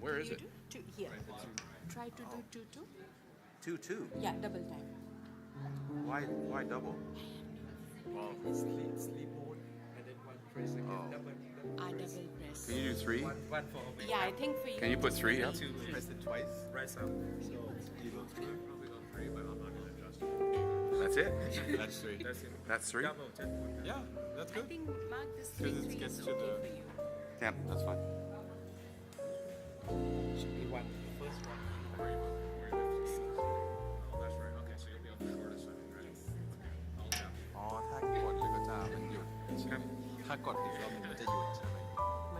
Where is it? Here. Try to do 2-2. 2-2. Yeah, double time. Why double? Well, sleep mode, and then one press again, double I press. double press. Can you do 3? One for wake Yeah, I up. think for you. Can you put 3 up? Two, press it twice. Rise up. So you go through. Probably go 3, but I'm not going to adjust it. That's it? That's 3. That's it. That's 3? Double, yeah, that's I good. think mark this Because it 3-3 gets is to okay the- for you. Yeah, that's fine. Should be one. First one. Where you lift. Oh, that's right. Okay, so you'll be on the shortest side, right? Oh, yeah. อ๋อถ้ากดแล้วก็จะมันหยุดถ้ากดอีกรอบหนึงมันจะหยุดใช่ไหม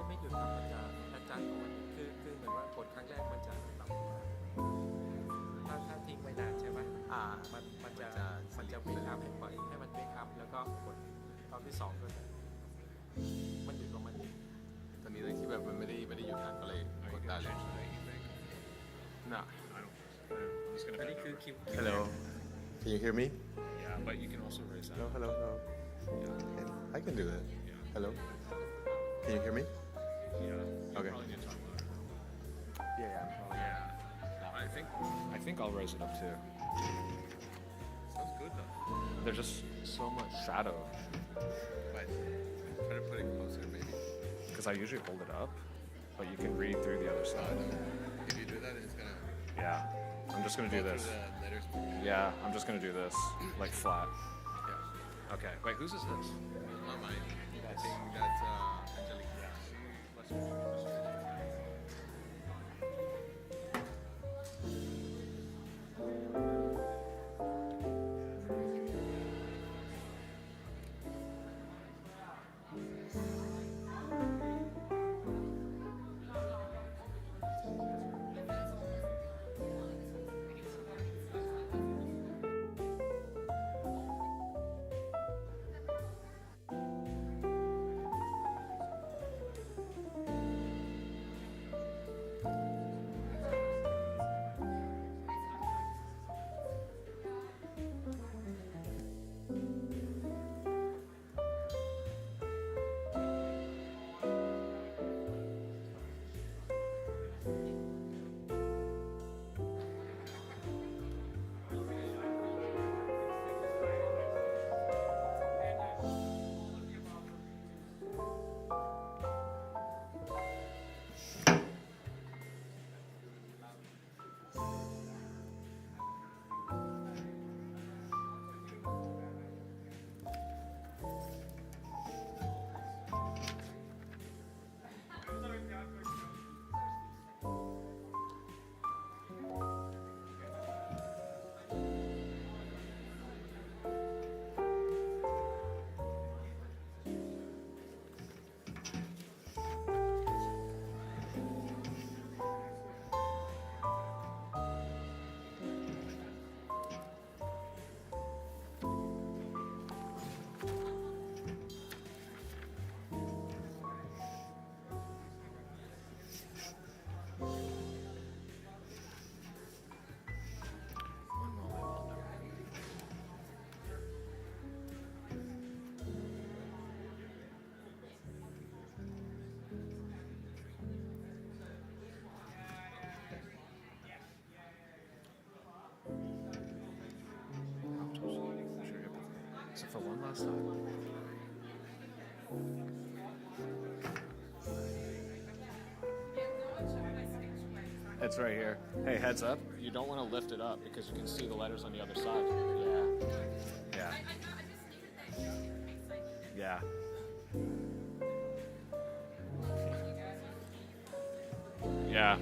ไม่หยุดครับมันจะอาจารย์ของมันคือเหมือนว่ากดครั้งแรกมันจะต่ำกว่าถ้าทิ้งไว้นานใช่ไหม มันจะเวกอัพให้ปล่อยให้มันเวกอัพแล้วก็กดรอบที่2ก็จะมันหยุดของมันเอง ตอนนี้เลยที่แบบมันไม่ได้หยุดนะก็เลยกดได้เลยน่ะ I don't. I'm just going อัน to นี้คือคิว Hello Can you hear me Yeah, but you can also raise that. Hello I can do that Hello Can you hear me Yeah. You Okay. probably need to talk louder. Yeah Yeah. I think I'll raise it up too. Sounds good though There's just so much shadow. But try to put it closer maybe Because I usually hold it up, but you can read through the other side. If you do that it's gonna Yeah. I'm just going to do go this. through the letters Yeah, I'm just going to do this, like flat. Yeah Okay. Wait, whose is this? Not mine I think that's Angelique Is it for one last time? It's right here. Hey, heads up. You don't want to lift it up because you can see the letters on the other side. Yeah. Yeah. Yeah.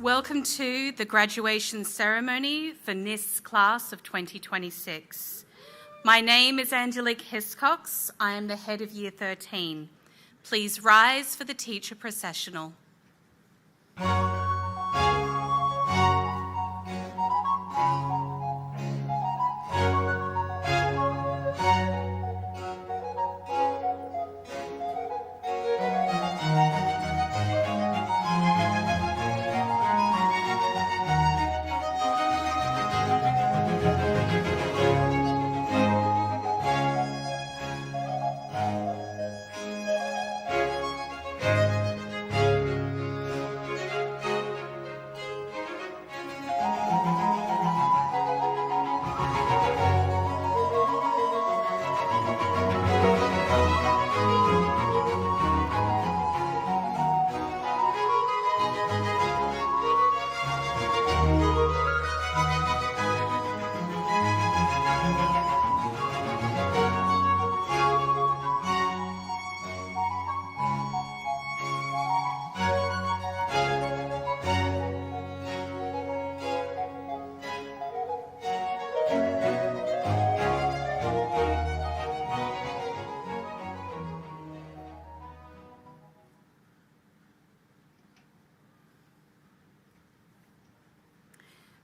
Welcome to the graduation ceremony for NIST class of 2026. My name is Angelique Hiscox. I am the head of Year 13. Please rise for the teacher processional.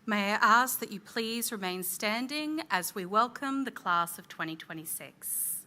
May I ask that you please remain standing as we welcome the class of 2026.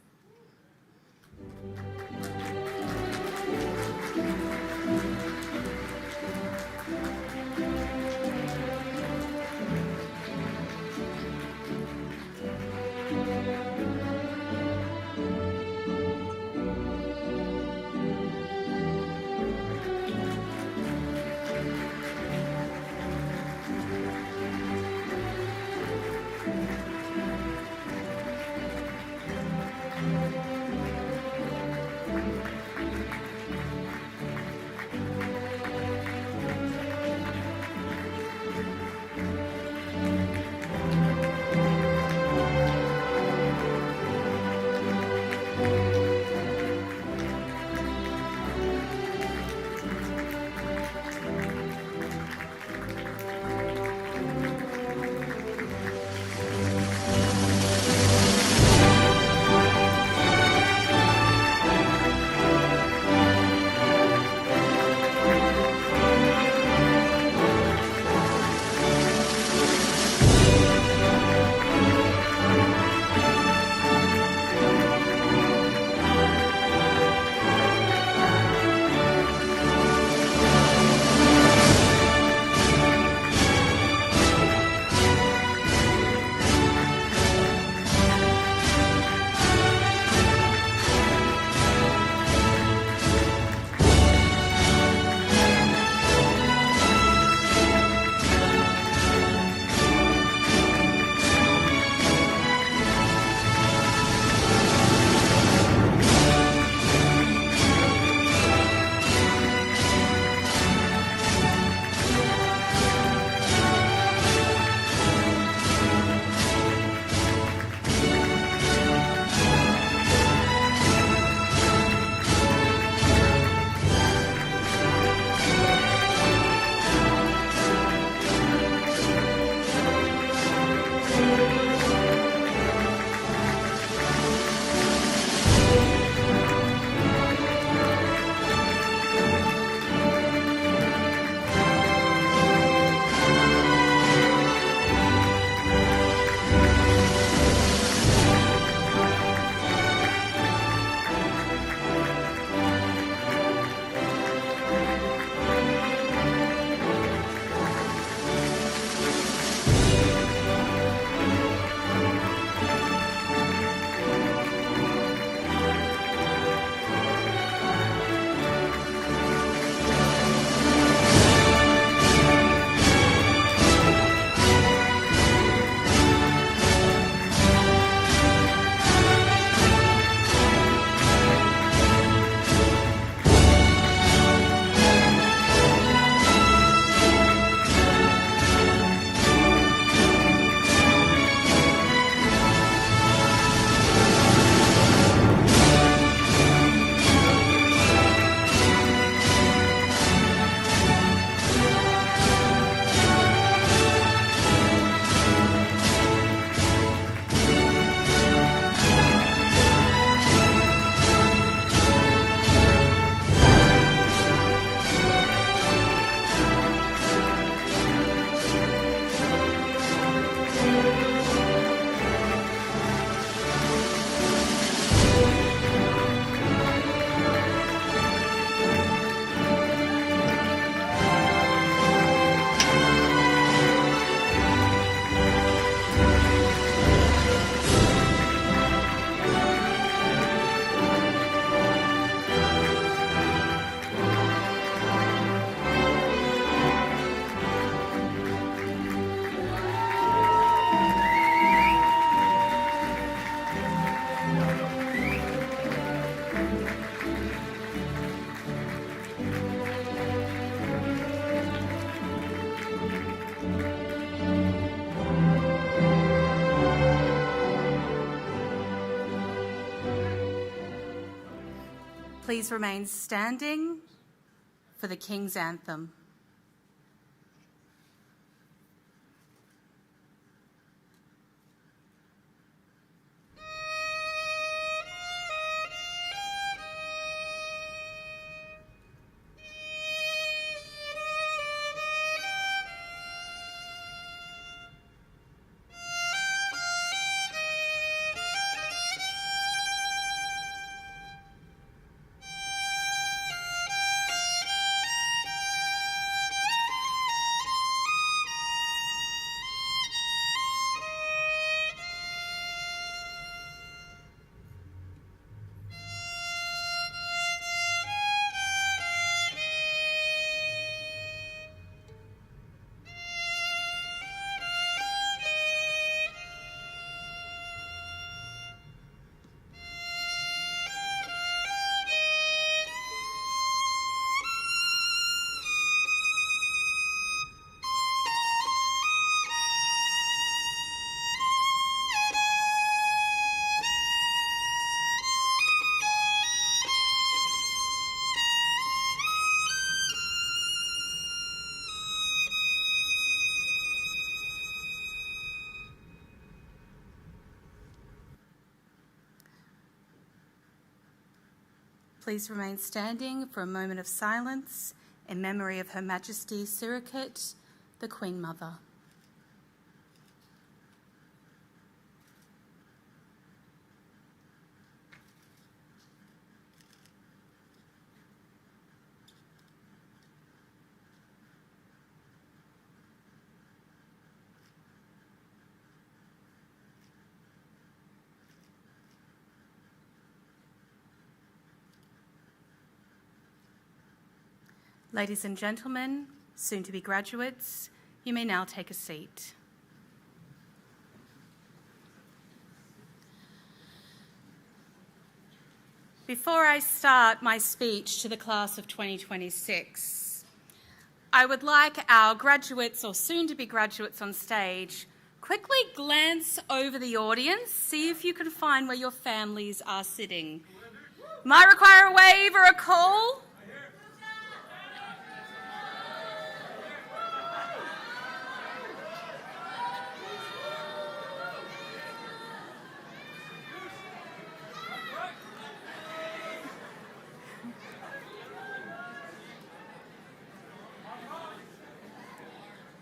Please remain standing for the King's Anthem. Please remain standing for a moment of silence in memory of Her Majesty Surrogate, the Queen Mother. Ladies and gentlemen, soon-to-be graduates, you may now take a seat. Before I start my speech to the class of 2026, I would like our graduates or soon-to-be graduates on stage quickly glance over the audience, see if you can find where your families are sitting. Might require a wave or a call.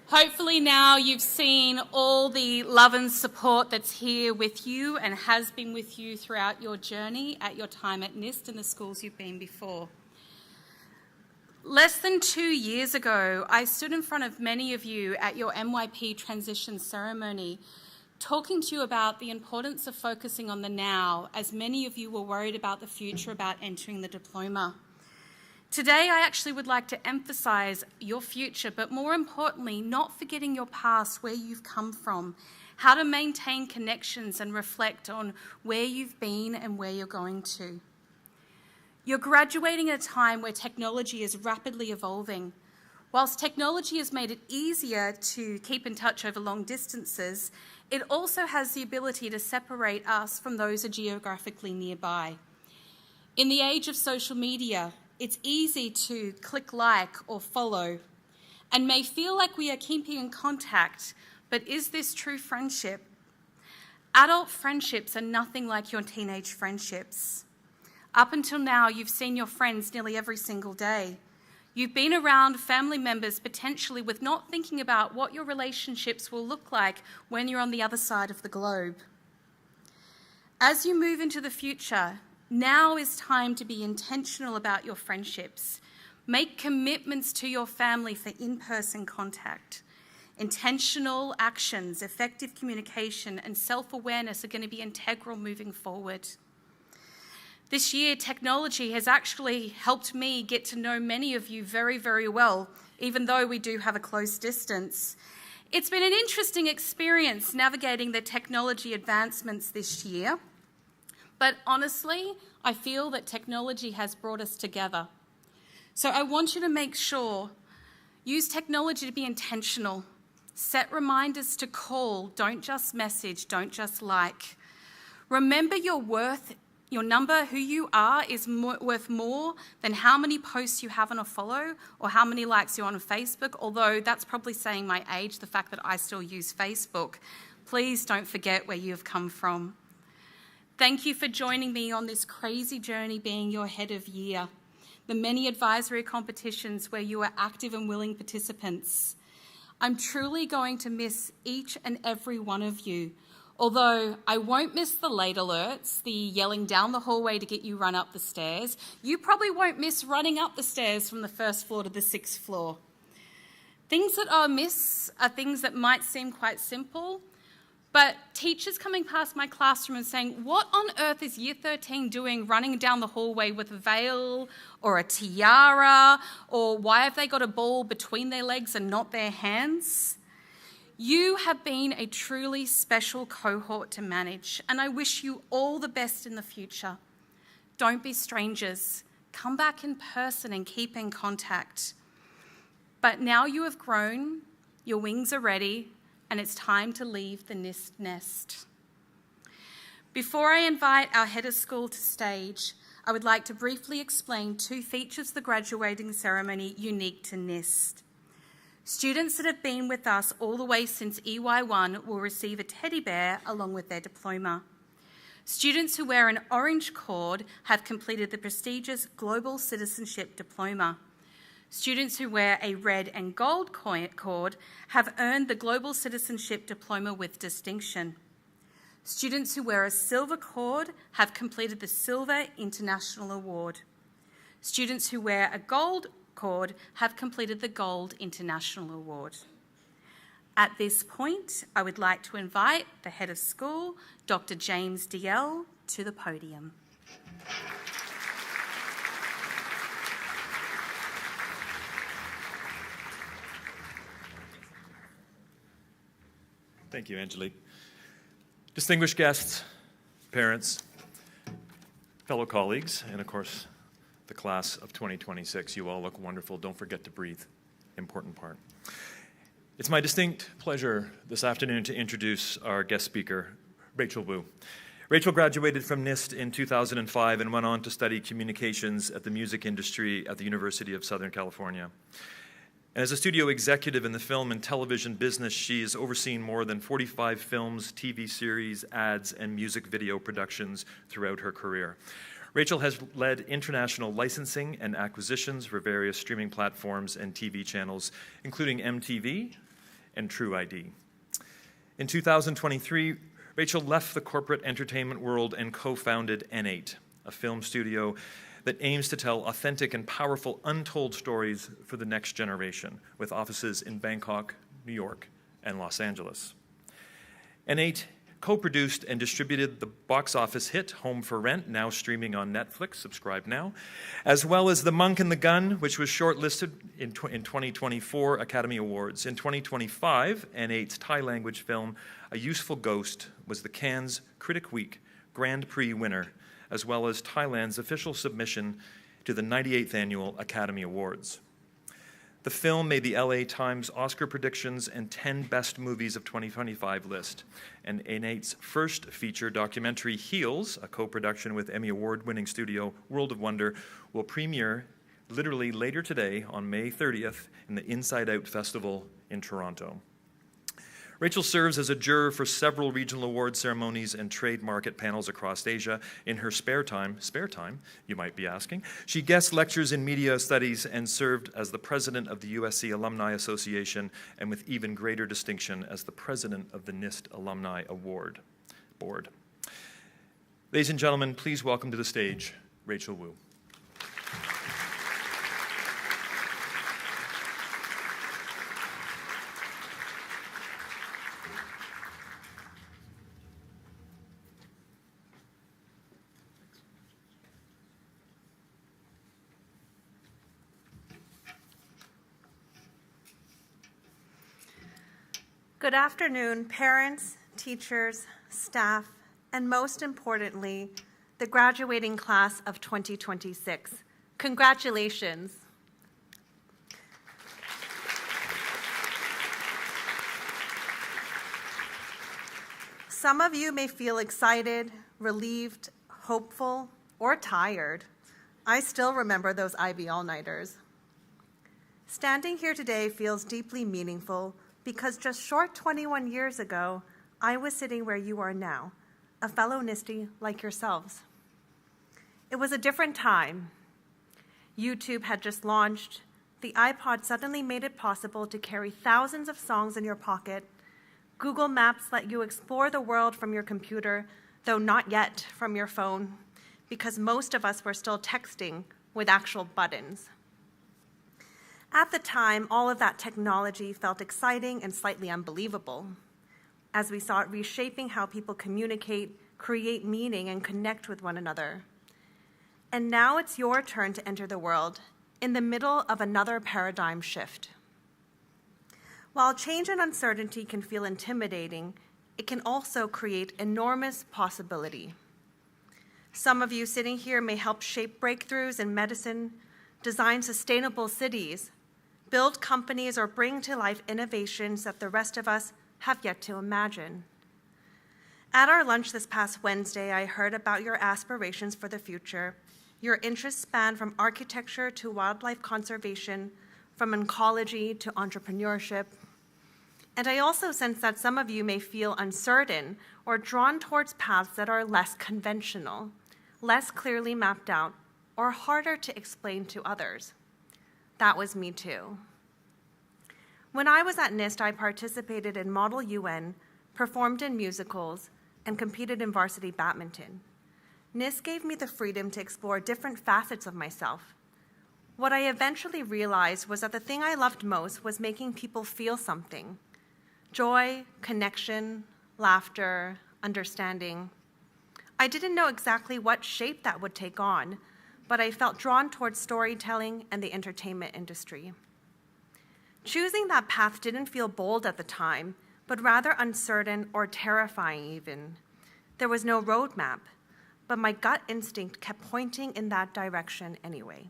Hopefully now you've seen all the love and support that's here with you and has been with you throughout your journey at your time at NIST and the schools you've been before. Less than 2 years ago, I stood in front of many of you at your MYP transition ceremony, talking to you about the importance of focusing on the now, as many of you were worried about the future, about entering the diploma. Today, I actually would like to emphasise your future, but more importantly, not forgetting your past, where you've come from, how to maintain connections and reflect on where you've been and where you're going to. You're graduating at a time where technology is rapidly evolving. Whilst technology has made it easier to keep in touch over long distances, it also has the ability to separate us from those who are geographically nearby. In the age of social media, it's easy to click like or follow and may feel like we are keeping in contact, but is this true friendship? Adult friendships are nothing like your teenage friendships. Up until now, you've seen your friends nearly every single day. You've been around family members potentially with not thinking about what your relationships will look like when you're on the other side of the globe. As you move into the future, now is time to be intentional about your friendships. Make commitments to your family for in-person contact. Intentional actions, effective communication, and self-awareness are going to be integral moving forward. This year, technology has actually helped me get to know many of you very, very well, even though we do have a close distance. It's been an interesting experience navigating the technology advancements this year. But honestly, I feel that technology has brought us together. So I want you to make sure, use technology to be intentional. Set reminders to call, don't just message, don't just like. Remember your worth Your number, who you are, is worth more than how many posts you have on a follow or how many likes you're on Facebook, although that's probably saying my age, the fact that I still use Facebook. Please don't forget where you have come from. Thank you for joining me on this crazy journey being your head of year. The many advisory competitions where you are active and willing participants. I'm truly going to miss each and every one of you. Although I won't miss the late alerts, the yelling down the hallway to get you run up the stairs, you probably won't miss running up the stairs from the 1st floor to the 6th floor. Things that I'll miss are things that might seem quite simple, but teachers coming past my classroom and saying, what on earth is Year 13 doing running down the hallway with a veil or a tiara, or why have they got a ball between their legs and not their hands? You have been a truly special cohort to manage, and I wish you all the best in the future. Don't be strangers. Come back in person and keep in contact. But now you have grown, your wings are ready, and it's time to leave the NIST nest. Before I invite our head of school to stage, I would like to briefly explain 2 features of the graduating ceremony unique to NIST. Students that have been with us all the way since EY1 will receive a teddy bear along with their diploma. Students who wear an orange cord have completed the prestigious Global Citizenship Diploma. Students who wear a red and gold cord have earned the Global Citizenship Diploma with distinction. Students who wear a silver cord have completed the Silver International Award. Students who wear a gold cord have completed the Gold International Award. At this point, I would like to invite the head of school, Dr. James DL, to the podium. Thank you, Angelique. Distinguished guests, parents, fellow colleagues, and of course, the class of 2026. You all look wonderful. Don't forget to breathe. Important part. It's my distinct pleasure this afternoon to introduce our guest speaker, Rachel Wu. Rachel graduated from NIST in 2005 and went on to study communications at the music industry at the University of Southern California. And as a studio executive in the film and television business, she has overseen more than 45 films, TV series, ads, and music video productions throughout her career. Rachel has led international licensing and acquisitions for various streaming platforms and TV channels, including MTV and TrueID. In 2023, Rachel left the corporate entertainment world and co-founded N8, a film studio that aims to tell authentic and powerful untold stories for the next generation, with offices in Bangkok, New York, and Los Angeles. N8 co-produced and distributed the box office hit Home for Rent, now streaming on Netflix, subscribe now, as well as The Monk and the Gun, which was shortlisted in 2024 Academy Awards. In 2025, N8's Thai language film, A Useful Ghost, was the Cannes Critic Week Grand Prix winner, as well as Thailand's official submission to the 98th Annual Academy Awards. The film made the LA Times Oscar predictions and 10 Best Movies of 2025 list. And N8's first feature documentary, Heels, a co-production with Emmy Award-winning studio World of Wonder, will premiere literally later today on May 30th in the Inside Out Festival in Toronto. Rachel serves as a juror for several regional award ceremonies and trade market panels across Asia. In her spare time, you might be asking, she guest lectures in media studies and served as the president of the USC Alumni Association, and with even greater distinction as the president of the NIST Alumni Award Board. Ladies and gentlemen, please welcome to the stage Rachel Wu. Good afternoon, parents, teachers, staff, and most importantly, the graduating class of 2026. Congratulations. Some of you may feel excited, relieved, hopeful, or tired, I still remember those IB all-nighters. Standing here today feels deeply meaningful because just short 21 years ago, I was sitting where you are now, a fellow NISTie like yourselves. It was a different time. YouTube had just launched. The iPod suddenly made it possible to carry thousands of songs in your pocket. Google Maps let you explore the world from your computer, though not yet from your phone, because most of us were still texting with actual buttons. At the time, all of that technology felt exciting and slightly unbelievable, as we saw it reshaping how people communicate, create meaning, and connect with one another. And now it's your turn to enter the world in the middle of another paradigm shift. While change and uncertainty can feel intimidating, it can also create enormous possibility. Some of you sitting here may help shape breakthroughs in medicine, design sustainable cities, build companies, or bring to life innovations that the rest of us have yet to imagine. At our lunch this past Wednesday, I heard about your aspirations for the future. Your interests span from architecture to wildlife conservation, from oncology to entrepreneurship. And I also sense that some of you may feel uncertain or drawn towards paths that are less conventional, less clearly mapped out, or harder to explain to others. That was me too. When I was at NIST, I participated in Model UN, performed in musicals, and competed in varsity badminton. NIST gave me the freedom to explore different facets of myself. What I eventually realized was that the thing I loved most was making people feel something: joy, connection, laughter, understanding. I didn't know exactly what shape that would take on, but I felt drawn towards storytelling and the entertainment industry. Choosing that path didn't feel bold at the time, but rather uncertain or terrifying even. There was no roadmap, but my gut instinct kept pointing in that direction anyway.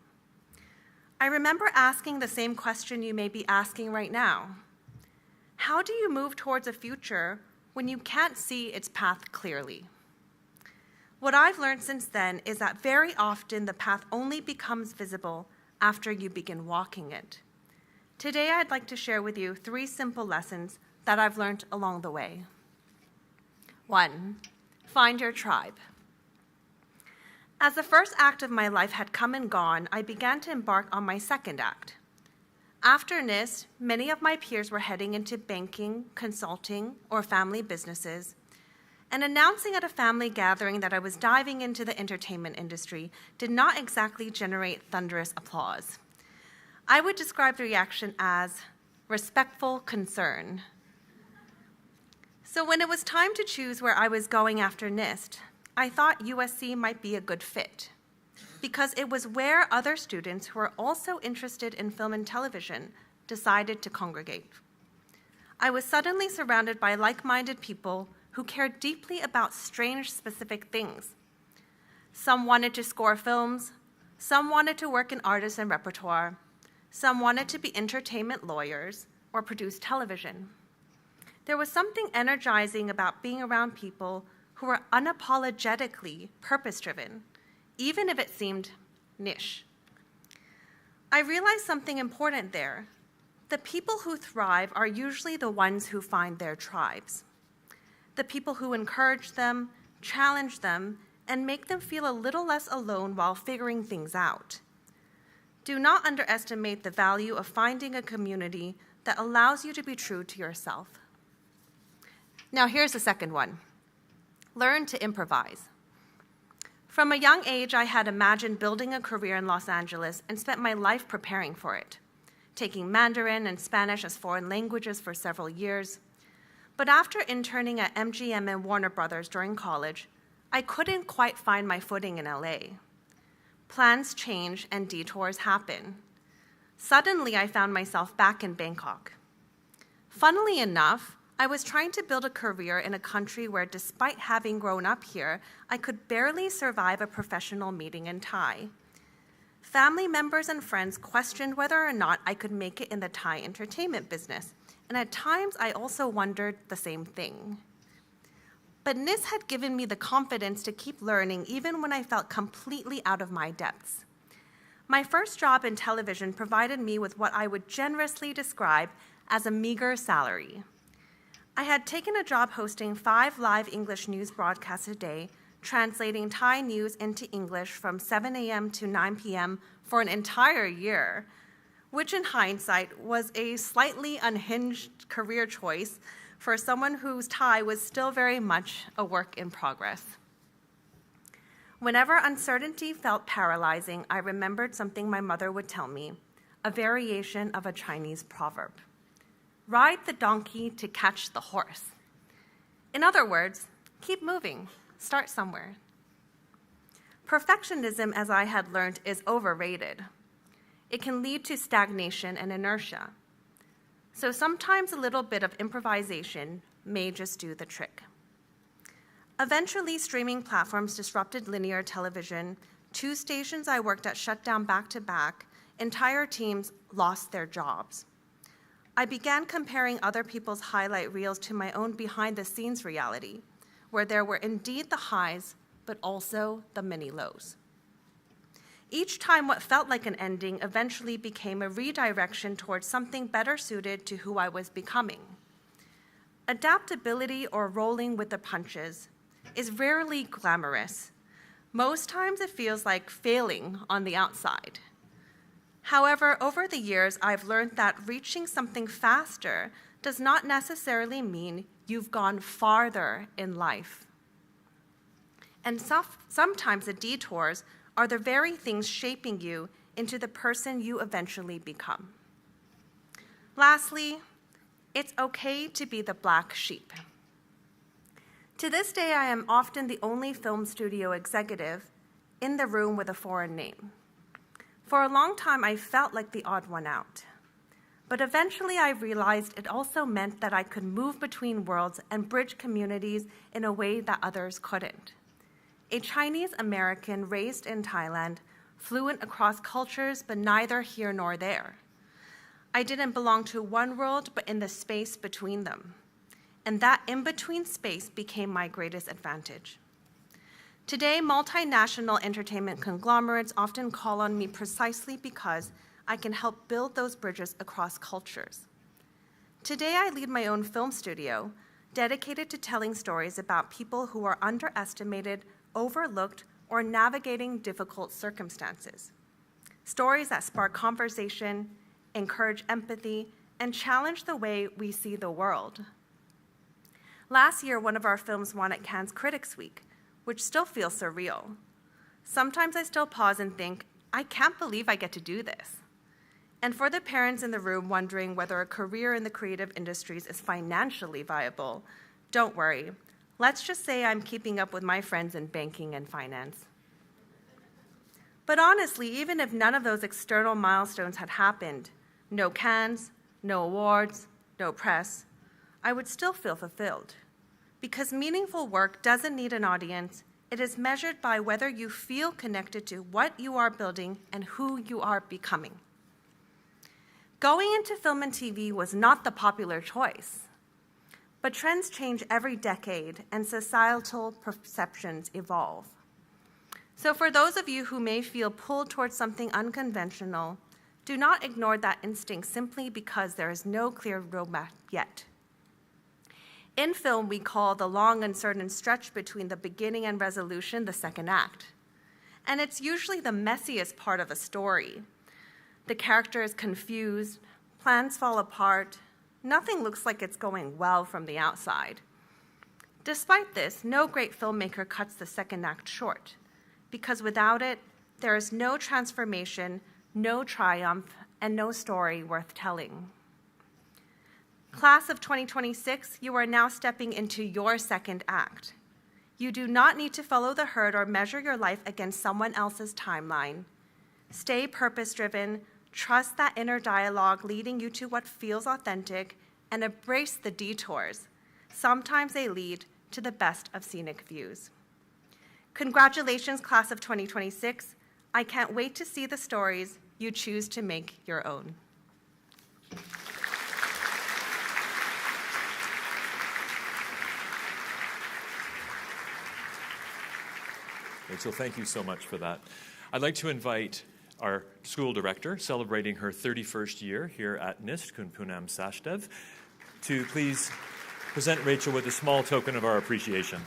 I remember asking the same question you may be asking right now. How do you move towards a future when you can't see its path clearly? What I've learned since then is that very often the path only becomes visible after you begin walking it. Today, I'd like to share with you 3 simple lessons that I've learned along the way. 1, find your tribe. As the first act of my life had come and gone, I began to embark on my second act. After NIST, many of my peers were heading into banking, consulting, or family businesses, and announcing at a family gathering that I was diving into the entertainment industry did not exactly generate thunderous applause. I would describe the reaction as respectful concern. So when it was time to choose where I was going after NIST, I thought USC might be a good fit, because it was where other students who were also interested in film and television decided to congregate. I was suddenly surrounded by like-minded people who cared deeply about strange, specific things. Some wanted to score films, some wanted to work in artists and repertoire, some wanted to be entertainment lawyers or produce television. There was something energizing about being around people who were unapologetically purpose-driven, even if it seemed niche. I realized something important there. The people who thrive are usually the ones who find their tribes. The people who encourage them, challenge them, and make them feel a little less alone while figuring things out. Do not underestimate the value of finding a community that allows you to be true to yourself. Now here's the second one. Learn to improvise. From a young age, I had imagined building a career in Los Angeles and spent my life preparing for it, taking Mandarin and Spanish as foreign languages for several years. But after interning at MGM and Warner Brothers during college, I couldn't quite find my footing in LA. Plans change and detours happen. Suddenly, I found myself back in Bangkok. Funnily enough, I was trying to build a career in a country where, despite having grown up here, I could barely survive a professional meeting in Thai. Family members and friends questioned whether or not I could make it in the Thai entertainment business, and at times I also wondered the same thing. but NIST had given me the confidence to keep learning even when I felt completely out of my depths. My first job in television provided me with what I would generously describe as a meager salary. I had taken a job hosting 5 live English news broadcasts a day, translating Thai news into English from 7 a.m. to 9 p.m. for an entire year, which in hindsight was a slightly unhinged career choice for someone whose Thai was still very much a work in progress. Whenever uncertainty felt paralyzing, I remembered something my mother would tell me, a variation of a Chinese proverb. Ride the donkey to catch the horse. In other words, keep moving, start somewhere. Perfectionism, as I had learned, is overrated. It can lead to stagnation and inertia. So sometimes a little bit of improvisation may just do the trick. Eventually, streaming platforms disrupted linear television. 2 stations I worked at shut down back to back. Entire teams lost their jobs. I began comparing other people's highlight reels to my own behind-the-scenes reality, where there were indeed the highs, but also the many lows. Each time what felt like an ending eventually became a redirection towards something better suited to who I was becoming. Adaptability, or rolling with the punches, is rarely glamorous. Most times it feels like failing on the outside. However, over the years, I've learned that reaching something faster does not necessarily mean you've gone farther in life. And sometimes the detours are the very things shaping you into the person you eventually become. Lastly, it's okay to be the black sheep. To this day, I am often the only film studio executive in the room with a foreign name. For a long time, I felt like the odd one out. But eventually, I realized it also meant that I could move between worlds and bridge communities in a way that others couldn't. A Chinese American raised in Thailand, fluent across cultures, but neither here nor there. I didn't belong to one world, but in the space between them. And that in-between space became my greatest advantage. Today, multinational entertainment conglomerates often call on me precisely because I can help build those bridges across cultures. Today, I lead my own film studio, dedicated to telling stories about people who are underestimated, overlooked, or navigating difficult circumstances. Stories that spark conversation, encourage empathy, and challenge the way we see the world. Last year, one of our films won at Cannes Critics Week, which still feels surreal. Sometimes I still pause and think, I can't believe I get to do this. And for the parents in the room wondering whether a career in the creative industries is financially viable, don't worry. Let's just say I'm keeping up with my friends in banking and finance. But honestly, even if none of those external milestones had happened, no Cannes, no awards, no press, I would still feel fulfilled. Because meaningful work doesn't need an audience. It is measured by whether you feel connected to what you are building and who you are becoming. Going into film and TV was not the popular choice. But trends change every decade, and societal perceptions evolve. So for those of you who may feel pulled towards something unconventional, do not ignore that instinct simply because there is no clear roadmap yet. In film, we call the long, uncertain stretch between the beginning and resolution the second act. And it's usually the messiest part of a story. The character is confused, plans fall apart, nothing looks like it's going well from the outside. Despite this, no great filmmaker cuts the second act short, because without it, there is no transformation, no triumph, and no story worth telling. Class of 2026, you are now stepping into your second act. You do not need to follow the herd or measure your life against someone else's timeline. Stay purpose-driven, trust that inner dialogue leading you to what feels authentic, and embrace the detours. Sometimes they lead to the best of scenic views. Congratulations, class of 2026. I can't wait to see the stories you choose to make your own. Rachel, thank you so much for that. I'd like to invite our school director, celebrating her 31st year here at NIST, Kunpunam Sashdev, to please present Rachel with a small token of our appreciation.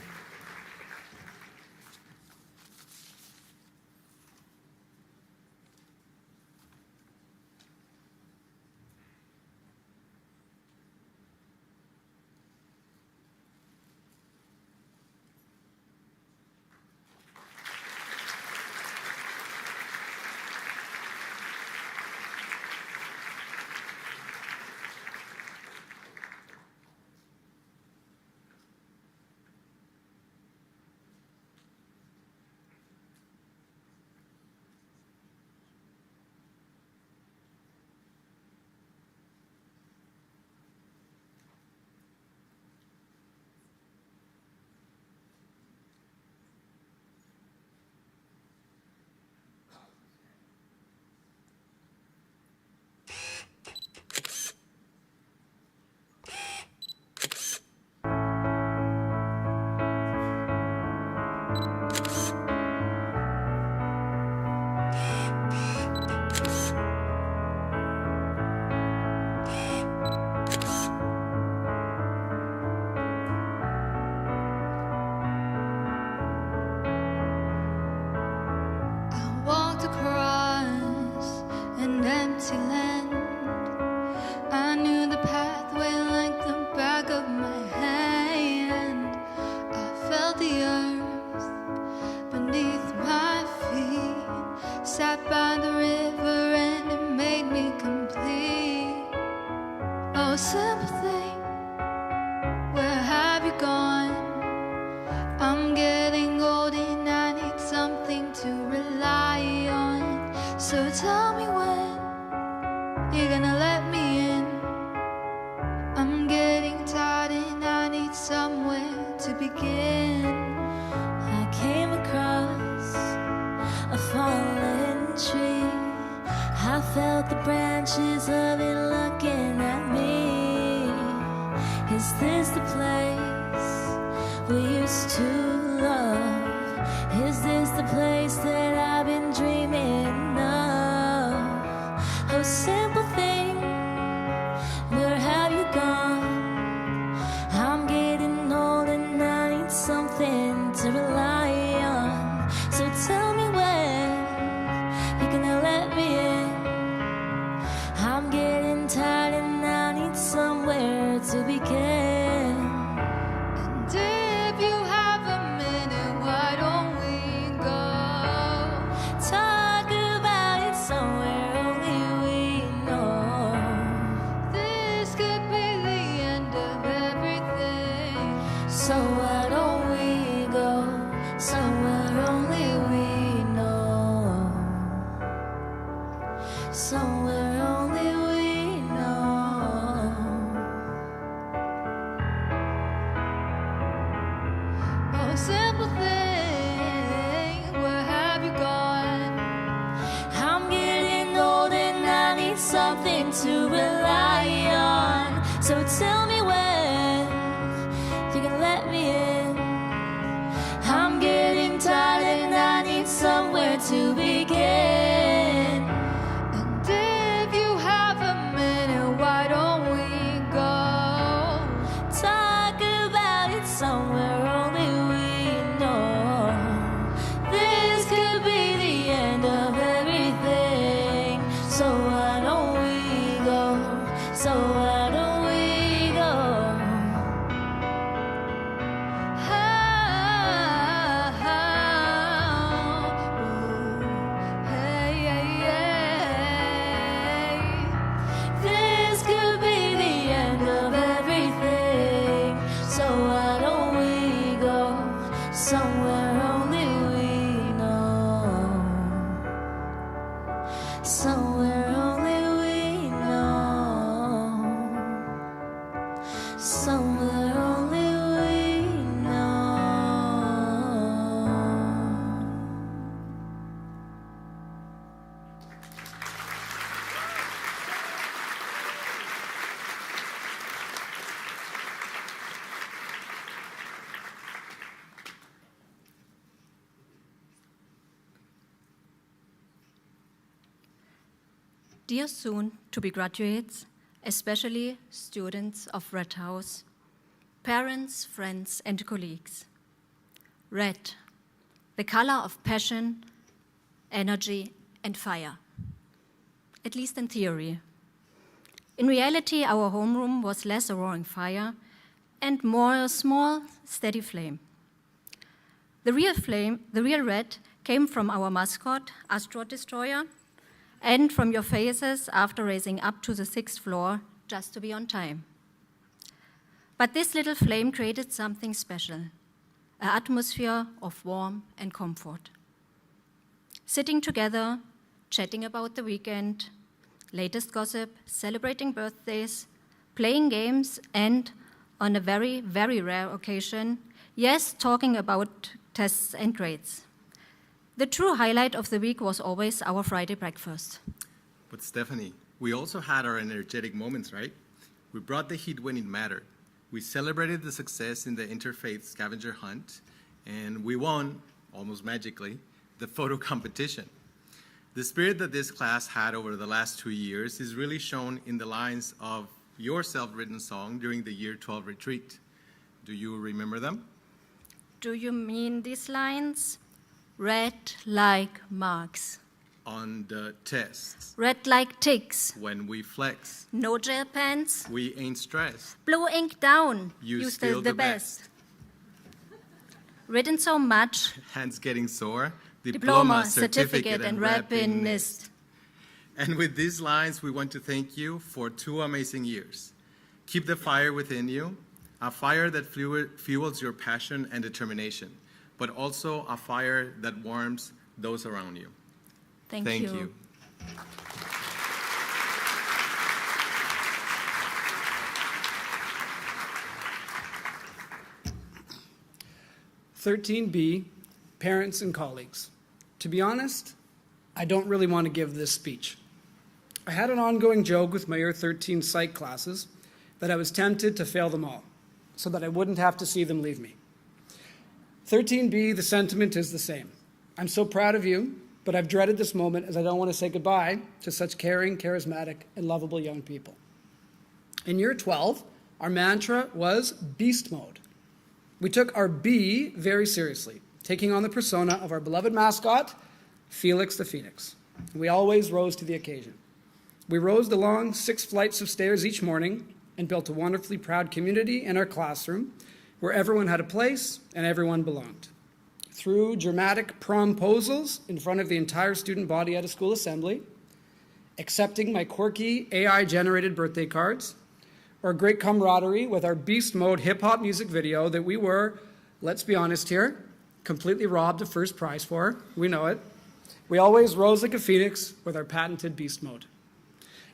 So why don't we go? Dear soon-to-be graduates, especially students of Red House, parents, friends, and colleagues. Red, the color of passion, energy, and fire, at least in theory. In reality, our homeroom was less a roaring fire and more a small, steady flame. The real red, came from our mascot, Astro Destroyer, and from your faces after racing up to the 6th floor just to be on time. But this little flame created something special, an atmosphere of warmth and comfort. Sitting together, chatting about the weekend, latest gossip, celebrating birthdays, playing games, and on a very, very rare occasion, yes, talking about tests and grades. The true highlight of the week was always our Friday breakfast. But Stephanie, we also had our energetic moments, right? We brought the heat when it mattered. We celebrated the success in the interfaith scavenger hunt, and we won, almost magically, the photo competition. The spirit that this class had over the last 2 years is really shown in the lines of your self-written song during the Year 12 retreat. Do you remember them? Do you mean these lines? Red like marks. On the tests. Red like ticks. When we flex. No gel pens. We ain't stressed. Blue ink down. You still the best. Written so much. Hands getting sore. Diploma, certificate, and rep in NIST. And with these lines, we want to thank you for 2 amazing years. Keep the fire within you, a fire that fuels your passion and determination, but also a fire that warms those around you. Thank you. 13B, parents and colleagues. To be honest, I don't really want to give this speech. I had an ongoing joke with my Year 13 psych classes that I was tempted to fail them all so that I wouldn't have to see them leave me. 13B, the sentiment is the same. I'm so proud of you, but I've dreaded this moment as I don't want to say goodbye to such caring, charismatic, and lovable young people. In Year 12, our mantra was beast mode. We took our B very seriously, taking on the persona of our beloved mascot, Felix the Phoenix. We always rose to the occasion. We rose the long 6 flights of stairs each morning and built a wonderfully proud community in our classroom where everyone had a place and everyone belonged. Through dramatic promposals in front of the entire student body at a school assembly, accepting my quirky AI-generated birthday cards, or great camaraderie with our beast mode hip-hop music video that we were, let's be honest here, completely robbed of first prize for. We know it. We always rose like a phoenix with our patented beast mode.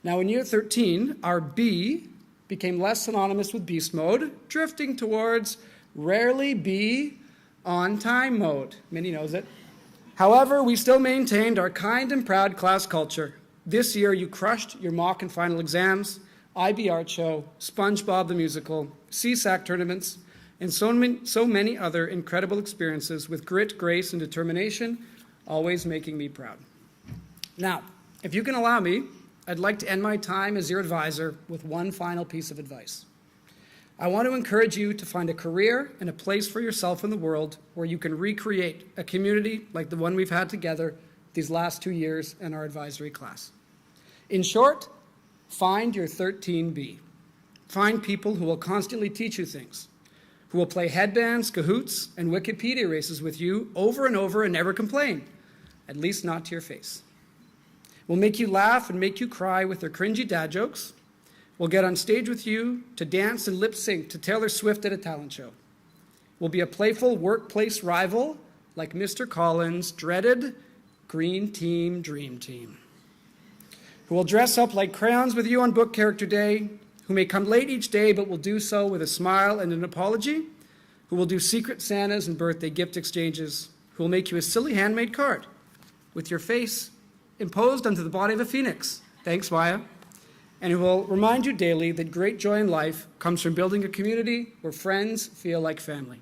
Now in Year 13, our B became less synonymous with beast mode, drifting towards rarely be on time mode. Minnie knows it. However, we still maintained our kind and proud class culture. This year, you crushed your mock and final exams, IB Art Show, SpongeBob the Musical, CSAC tournaments, and so many other incredible experiences with grit, grace, and determination, always making me proud. Now, if you can allow me, I'd like to end my time as your advisor with one final piece of advice. I want to encourage you to find a career and a place for yourself in the world where you can recreate a community like the one we've had together these last 2 years in our advisory class. In short, find your 13B. Find people who will constantly teach you things, who will play headbands, cahoots, and Wikipedia races with you over and over and never complain, at least not to your face. Will make you laugh and make you cry with their cringy dad jokes. Will get on stage with you to dance and lip sync to Taylor Swift at a talent show. Will be a playful workplace rival like Mr. Collins' dreaded Green Team Dream Team. Who will dress up like crayons with you on book character day, who may come late each day but will do so with a smile and an apology, who will do secret Santas and birthday gift exchanges, who will make you a silly handmade card with your face imposed onto the body of a phoenix. Thanks, Maya. And who will remind you daily that great joy in life comes from building a community where friends feel like family.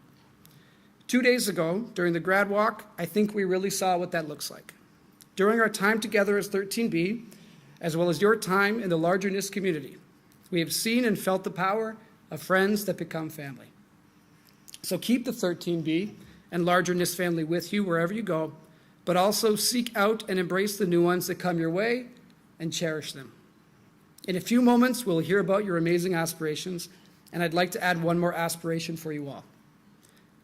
2 days ago, during the grad walk, I think we really saw what that looks like. During our time together as 13B, as well as your time in the larger NIST community. We have seen and felt the power of friends that become family. So keep the 13B and larger NIST family with you wherever you go, but also seek out and embrace the new ones that come your way and cherish them. In a few moments, we'll hear about your amazing aspirations, and I'd like to add one more aspiration for you all.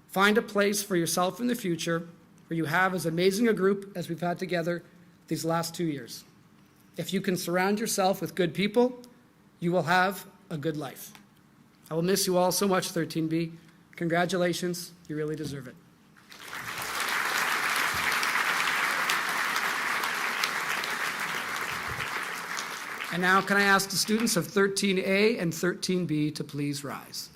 Find a place for yourself in the future where you have as amazing a group as we've had together these last 2 years. If you can surround yourself with good people, you will have a good life. I will miss you all so much, 13B. Congratulations, you really deserve it. And now can I ask the students of 13A and 13B to please rise.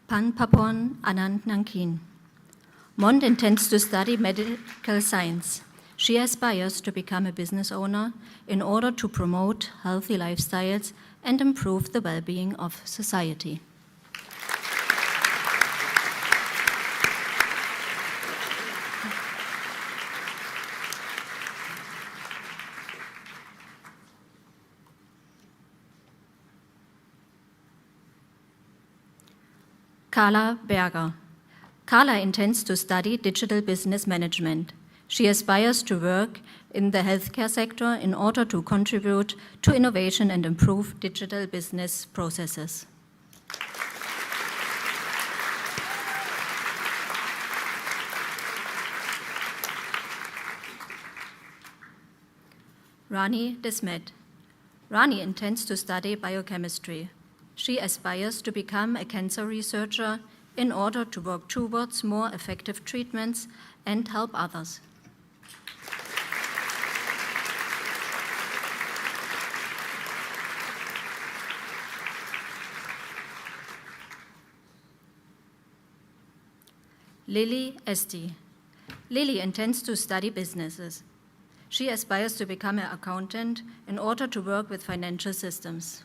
Panpapon Anand Nankin. Mont intends to study medical science. She aspires to become a business owner in order to promote healthy lifestyles and improve the well-being of society. Carla Berger. Carla intends to study digital business management. She aspires to work in the healthcare sector in order to contribute to innovation and improve digital business processes. Rani Desmet. Rani intends to study biochemistry. She aspires to become a cancer researcher in order to work towards more effective treatments and help others. Lily Esti. Lily intends to study businesses. She aspires to become an accountant in order to work with financial systems.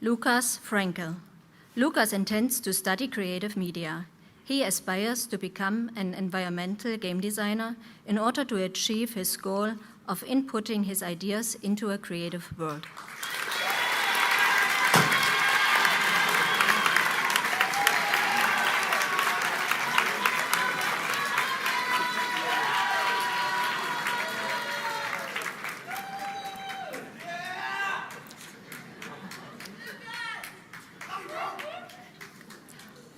Lukas Frankel. Lukas intends to study creative media. He aspires to become an environmental game designer in order to achieve his goal of inputting his ideas into a creative world.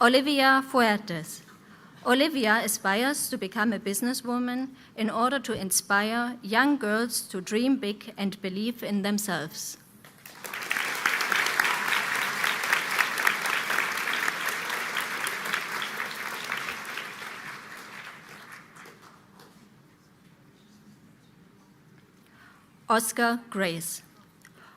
Olivia Fuertes. Olivia aspires to become a businesswoman in order to inspire young girls to dream big and believe in themselves. Oscar Grace.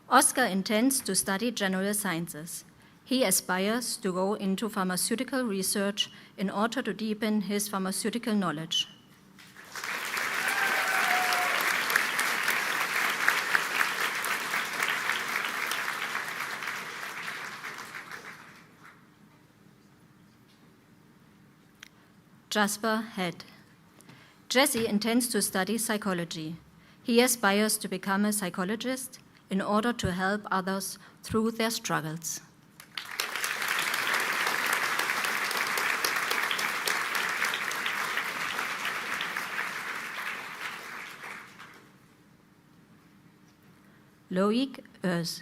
Oscar intends to study general sciences. He aspires to go into pharmaceutical research in order to deepen his pharmaceutical knowledge. Jasper Head. Jesse intends to study psychology. He aspires to become a psychologist in order to help others through their struggles. Loic Earth.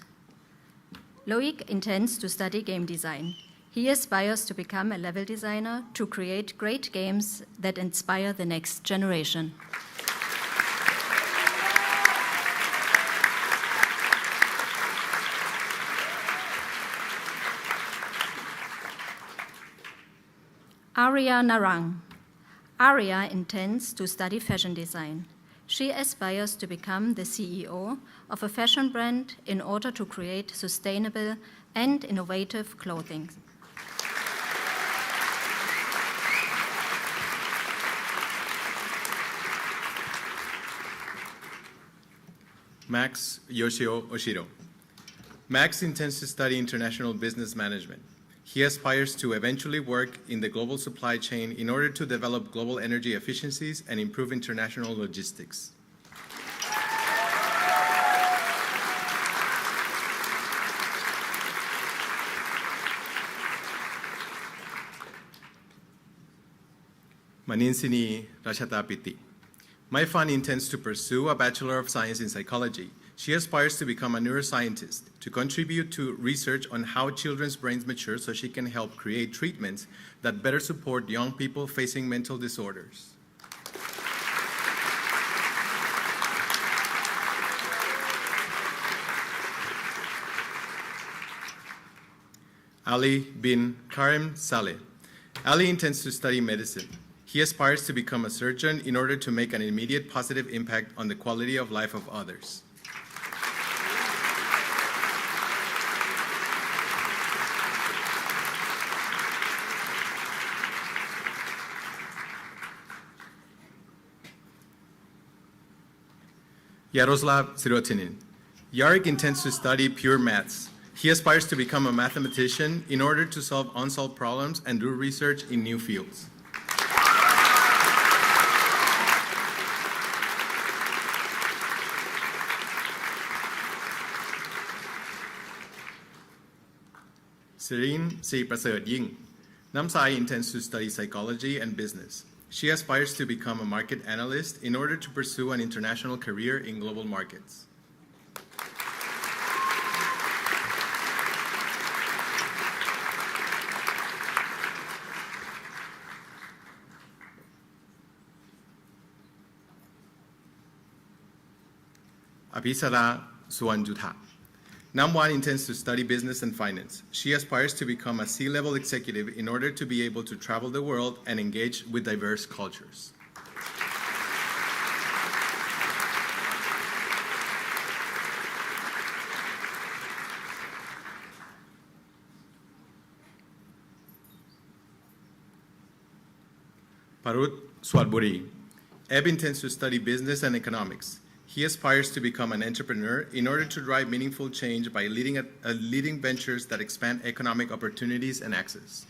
Loic intends to study game design. He aspires to become a level designer to create great games that inspire the next generation. Arya Narang. Arya intends to study fashion design. She aspires to become the CEO of a fashion brand in order to create sustainable and innovative clothing. Max Yoshio Oshiro. Max intends to study international business management. He aspires to eventually work in the global supply chain in order to develop global energy efficiencies and improve international logistics. Maninsini Rashata Piti. Maifan intends to pursue a Bachelor of Science in Psychology. She aspires to become a neuroscientist, to contribute to research on how children's brains mature so she can help create treatments that better support young people facing mental disorders. Ali bin Karim Saleh. Ali intends to study medicine. He aspires to become a surgeon in order to make an immediate positive impact on the quality of life of others. Yaroslav Sirotinin. Yarek intends to study pure maths. He aspires to become a mathematician in order to solve unsolved problems and do research in new fields. Serene C. Prasad Ying. Namsai intends to study psychology and business. She aspires to become a market analyst in order to pursue an international career in global markets. Abhisara Suanjutha. Namwan intends to study business and finance. She aspires to become a C-level executive in order to be able to travel the world and engage with diverse cultures. Parut Swalburi. Eb intends to study business and economics. He aspires to become an entrepreneur in order to drive meaningful change by leading ventures that expand economic opportunities and access.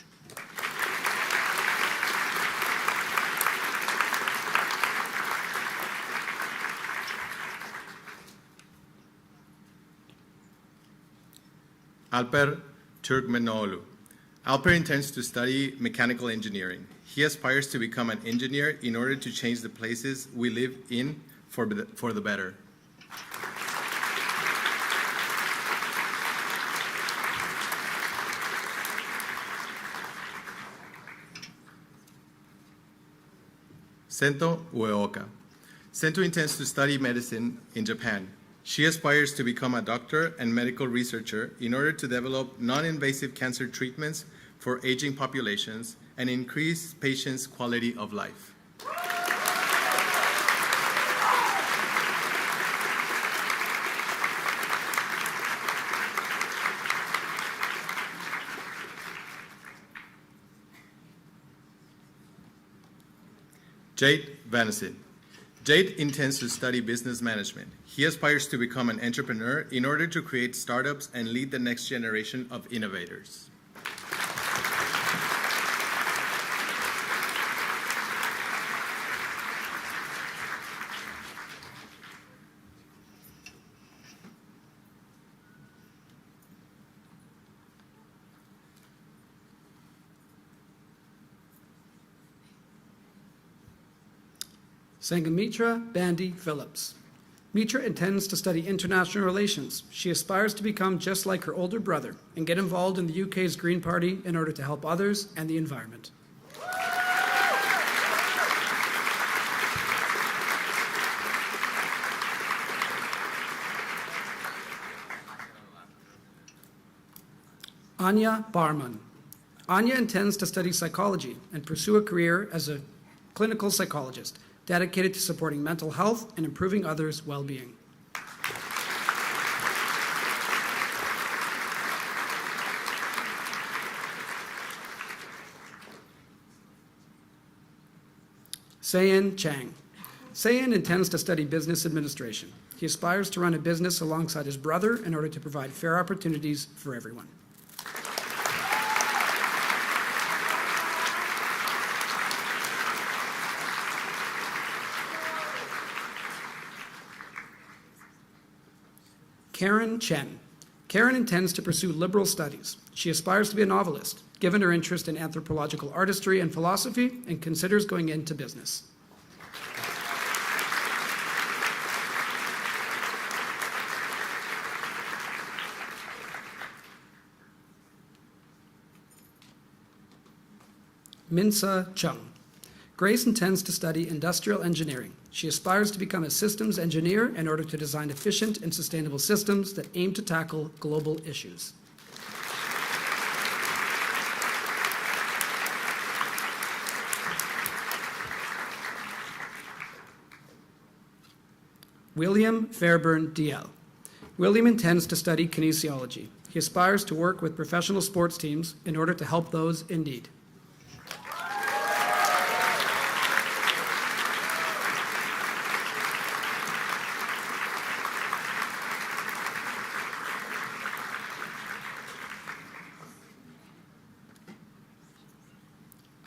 Alper Turkmenoğlu. Alper intends to study mechanical engineering. He aspires to become an engineer in order to change the places we live in for the better. Sento Ueoka. Sento intends to study medicine in Japan. She aspires to become a doctor and medical researcher in order to develop non-invasive cancer treatments for aging populations and increase patients' quality of life. Jade Vanison. Jade intends to study business management. He aspires to become an entrepreneur in order to create startups and lead the next generation of innovators. Sangamitra Bandy Phillips. Mitra intends to study international relations. She aspires to become just like her older brother and get involved in the UK's Green Party in order to help others and the environment. Anya Barman. Anya intends to study psychology and pursue a career as a clinical psychologist, dedicated to supporting mental health and improving others' well-being. Sayan Chang. Sayan intends to study business administration. He aspires to run a business alongside his brother in order to provide fair opportunities for everyone. Karen Chen. Karen intends to pursue liberal studies. She aspires to be a novelist, given her interest in anthropological artistry and philosophy, and considers going into business. Minsa Chung. Grace intends to study industrial engineering. She aspires to become a systems engineer in order to design efficient and sustainable systems that aim to tackle global issues. William Fairburn DL. William intends to study kinesiology. He aspires to work with professional sports teams in order to help those in need.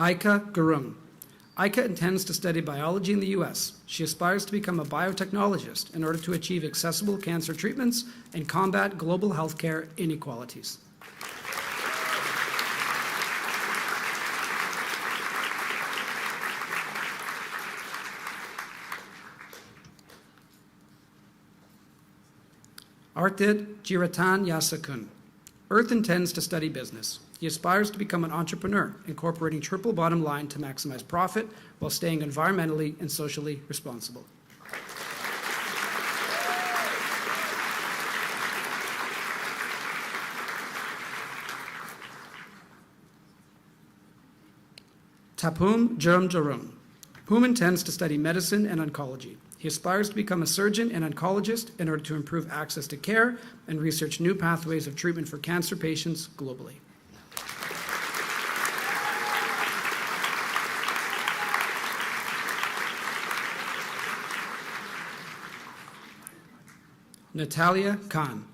Aika Gurung. Aika intends to study biology in the U.S. She aspires to become a biotechnologist in order to achieve accessible cancer treatments and combat global healthcare inequalities. Artid Jiratan Yasakun. Earth intends to study business. He aspires to become an entrepreneur, incorporating triple bottom line to maximize profit while staying environmentally and socially responsible. Tapum Jurumjarum. Pum intends to study medicine and oncology. He aspires to become a surgeon and oncologist in order to improve access to care and research new pathways of treatment for cancer patients globally. Natalia Khan.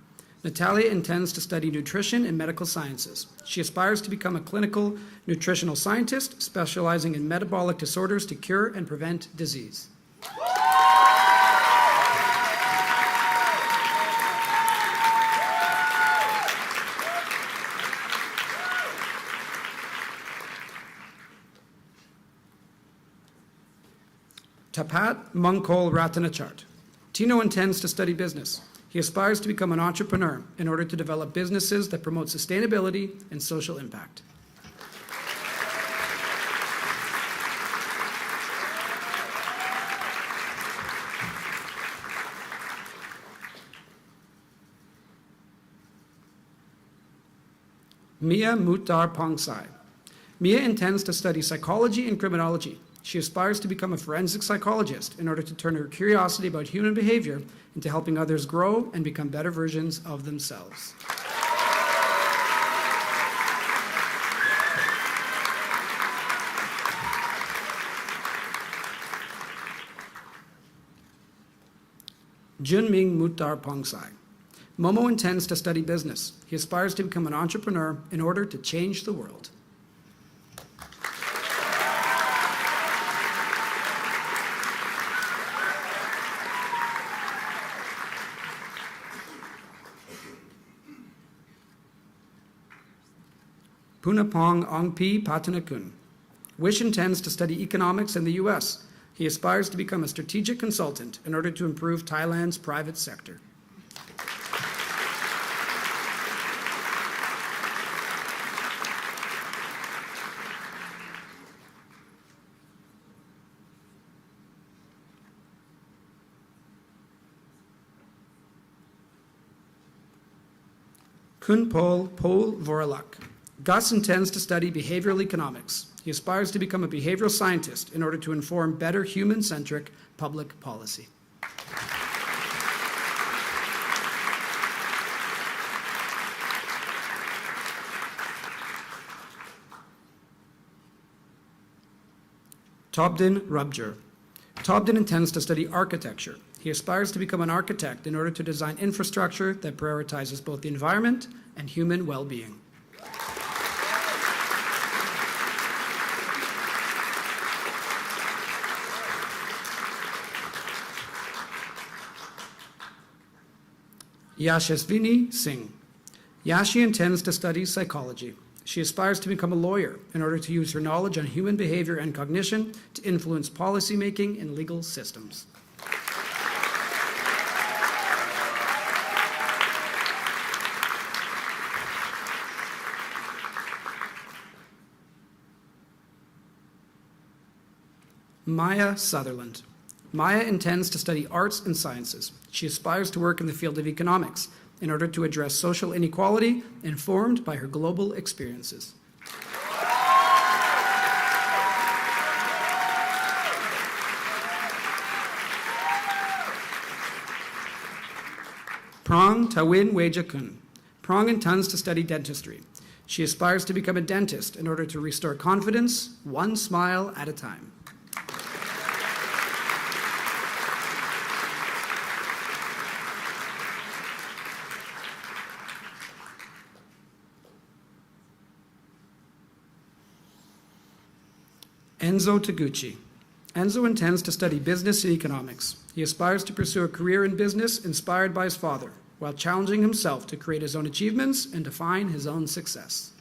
Natalia intends to study nutrition and medical sciences. She aspires to become a clinical nutritional scientist specializing in metabolic disorders to cure and prevent disease. Tapat Mongkol Ratanachart. Tino intends to study business. He aspires to become an entrepreneur in order to develop businesses that promote sustainability and social impact. Mia Mutar Pongsai. Mia intends to study psychology and criminology. She aspires to become a forensic psychologist in order to turn her curiosity about human behavior into helping others grow and become better versions of themselves. Junming Mutar Pongsai. Momo intends to study business. He aspires to become an entrepreneur in order to change the world. Punapong Ongpi Patanakun. Wish intends to study economics in the U.S. He aspires to become a strategic consultant in order to improve Thailand's private sector. Kunpol Pol Voralak. Gus intends to study behavioral economics. He aspires to become a behavioral scientist in order to inform better human-centric public policy. Tobdin Rubjer. Tobdin intends to study architecture. He aspires to become an architect in order to design infrastructure that prioritizes both the environment and human well-being. Yashasvini Singh. Yashi intends to study psychology. She aspires to become a lawyer in order to use her knowledge on human behavior and cognition to influence policymaking and legal systems. Maya Sutherland. Maya intends to study arts and sciences. She aspires to work in the field of economics in order to address social inequality informed by her global experiences. Prong Tawin Wejakun. Prong intends to study dentistry. She aspires to become a dentist in order to restore confidence, one smile at a time. Enzo Taguchi. Enzo intends to study business and economics. He aspires to pursue a career in business inspired by his father, while challenging himself to create his own achievements and define his own success.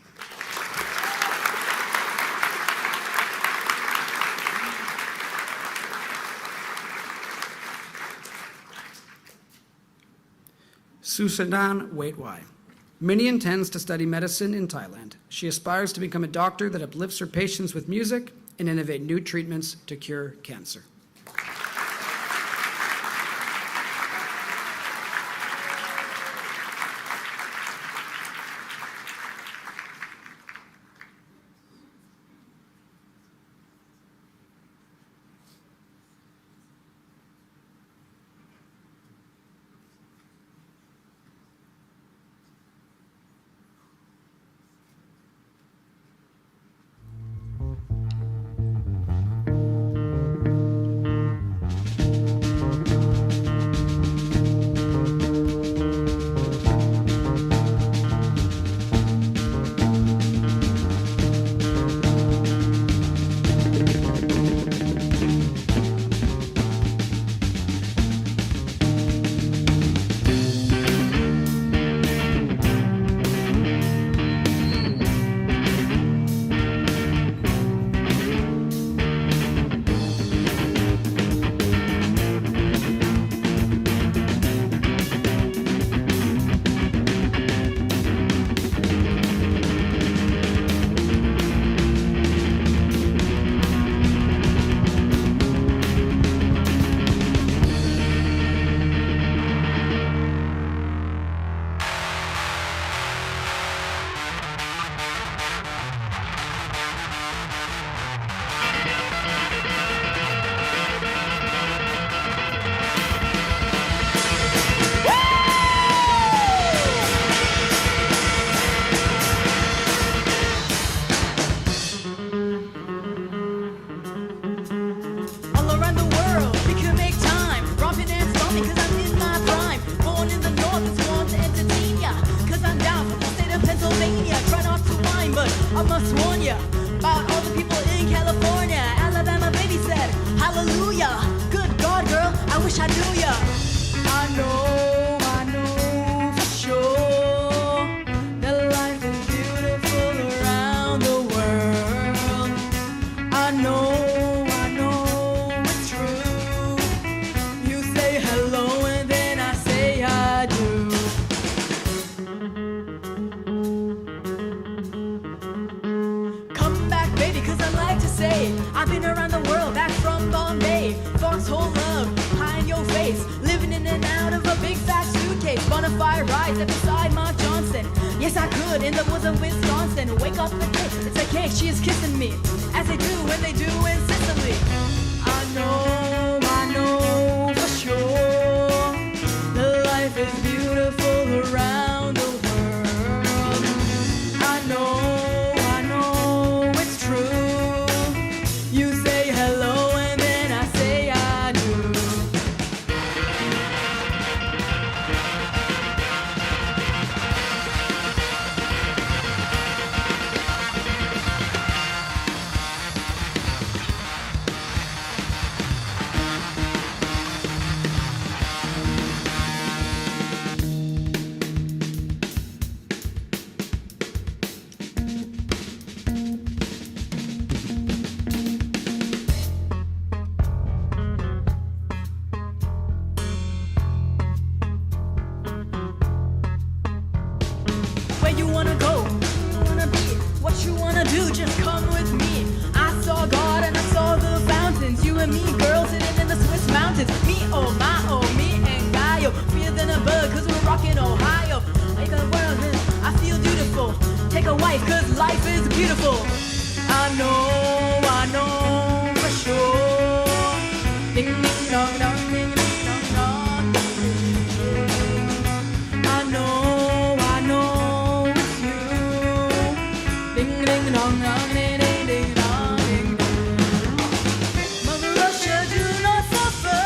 Susadan Waitwai. Minnie intends to study medicine in Thailand. She aspires to become a doctor that uplifts her patients with music and innovate new treatments to cure cancer. wish I knew ya. I know for sure that life is beautiful around the world. I know it's true. You say hello and then I say I do. Come back, baby, 'cause I like to say I've been around the world, back from Bombay. Foxhole love, pie in your face, living in and out of a big fat suitcase. Bonafide rides at beside Mark Johnson. Yes, I could in the woods of Wisconsin. Wake up and kiss, it's a cake, she is kissing me, as they do when they do in Sicily. I know for sure that life is beautiful around the world. I know it's true. You say hello and then I say I do. Where you wanna go, who you wanna be, what you wanna do, just come with me. I saw God and I saw the fountains, you and me, girls sitting in the Swiss mountains. Me, oh my, oh me and Gaio, freer than a bug, 'cause we're rockin' Ohio. Like a world, I feel beautiful. Take a wife, 'cause life is beautiful. I know for sure. Ding ding dong dong, ding ding dong dong. I know it's you. Ding ding dong dong, ding ding ding dong, ding ding. Mother Russia, do not suffer.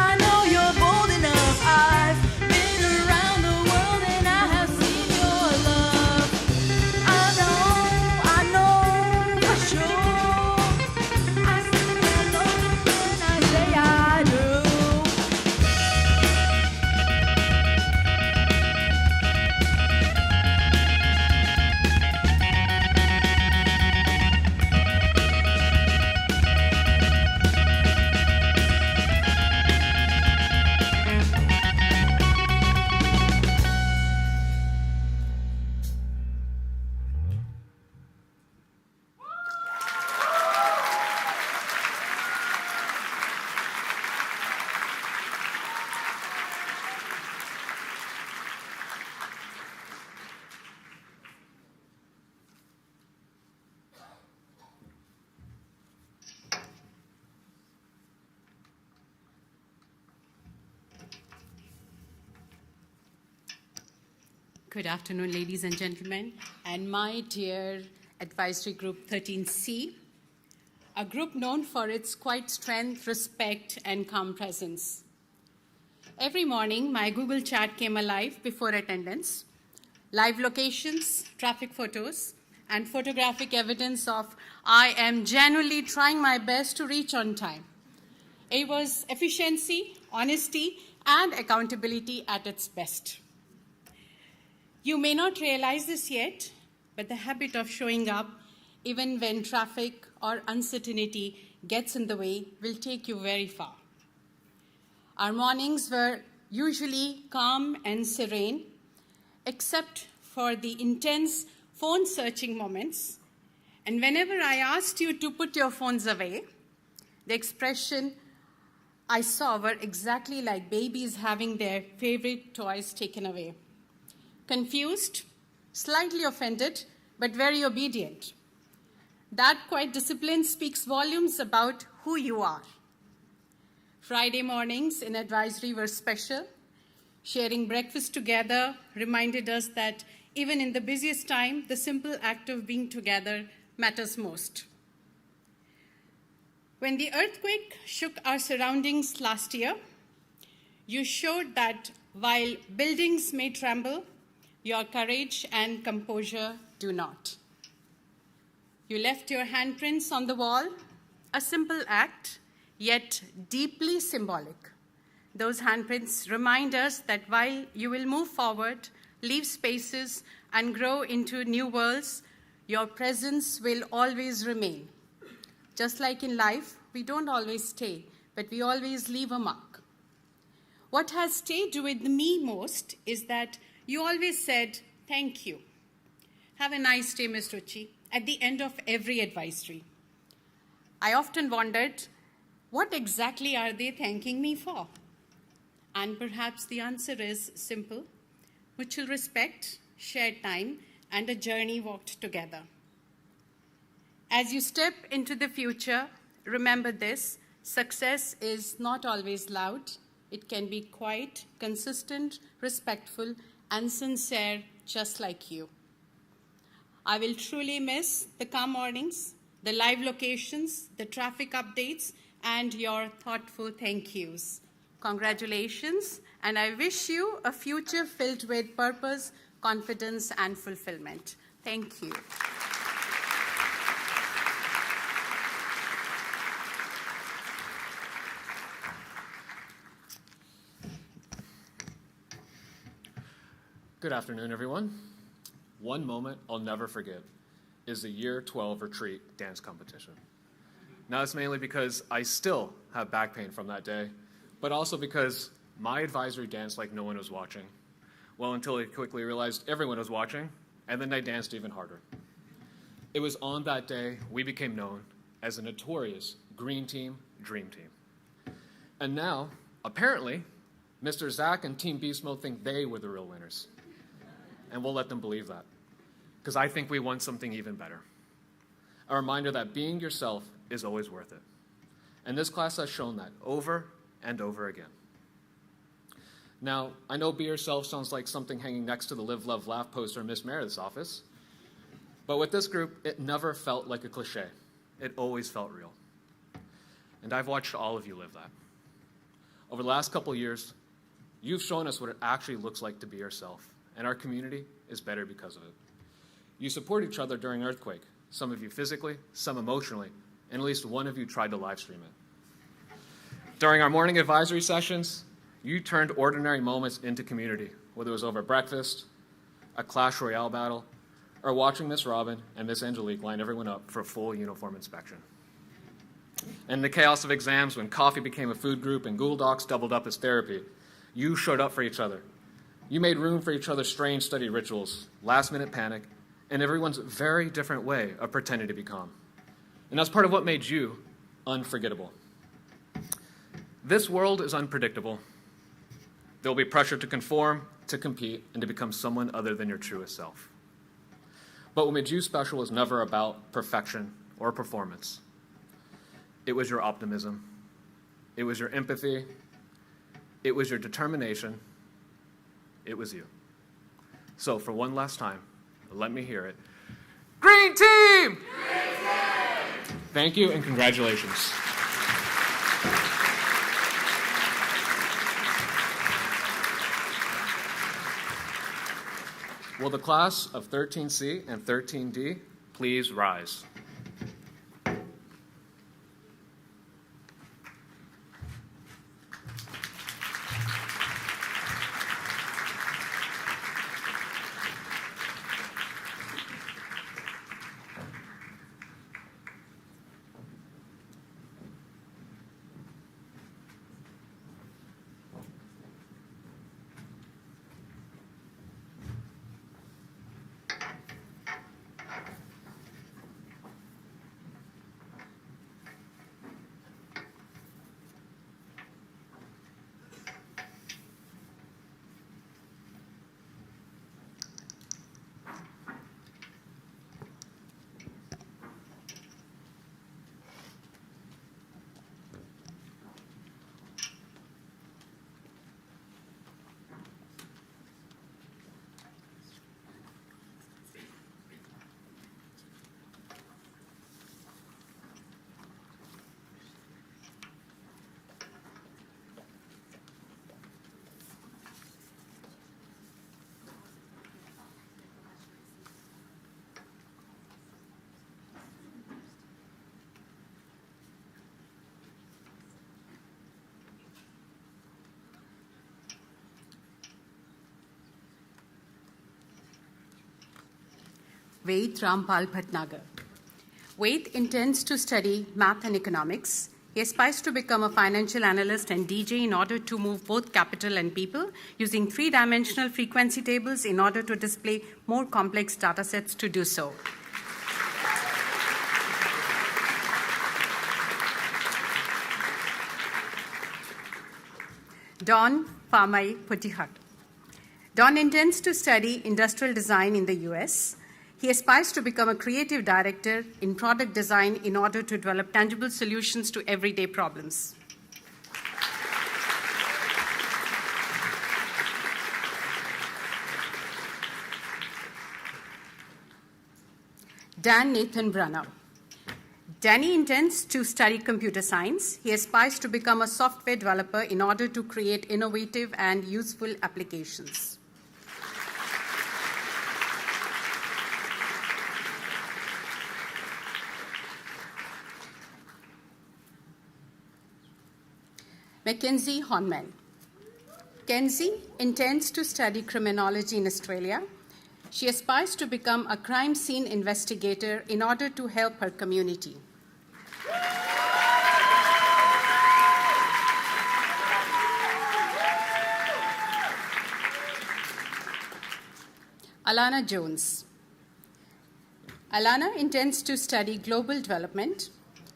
I know you're bold enough. I've been around the world and I have seen your love. I know for sure. I say hello and I say I do. Good afternoon, ladies and gentlemen, and my dear Advisory Group 13C, a group known for its quiet strength, respect, and calm presence. Every morning, my Google chat came alive before attendance. Live locations, traffic photos, and photographic evidence of I am genuinely trying my best to reach on time. It was efficiency, honesty, and accountability at its best. You may not realize this yet, but the habit of showing up even when traffic or uncertainty gets in the way will take you very far. Our mornings were usually calm and serene, except for the intense phone-searching moments. And whenever I asked you to put your phones away, the expression I saw were exactly like babies having their favorite toys taken away. Confused, slightly offended, but very obedient. That quiet discipline speaks volumes about who you are. Friday mornings in advisory were special. Sharing breakfast together reminded us that even in the busiest time, the simple act of being together matters most. When the earthquake shook our surroundings last year, you showed that while buildings may tremble, your courage and composure do not. You left your handprints on the wall, a simple act, yet deeply symbolic. Those handprints remind us that while you will move forward, leave spaces, and grow into new worlds, your presence will always remain. Just like in life, we don't always stay, but we always leave a mark. What has stayed with me most is that you always said, "Thank you. Have a nice day, Ms. Ruchi," at the end of every advisory. I often wondered, what exactly are they thanking me for? And perhaps the answer is simple: mutual respect, shared time, and a journey walked together. As you step into the future, remember this: success is not always loud. It can be quiet, consistent, respectful, and sincere, just like you. I will truly miss the calm mornings, the live locations, the traffic updates, and your thoughtful thank yous. Congratulations, and I wish you a future filled with purpose, confidence, and fulfillment. Thank you. Good afternoon, everyone. One moment I'll never forget is the Year 12 retreat dance competition. Now, it's mainly because I still have back pain from that day, but also because my advisory danced like no one was watching. Well, until I quickly realized everyone was watching, and then I danced even harder. It was on that day we became known as the notorious Green Team, Dream Team. And now, apparently, Mr. Zach and Team Beast Mode think they were the real winners. And we'll let them believe that, because I think we won something even better. A reminder that being yourself is always worth it. And this class has shown that over and over again. Now, I know be yourself sounds like something hanging next to the Live, Love, Laugh poster in Miss Meredith's office, but with this group, it never felt like a cliche. It always felt real. And I've watched all of you live that. Over the last couple of years, you've shown us what it actually looks like to be yourself, and our community is better because of it. You support each other during earthquake, some of you physically, some emotionally, and at least one of you tried to live stream it. During our morning advisory sessions, you turned ordinary moments into community, whether it was over breakfast, a Clash Royale battle, or watching Miss Robin and Miss Angelique line everyone up for a full uniform inspection. In the chaos of exams, when coffee became a food group and Google Docs doubled up as therapy, you showed up for each other. You made room for each other's strange study rituals, last-minute panic, and everyone's very different way of pretending to be calm. And that's part of what made you unforgettable. This world is unpredictable. There will be pressure to conform, to compete, and to become someone other than your truest self. But what made you special was never about perfection or performance. It was your optimism. It was your empathy. It was your determination. It was you. So for one last time, let me hear it. Green Team! Green Team! Thank you and congratulations. Will the class of 13C and 13D please rise? Ved Rampal Bhatnagar. Ved intends to study math and economics. He aspires to become a financial analyst and DJ in order to move both capital and people using three-dimensional frequency tables in order to display more complex data sets to do so. Don Pamai Putihat. Don intends to study industrial design in the US. He aspires to become a creative director in product design in order to develop tangible solutions to everyday problems. Dan Nathan Brunner. Danny intends to study computer science. He aspires to become a software developer in order to create innovative and useful applications. Mackenzie Honman. Kenzie intends to study criminology in Australia. She aspires to become a crime scene investigator in order to help her community. Alana Jones. Alana intends to study global development.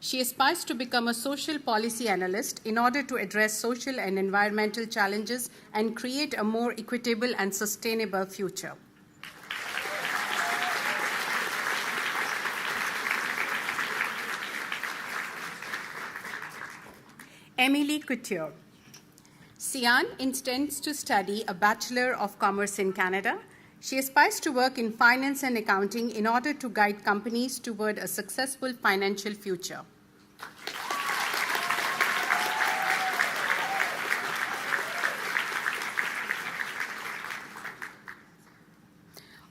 She aspires to become a social policy analyst in order to address social and environmental challenges and create a more equitable and sustainable future. Emily Couture. Sian intends to study a Bachelor of Commerce in Canada. She aspires to work in finance and accounting in order to guide companies toward a successful financial future.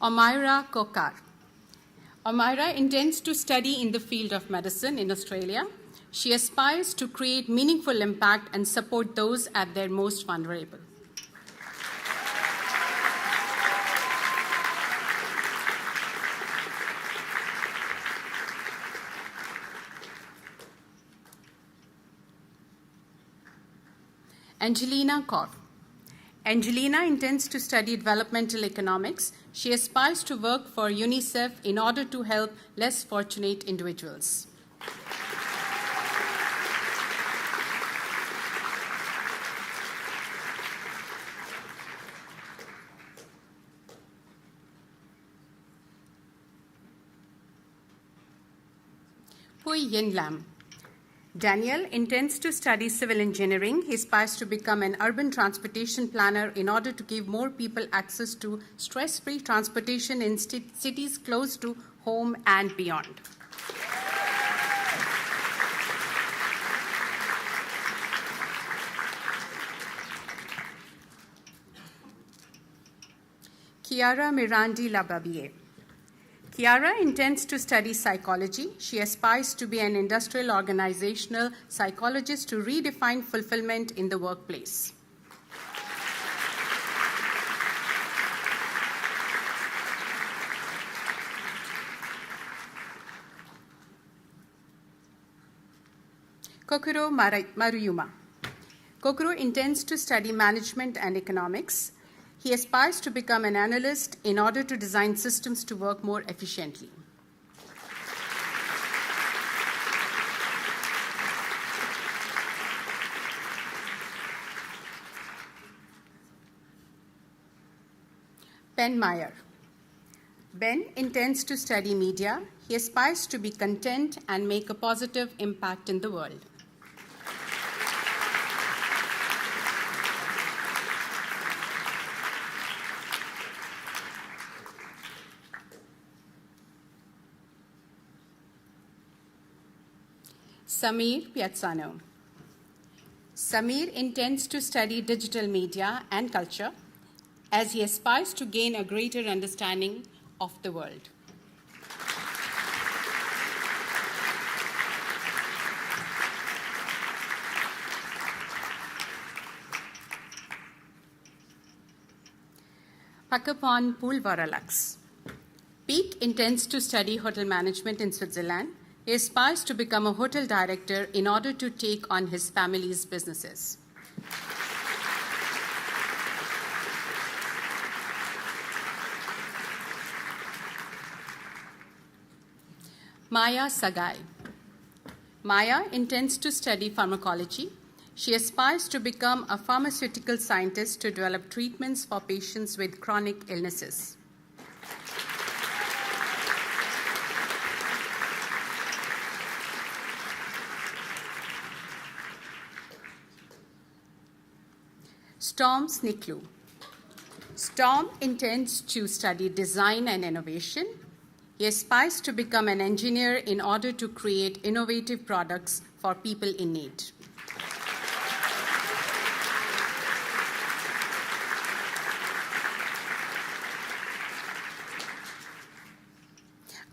Omaira Kokar. Omaira intends to study in the field of medicine in Australia. She aspires to create meaningful impact and support those at their most vulnerable. Angelina Kaur. Angelina intends to study developmental economics. She aspires to work for UNICEF in order to help less fortunate individuals. Hui Yin Lam. Daniel intends to study civil engineering. He aspires to become an urban transportation planner in order to give more people access to stress-free transportation in cities close to home and beyond. Chiara Mirandi Lababier. Chiara intends to study psychology. She aspires to be an industrial organizational psychologist to redefine fulfillment in the workplace. Kokoro Maruyama. Kokoro intends to study management and economics. He aspires to become an analyst in order to design systems to work more efficiently. Ben Meyer. Ben intends to study media. He aspires to be content and make a positive impact in the world. Samir Piazzano. Samir intends to study digital media and culture as he aspires to gain a greater understanding of the world. Pakapon Pulvaralaks. Peak intends to study hotel management in Switzerland. He aspires to become a hotel director in order to take on his family's businesses. Maya Sagai. Maya intends to study pharmacology. She aspires to become a pharmaceutical scientist to develop treatments for patients with chronic illnesses. Storm Sniklu. Storm intends to study design and innovation. He aspires to become an engineer in order to create innovative products for people in need.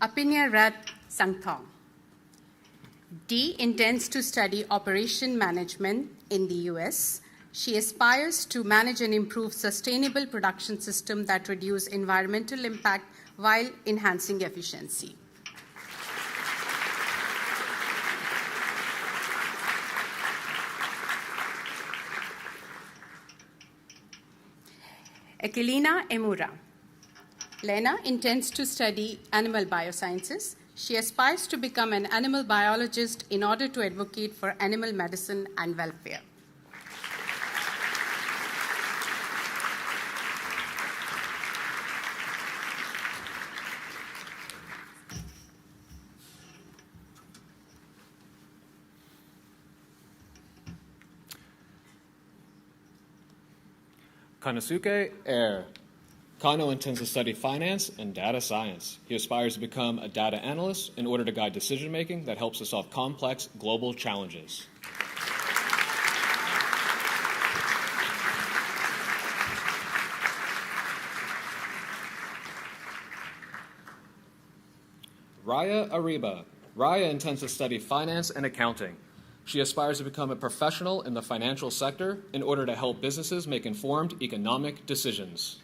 Apinya Rat Sangthong. Dee intends to study operation management in the US. She aspires to manage and improve sustainable production systems that reduce environmental impact while enhancing efficiency. Ekelina Emura. Lena intends to study animal biosciences. She aspires to become an animal biologist in order to advocate for animal medicine and welfare. Kanosuke Air. Kano intends to study finance and data science. He aspires to become a data analyst in order to guide decision-making that helps to solve complex global challenges. Raya Ariba. Raya intends to study finance and accounting. She aspires to become a professional in the financial sector in order to help businesses make informed economic decisions.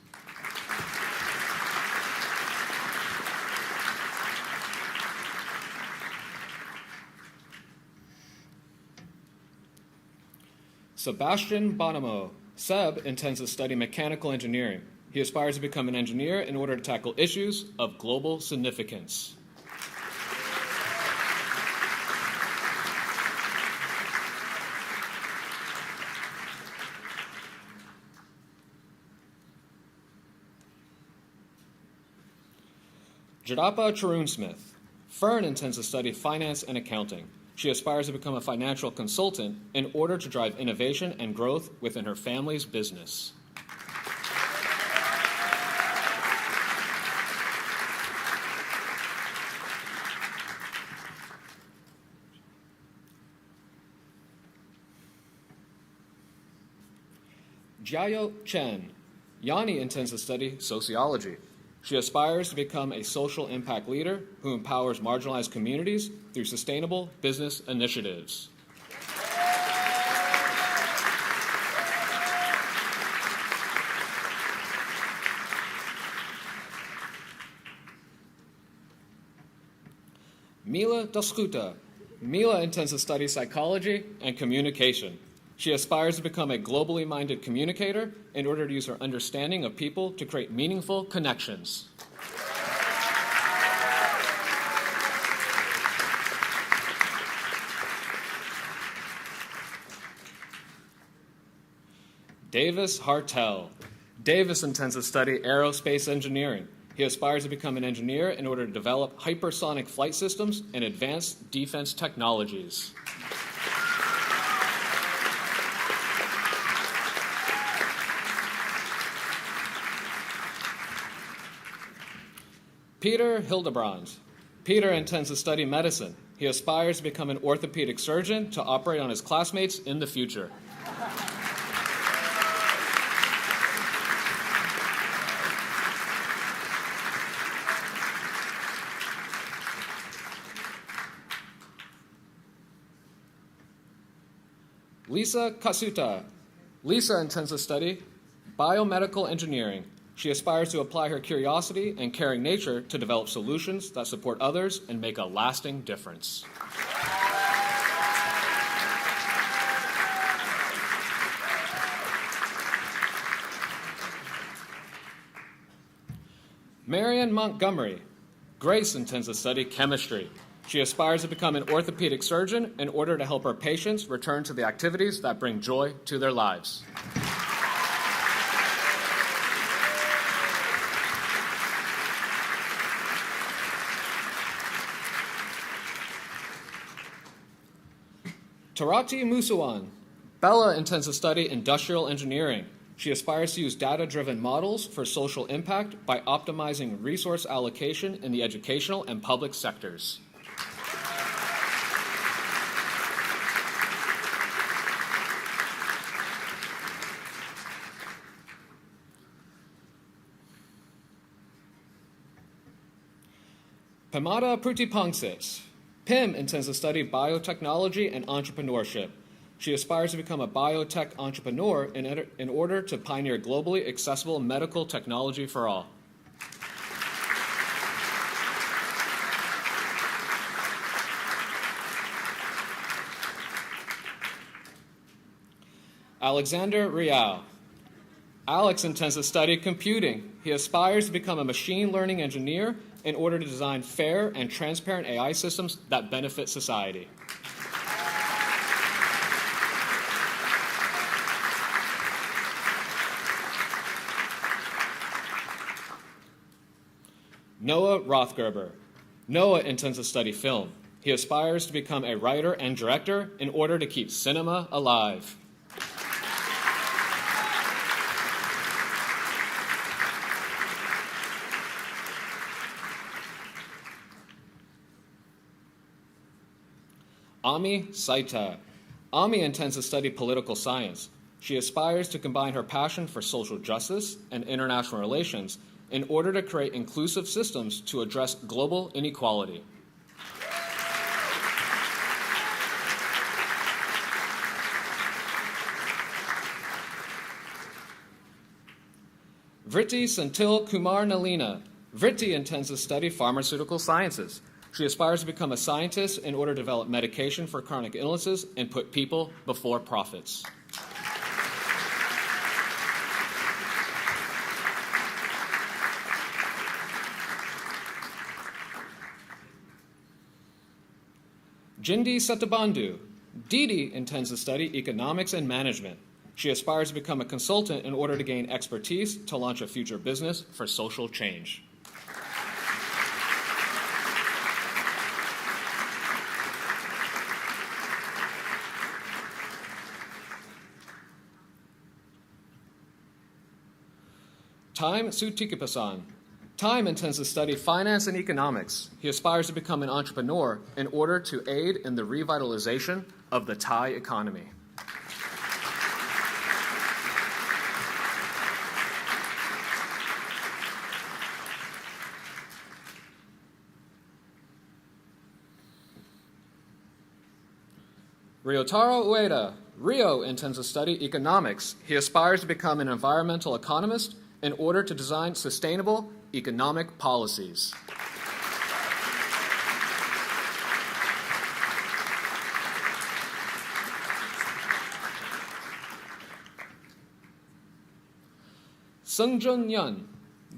Sebastian Bonamo. Seb intends to study mechanical engineering. He aspires to become an engineer in order to tackle issues of global significance. Jadapa Charun-Smith. Fern intends to study finance and accounting. She aspires to become a financial consultant in order to drive innovation and growth within her family's business. Jiao Chen. Yanni intends to study sociology. She aspires to become a social impact leader who empowers marginalized communities through sustainable business initiatives. Mila Daskuta. Mila intends to study psychology and communication. She aspires to become a globally minded communicator in order to use her understanding of people to create meaningful connections. Davis Hartel. Davis intends to study aerospace engineering. He aspires to become an engineer in order to develop hypersonic flight systems and advanced defense technologies. Peter Hildebrandt. Peter intends to study medicine. He aspires to become an orthopedic surgeon to operate on his classmates in the future. Lisa Kasuta. Lisa intends to study biomedical engineering. She aspires to apply her curiosity and caring nature to develop solutions that support others and make a lasting difference. Marian Montgomery. Grace intends to study chemistry. She aspires to become an orthopedic surgeon in order to help her patients return to the activities that bring joy to their lives. Tarati Musuwan. Bella intends to study industrial engineering. She aspires to use data-driven models for social impact by optimizing resource allocation in the educational and public sectors. Pamada Prutipangsit. Pim intends to study biotechnology and entrepreneurship. She aspires to become a biotech entrepreneur in order to pioneer globally accessible medical technology for all. Alexander Rial. Alex intends to study computing. He aspires to become a machine learning engineer in order to design fair and transparent AI systems that benefit society. Noah Rothgerber. Noah intends to study film. He aspires to become a writer and director in order to keep cinema alive. Ami Saita. Ami intends to study political science. She aspires to combine her passion for social justice and international relations in order to create inclusive systems to address global inequality. Vritti Senthil Kumar Nalina. Vritti intends to study pharmaceutical sciences. She aspires to become a scientist in order to develop medication for chronic illnesses and put people before profits. Jindi Satabandhu. Didi intends to study economics and management. She aspires to become a consultant in order to gain expertise to launch a future business for social change. Time Sutikapasan. Time intends to study finance and economics. He aspires to become an entrepreneur in order to aid in the revitalization of the Thai economy. Ryotaro Ueda. Rio intends to study economics. He aspires to become an environmental economist in order to design sustainable economic policies. Sungjun Yun.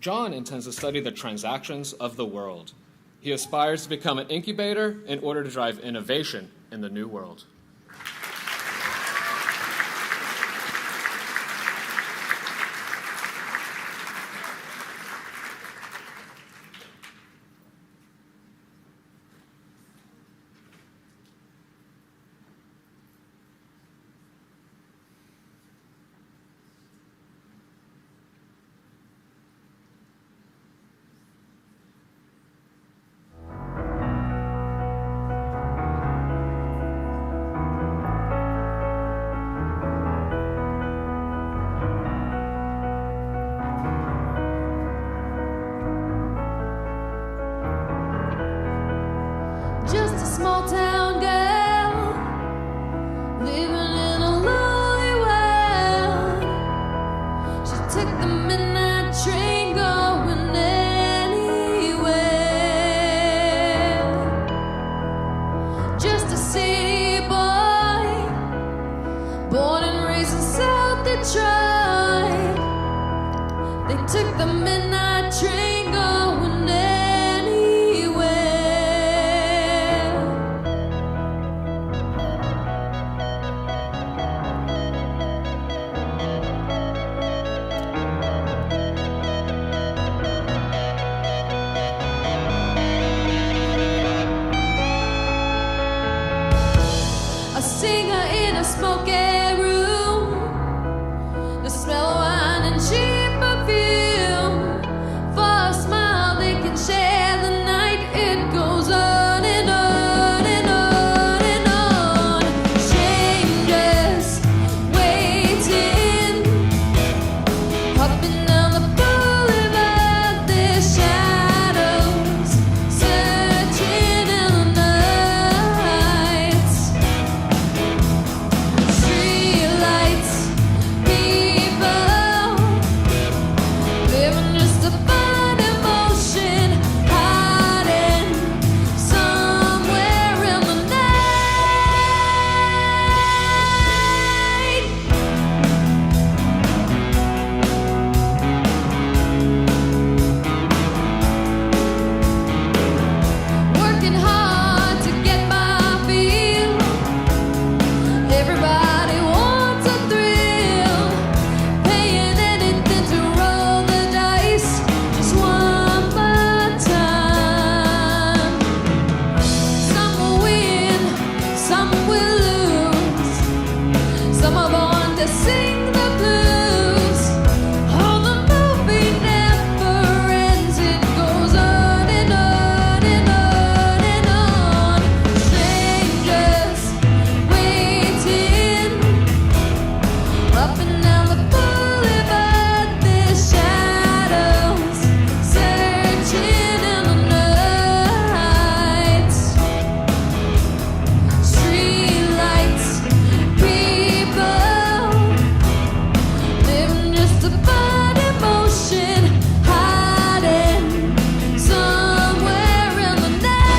John intends to study the transactions of the world. He aspires to become an incubator in order to drive innovation in the new world. Just a small town girl living in a lonely world. She took the midnight train going anywhere. Just a city boy, born and raised in South Detroit. They took the midnight train going anywhere. A singer in a smoky room, the smell of wine and cheap perfume. For a smile they can share the night. It goes on and on and on and on. Strangers waiting, hopping down the boulevard. Their shadows searching in the night. Streetlights, people living just a fun emotion, hiding somewhere in the night. Working hard to get my feel. Everybody wants a thrill, paying anything to roll the dice just one more time. Some will win, some will lose. Some are born to sing the blues. Oh, the movie never ends. It goes on and on and on and on. Strangers waiting, up and down the boulevard. Their shadows searching in the night. Streetlights, people living just a fun emotion, hiding somewhere in the night.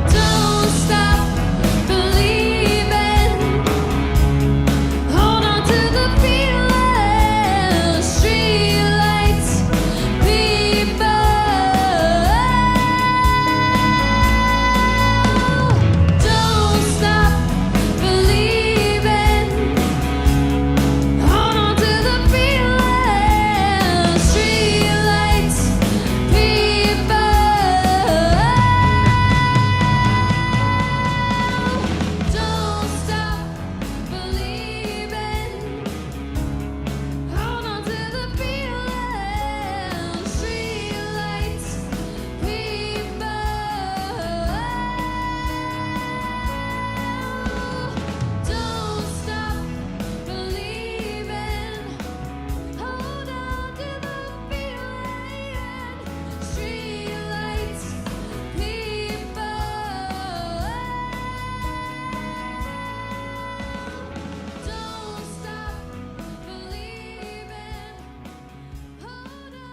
Don't stop believing. Hold on to the feeling. Streetlights, people. Don't stop believing. Hold on to the feeling. Streetlights, people. Don't stop believing. Hold on to the feeling. Streetlights, people. Don't stop believing. Hold on to the feeling. Streetlights, people. Don't stop believing. Hold on.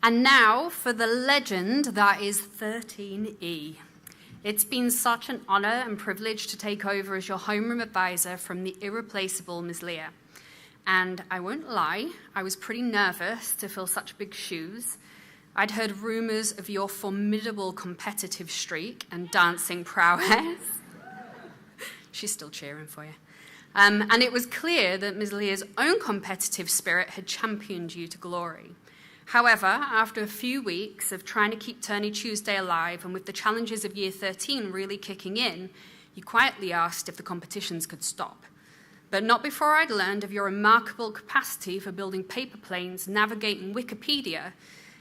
And now for the legend that is 13E. It's been such an honor and privilege to take over as your homeroom advisor from the irreplaceable Ms. Leah. And I won't lie, I was pretty nervous to fill such big shoes. I'd heard rumors of your formidable competitive streak and dancing prowess. She's still cheering for you. And it was clear that Ms. Leah's own competitive spirit had championed you to glory. However, after a few weeks of trying to keep Tourney Tuesday alive and with the challenges of Year 13 really kicking in, you quietly asked if the competitions could stop. but not before I'd learned of your remarkable capacity for building paper planes, navigating Wikipedia,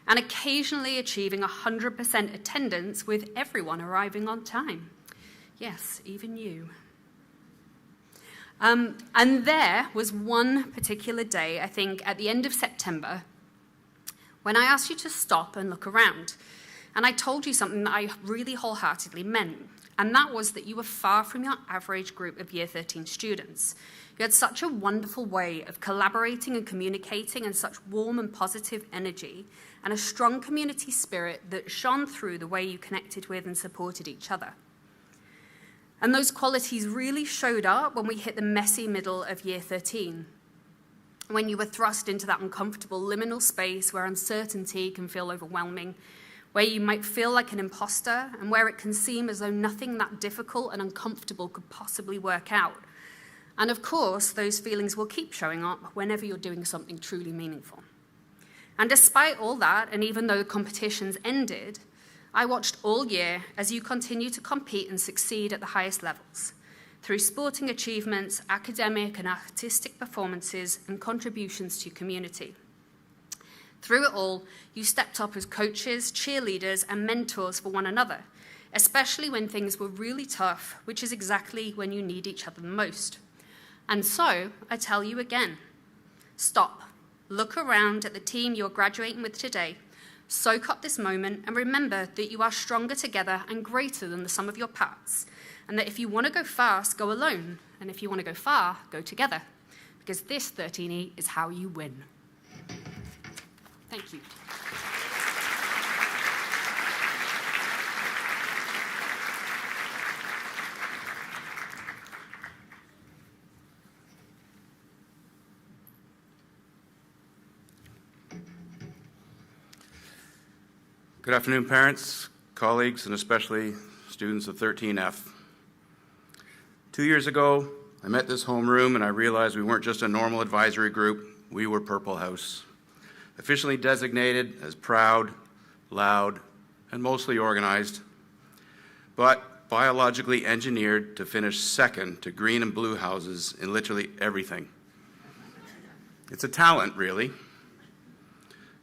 and occasionally achieving 100% attendance with everyone arriving on time. Yes, even you. And there was one particular day, I think, at the end of September, when I asked you to stop and look around. And I told you something that I really wholeheartedly meant. And that was that you were far from your average group of Year 13 students. You had such a wonderful way of collaborating and communicating, and such warm and positive energy, and a strong community spirit that shone through the way you connected with and supported each other. And those qualities really showed up when we hit the messy middle of Year 13, when you were thrust into that uncomfortable liminal space where uncertainty can feel overwhelming, where you might feel like an imposter, and where it can seem as though nothing that difficult and uncomfortable could possibly work out. And of course, those feelings will keep showing up whenever you're doing something truly meaningful. And despite all that, and even though the competitions ended, I watched all year as you continue to compete and succeed at the highest levels, through sporting achievements, academic and artistic performances, and contributions to your community. Through it all, you stepped up as coaches, cheerleaders, and mentors for one another, especially when things were really tough, which is exactly when you need each other the most. And so, I tell you again, stop, look around at the team you're graduating with today, soak up this moment, and remember that you are stronger together and greater than the sum of your parts, and that if you want to go fast, go alone, and if you want to go far, go together, because this 13E is how you win. Thank you. Good afternoon, parents, colleagues, and especially students of 13F. 2 years ago, I met this homeroom and I realized we weren't just a normal advisory group, we were Purple House, officially designated as proud, loud, and mostly organized, but biologically engineered to finish second to green and blue houses in literally everything. It's a talent, really.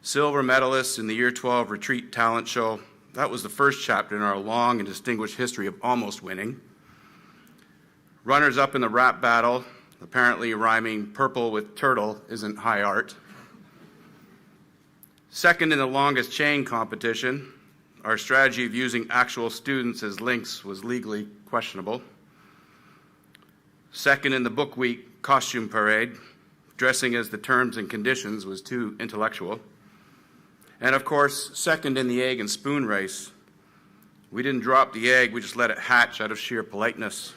Silver medalists in the Year 12 Retreat Talent Show. That was the first chapter in our long and distinguished history of almost winning. Runners-up in the rap battle, apparently rhyming purple with turtle isn't high art. Second in the longest chain competition, our strategy of using actual students as links was legally questionable. Second in the Book Week costume parade, dressing as the terms and conditions was too intellectual. And of course, second in the egg and spoon race. We didn't drop the egg, we just let it hatch out of sheer politeness.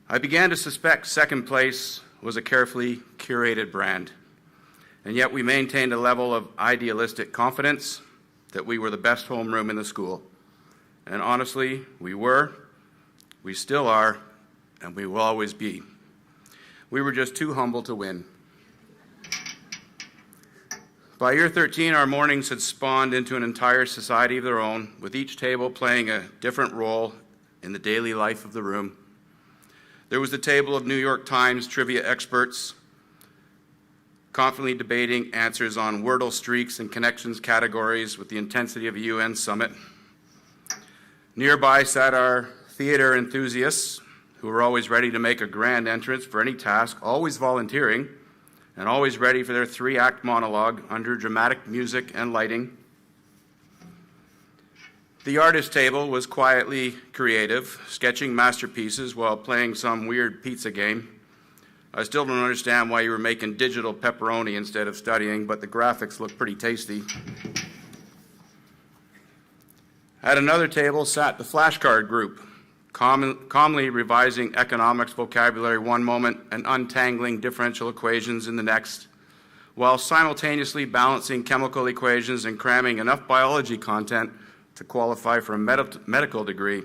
I began to suspect second place was a carefully curated brand, and yet we maintained a level of idealistic confidence that we were the best homeroom in the school. And honestly, we were, we still are, and we will always be. We were just too humble to win. By Year 13, our mornings had spawned into an entire society of their own, with each table playing a different role in the daily life of the room. There was the table of New York Times trivia experts, confidently debating answers on Wordle streaks and connections categories with the intensity of a UN summit. Nearby sat our theater enthusiasts, who were always ready to make a grand entrance for any task, always volunteering, and always ready for their 3-act monologue under dramatic music and lighting. The artist table was quietly creative, sketching masterpieces while playing some weird pizza game. I still don't understand why you were making digital pepperoni instead of studying, but the graphics look pretty tasty. At another table sat the flashcard group, calmly revising economics vocabulary one moment and untangling differential equations in the next, while simultaneously balancing chemical equations and cramming enough biology content to qualify for a medical degree,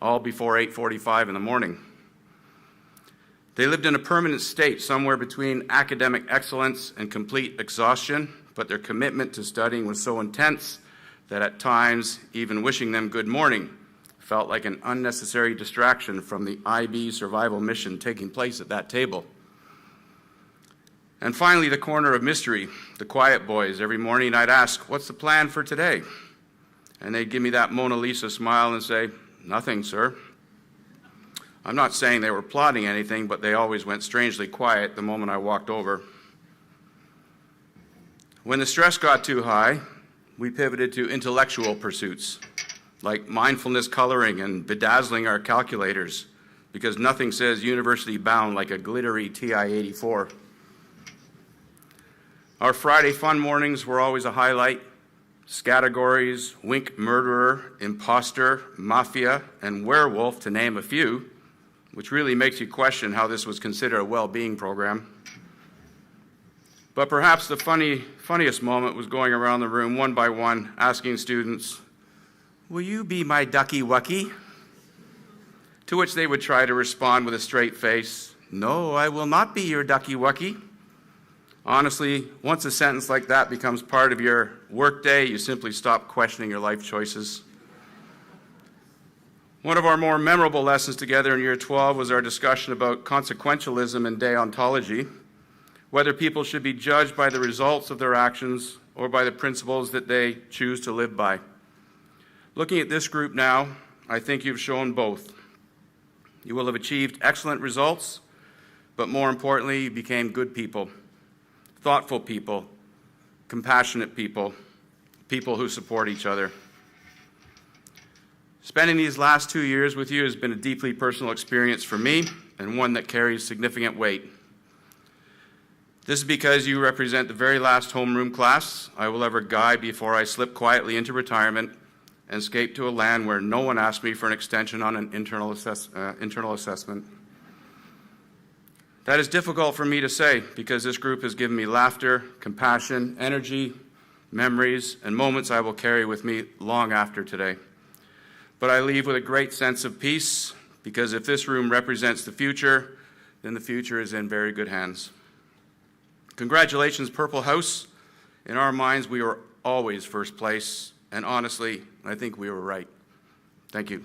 all before 8:45 in the morning. They lived in a permanent state somewhere between academic excellence and complete exhaustion, but their commitment to studying was so intense that at times, even wishing them good morning felt like an unnecessary distraction from the IB survival mission taking place at that table. And finally, the corner of mystery, the quiet boys. Every morning I'd ask, "What's the plan for today?" And they'd give me that Mona Lisa smile and say, "Nothing, sir." I'm not saying they were plotting anything, but they always went strangely quiet the moment I walked over. When the stress got too high, we pivoted to intellectual pursuits, like mindfulness coloring and bedazzling our calculators, because nothing says university bound like a glittery TI-84. Our Friday fun mornings were always a highlight. Categories, wink murderer, imposter, mafia, and werewolf, to name a few, which really makes you question how this was considered a well-being program. But perhaps the funniest moment was going around the room one by one, asking students, "Will you be my ducky wucky?" To which they would try to respond with a straight face, "No, I will not be your ducky wucky." Honestly, once a sentence like that becomes part of your workday, you simply stop questioning your life choices. One of our more memorable lessons together in Year 12 was our discussion about consequentialism and deontology, whether people should be judged by the results of their actions or by the principles that they choose to live by. Looking at this group now, I think you've shown both. You will have achieved excellent results, but more importantly, you became good people, thoughtful people, compassionate people, people who support each other. Spending these last 2 years with you has been a deeply personal experience for me, and one that carries significant weight. This is because you represent the very last homeroom class I will ever guide before I slip quietly into retirement and escape to a land where no one asked me for an extension on an internal assessment. That is difficult for me to say because this group has given me laughter, compassion, energy, memories, and moments I will carry with me long after today. But I leave with a great sense of peace because if this room represents the future, then the future is in very good hands. Congratulations, Purple House. In our minds, we were always first place, and honestly, I think we were right. Thank you.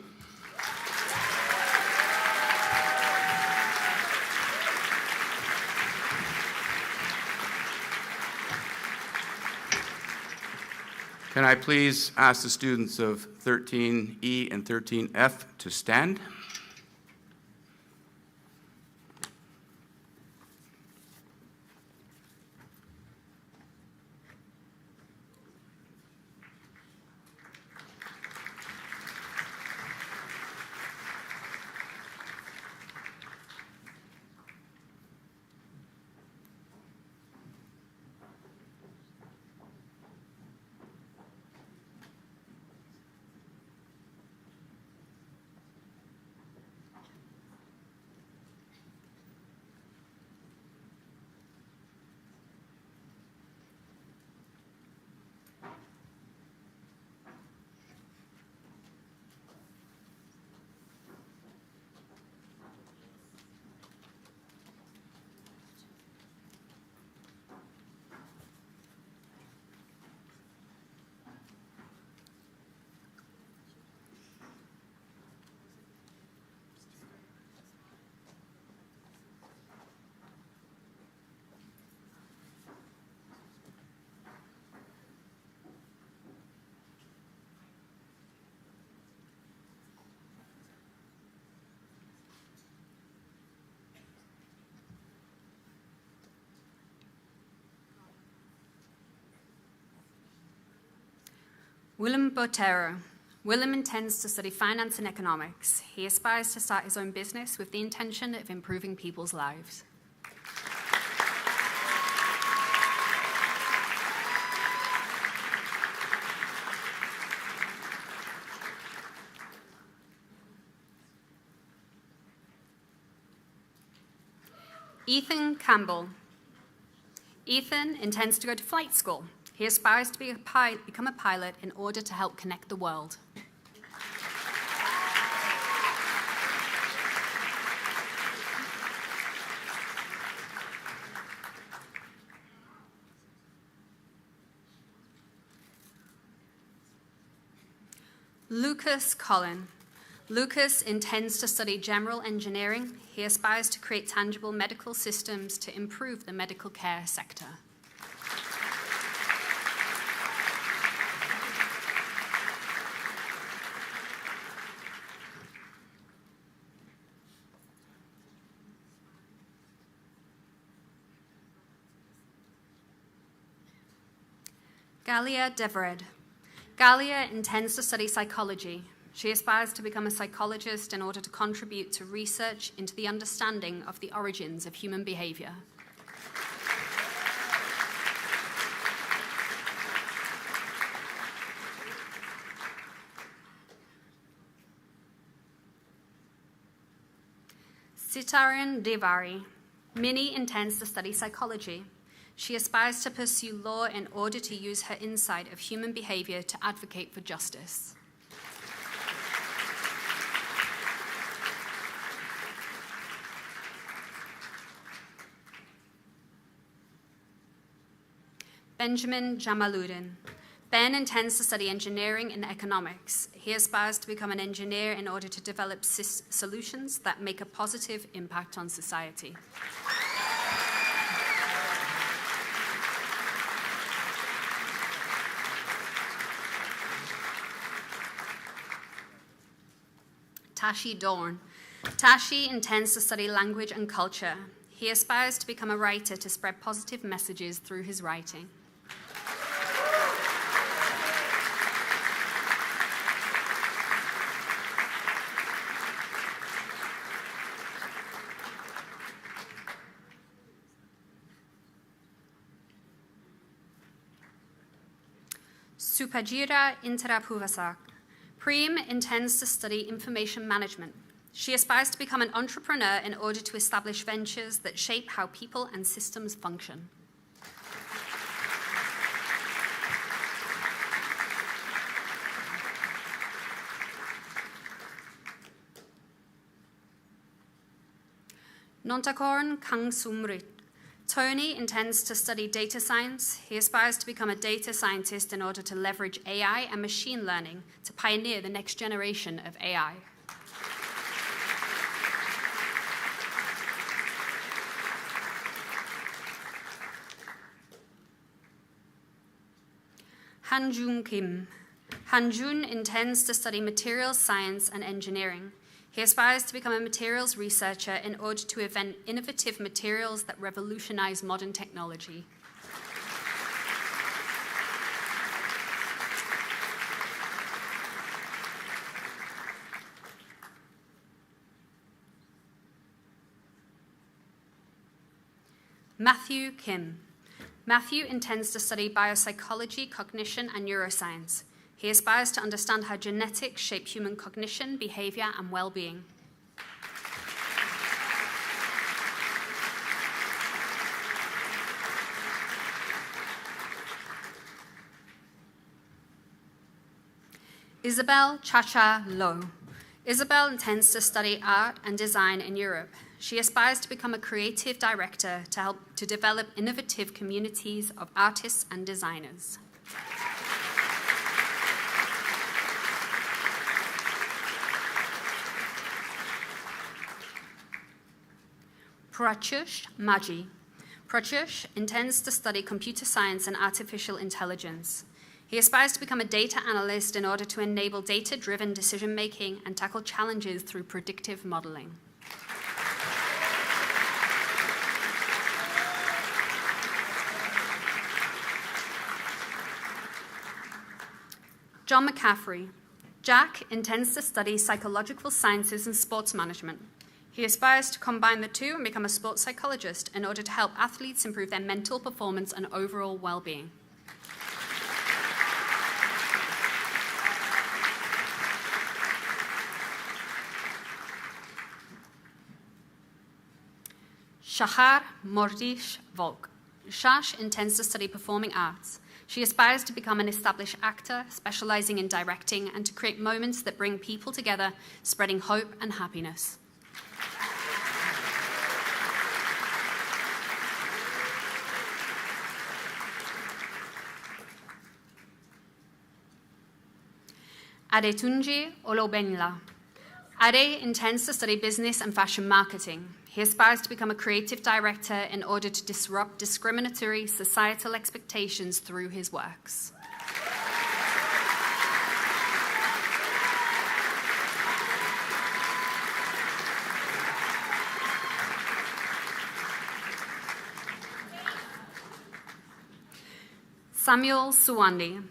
Can I please ask the students of 13E and 13F to stand? Willem Botero. Willem intends to study finance and economics. He aspires to start his own business with the intention of improving people's lives. Ethan Campbell. Ethan intends to go to flight school. He aspires to become a pilot in order to help connect the world. Lucas Collin. Lucas intends to study general engineering. He aspires to create tangible medical systems to improve the medical care sector. Galia Devered. Galia intends to study psychology. She aspires to become a psychologist in order to contribute to research into the understanding of the origins of human behavior. Sitaran Devari. Minnie intends to study psychology. She aspires to pursue law in order to use her insight of human behavior to advocate for justice. Benjamin Jamaluddin. Ben intends to study engineering and economics. He aspires to become an engineer in order to develop solutions that make a positive impact on society. Tashi Dorn. Tashi intends to study language and culture. He aspires to become a writer to spread positive messages through his writing. Supajira Interapuvasak. Preem intends to study information management. She aspires to become an entrepreneur in order to establish ventures that shape how people and systems function. Nontakorn Kangsumrit. Tony intends to study data science. He aspires to become a data scientist in order to leverage AI and machine learning to pioneer the next generation of AI. Hanjun Kim. Hanjun intends to study materials science and engineering. He aspires to become a materials researcher in order to invent innovative materials that revolutionize modern technology. Matthew Kim. Matthew intends to study biopsychology, cognition, and neuroscience. He aspires to understand how genetics shape human cognition, behavior, and well-being. Isabel Chacha Low. Isabel intends to study art and design in Europe. She aspires to become a creative director to help to develop innovative communities of artists and designers. Pratyush Maji. Pratyush intends to study computer science and artificial intelligence. He aspires to become a data analyst in order to enable data-driven decision-making and tackle challenges through predictive modeling. John McCaffrey. Jack intends to study psychological sciences and sports management. He aspires to combine the two and become a sports psychologist in order to help athletes improve their mental performance and overall well-being. Shahar Mordish Volk. Shash intends to study performing arts. She aspires to become an established actor, specializing in directing and to create moments that bring people together, spreading hope and happiness. Adetunji Olobenla. Ade intends to study business and fashion marketing. He aspires to become a creative director in order to disrupt discriminatory societal expectations through his works. Samuel Suwandi.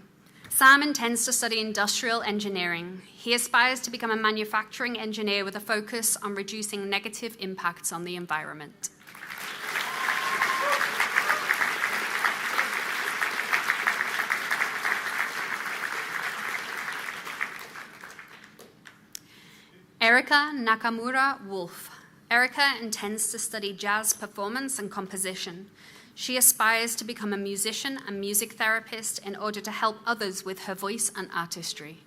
Sam intends to study industrial engineering. He aspires to become a manufacturing engineer with a focus on reducing negative impacts on the environment. Erica Nakamura Wolf. Erica intends to study jazz performance and composition. She aspires to become a musician and music therapist in order to help others with her voice and artistry.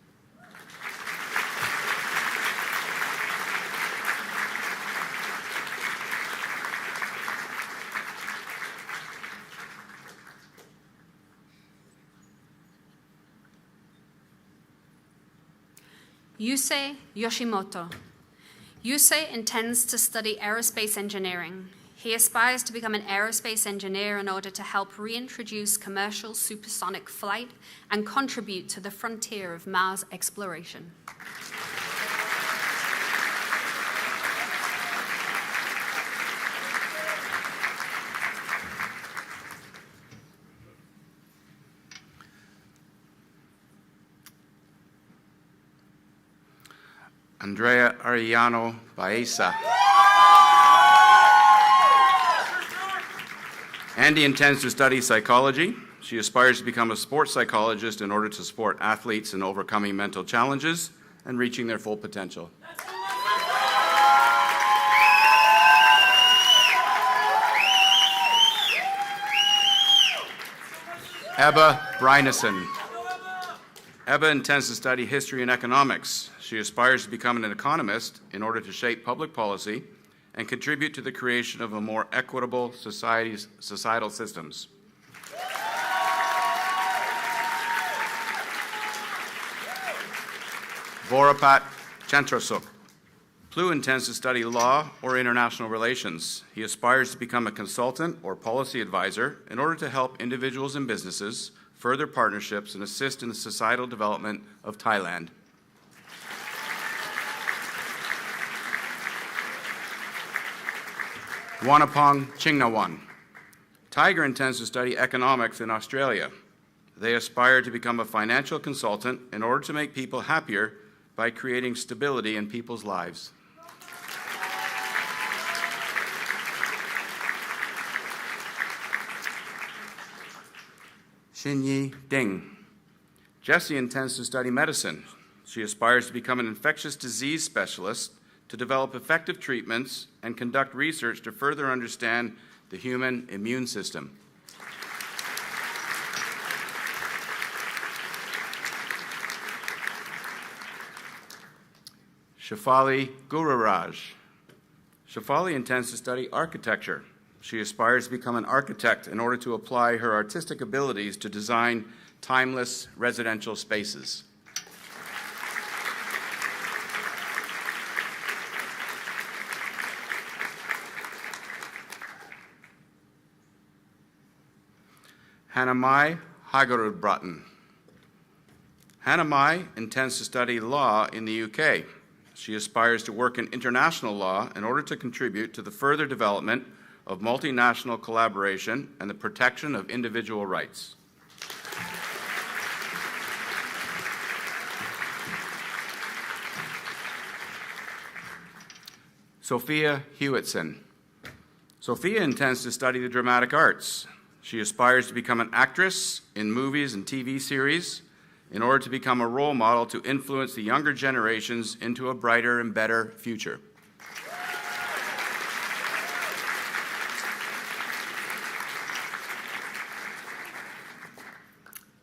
Yusei Yoshimoto. Yusei intends to study aerospace engineering. He aspires to become an aerospace engineer in order to help reintroduce commercial supersonic flight and contribute to the frontier of Mars exploration. Andrea Arellano Baeza. Andy intends to study psychology. She aspires to become a sports psychologist in order to support athletes in overcoming mental challenges and reaching their full potential. Ebba Brynison. Ebba intends to study history and economics. She aspires to become an economist in order to shape public policy and contribute to the creation of a more equitable societal systems. Vorapat Chantrasuk. Plu intends to study law or international relations. He aspires to become a consultant or policy advisor in order to help individuals and businesses further partnerships and assist in the societal development of Thailand. Wanapong Chingnawan. Tiger intends to study economics in Australia. They aspire to become a financial consultant in order to make people happier by creating stability in people's lives. Xinyi Ding. Jessie intends to study medicine. She aspires to become an infectious disease specialist to develop effective treatments and conduct research to further understand the human immune system. Shafali Gururaj. Shafali intends to study architecture. She aspires to become an architect in order to apply her artistic abilities to design timeless residential spaces. Hannah-Mai Hagerud-Broughton. Hannah-Mai intends to study law in the UK. She aspires to work in international law in order to contribute to the further development of multinational collaboration and the protection of individual rights. Sophia Hewitson. Sophia intends to study the dramatic arts. She aspires to become an actress in movies and TV series in order to become a role model to influence the younger generations into a brighter and better future.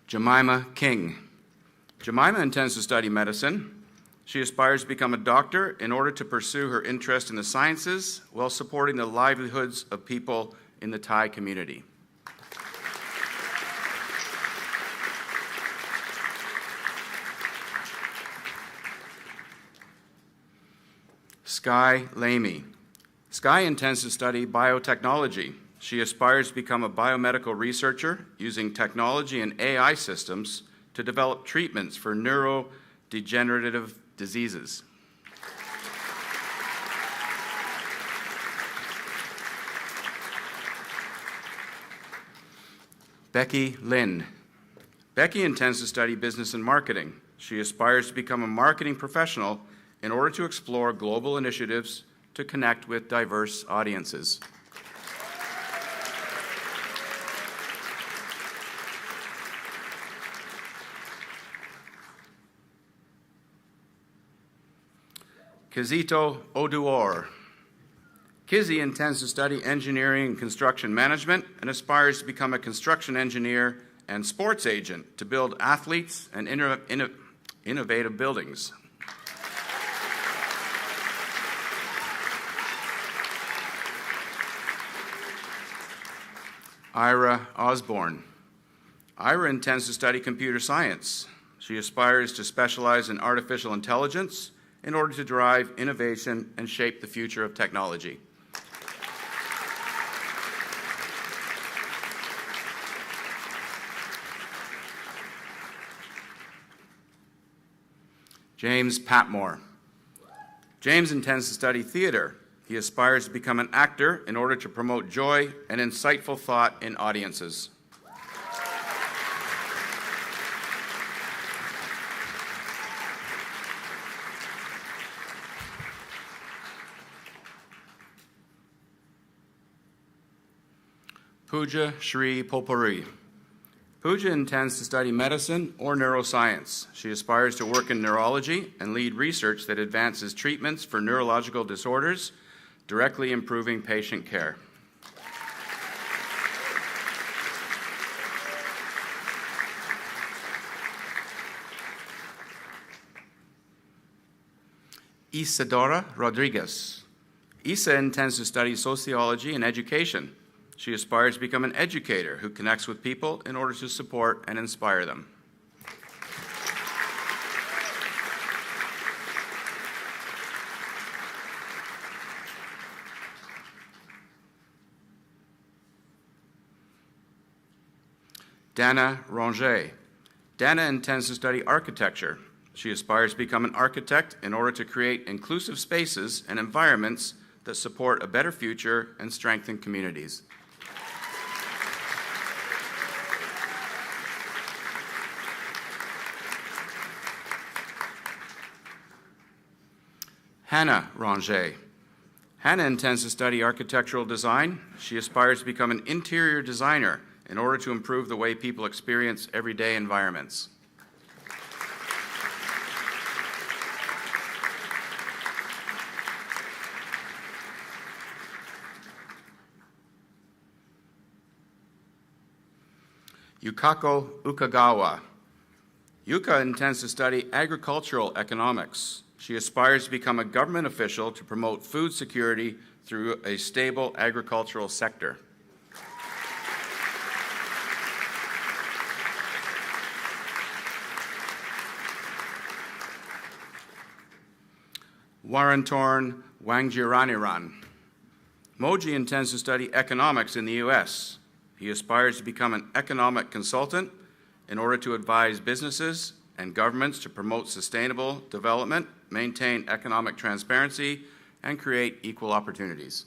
Jemima King. Jemima intends to study medicine. She aspires to become a doctor in order to pursue her interest in the sciences while supporting the livelihoods of people in the Thai community. Sky Lamy. Sky intends to study biotechnology. She aspires to become a biomedical researcher using technology and AI systems to develop treatments for neurodegenerative diseases. Becky Lynn. Becky intends to study business and marketing. She aspires to become a marketing professional in order to explore global initiatives to connect with diverse audiences. Kizito Oduor. Kizzy intends to study engineering and construction management and aspires to become a construction engineer and sports agent to build athletes and innovative buildings. Ira Osborne. Ira intends to study computer science. She aspires to specialize in artificial intelligence in order to drive innovation and shape the future of technology. James Patmore. James intends to study theater. He aspires to become an actor in order to promote joy and insightful thought in audiences. Pooja Shri Popuri. Pooja intends to study medicine or neuroscience. She aspires to work in neurology and lead research that advances treatments for neurological disorders, directly improving patient care. Isadora Rodriguez. Isa intends to study sociology and education. She aspires to become an educator who connects with people in order to support and inspire them. Dana Ranger. Dana intends to study architecture. She aspires to become an architect in order to create inclusive spaces and environments that support a better future and strengthen communities. Hannah Ranger. Hannah intends to study architectural design. She aspires to become an interior designer in order to improve the way people experience everyday environments. Yukako Ukagawa. Yuka intends to study agricultural economics. She aspires to become a government official to promote food security through a stable agricultural sector. Warantorn Wangjiraniran. Moji intends to study economics in the U.S. He aspires to become an economic consultant in order to advise businesses and governments to promote sustainable development, maintain economic transparency, and create equal opportunities.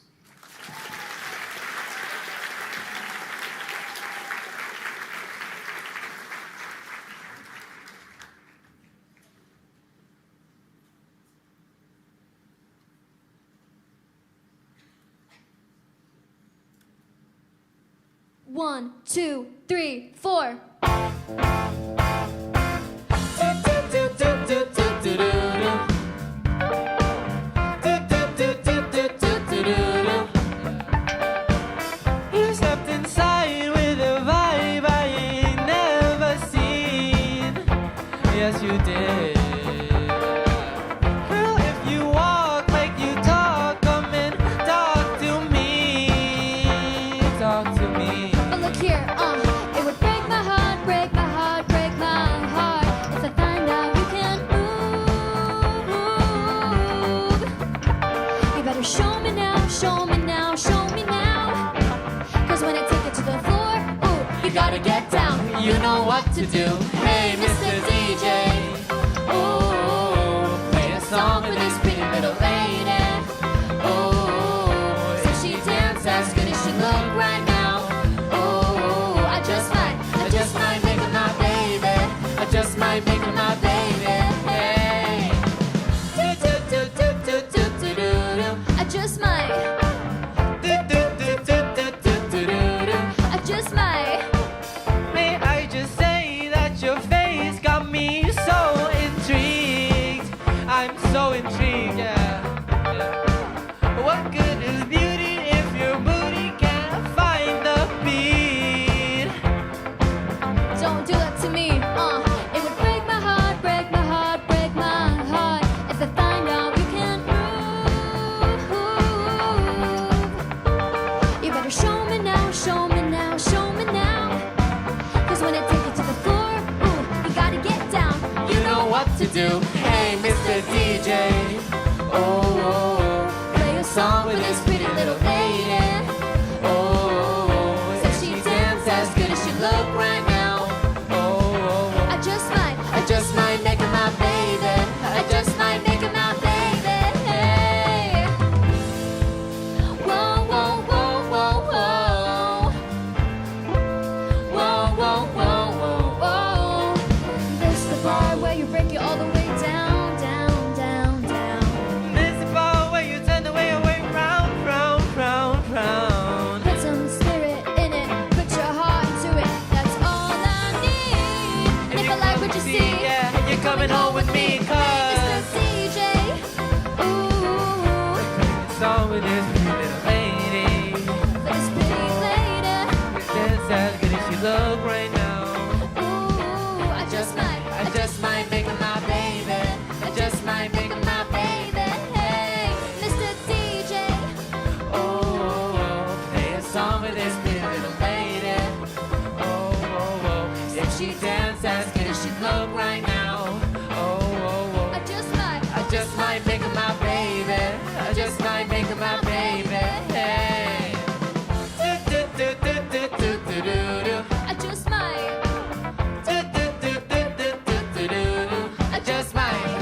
One, two, three, four. You stepped inside with a vibe I ain't never seen. Yes, you did. Girl, if you walk like you talk, come and talk to me. Talk to me. But look here, it would break my heart, break my heart, break my heart if I find out you can't move. what to do. Hey, Mr. DJ, oh, play a song for this pretty little lady. Oh, so she dance as good as she look right now. Oh, I just might make her my baby. I just might make her my baby. Hey, I just might. I just might. May I just say that your face got me so intrigued. I'm so intrigued, yeah. What good is beauty if your booty can't find the beat? Don't do that to me. It would break my heart, break my heart, break my heart if I find out you can't move. You better show me now, show me now, show me now. 'Cause when I take you to the floor, ooh, you gotta get down. You know what to do. Hey, Mr. DJ. Oh, play a song for this pretty little lady. Oh, says she dance as good as she look right now. Oh, I just might make her my baby. I just might make her my baby. Hey. Whoa, whoa, whoa, whoa, whoa. Whoa, whoa, whoa, whoa, whoa. This the bar where you break it all the way down, down, down, down. This is the part where you turn the way away, round, round, round, round. Put some spirit in it, put your heart into it. That's all I need. And if I like what you see, yeah, you're coming home with me, Mr. cause CJ, ooh, song with this pretty little lady. for this pretty lady, Dance as good as she look right now. ooh, I just might make her my baby. I just might make her my baby. Hey, Mr. DJ, Oh, play a song with this pretty little lady. Oh, if she dance as good as she look right now. Oh, I just might make her my baby. I just might make her my baby. Hey. I just might. I just might.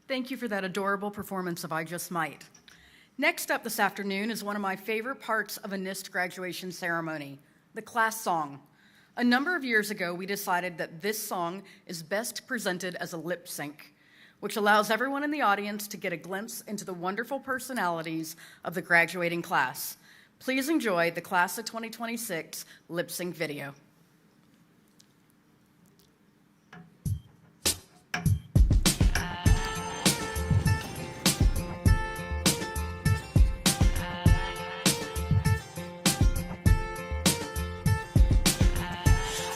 Thank you for that adorable performance of I Just Might. Next up this afternoon is one of my favorite parts of a NIST graduation ceremony, the class song. A number of years ago, we decided that this song is best presented as a lip sync, which allows everyone in the audience to get a glimpse into the wonderful personalities of the graduating class. Please enjoy the Class of 2026 lip sync video.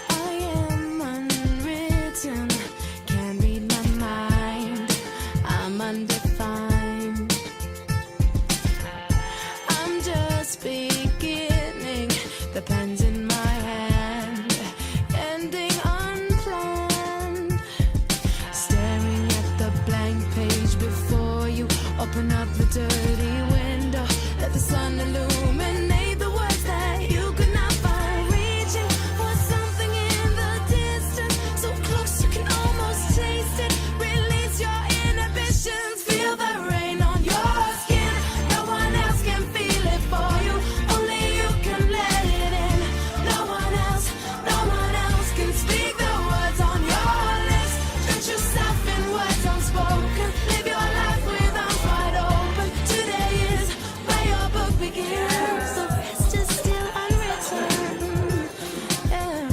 I am unwritten, can't read my mind. I'm undefined. I'm just beginning, the pen's in my hand, ending unplanned. Staring at the blank page before you, open up the dirty window, let the sun illuminate the words that you could not find. Reaching for something in the distance, so close you can almost taste it. Release your inhibitions, feel the rain on your skin. No one else can feel it for you, only you can let it in. No one else can speak the words on your lips. Drench yourself in words unspoken, live your life with arms wide open. Today is where your book begins, the rest is still unwritten. Yeah.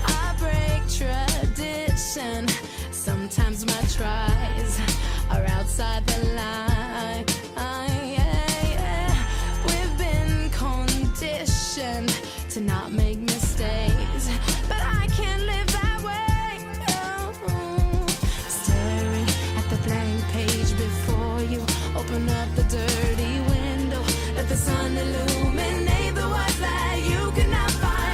I break tradition. Sometimes my tries are outside the line. We've been conditioned to not make mistakes, but I can't live that way. Oh. Staring at the blank page before you, open up the dirty window, let the sun illuminate the words that you cannot find.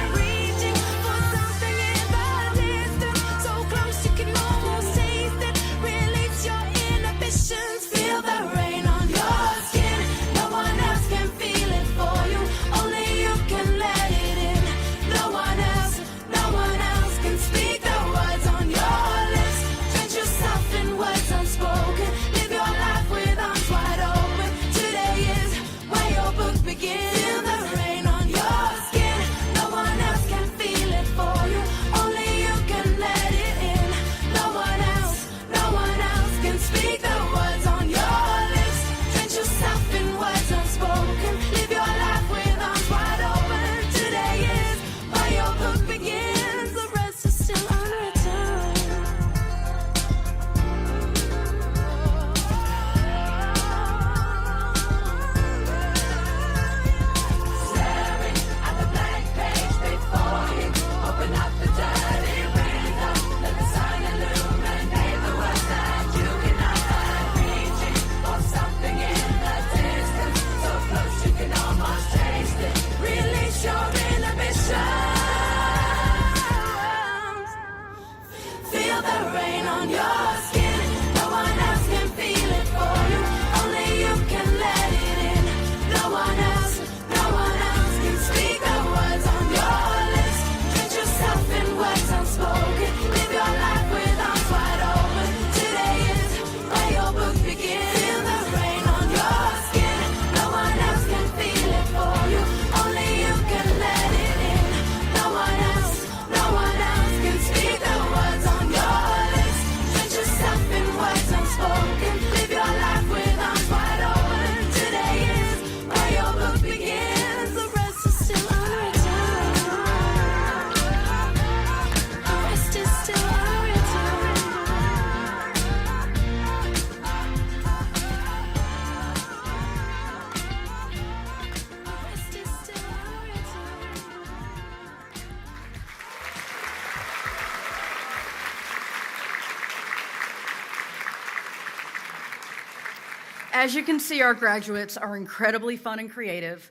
As you can see, our graduates are incredibly fun and creative.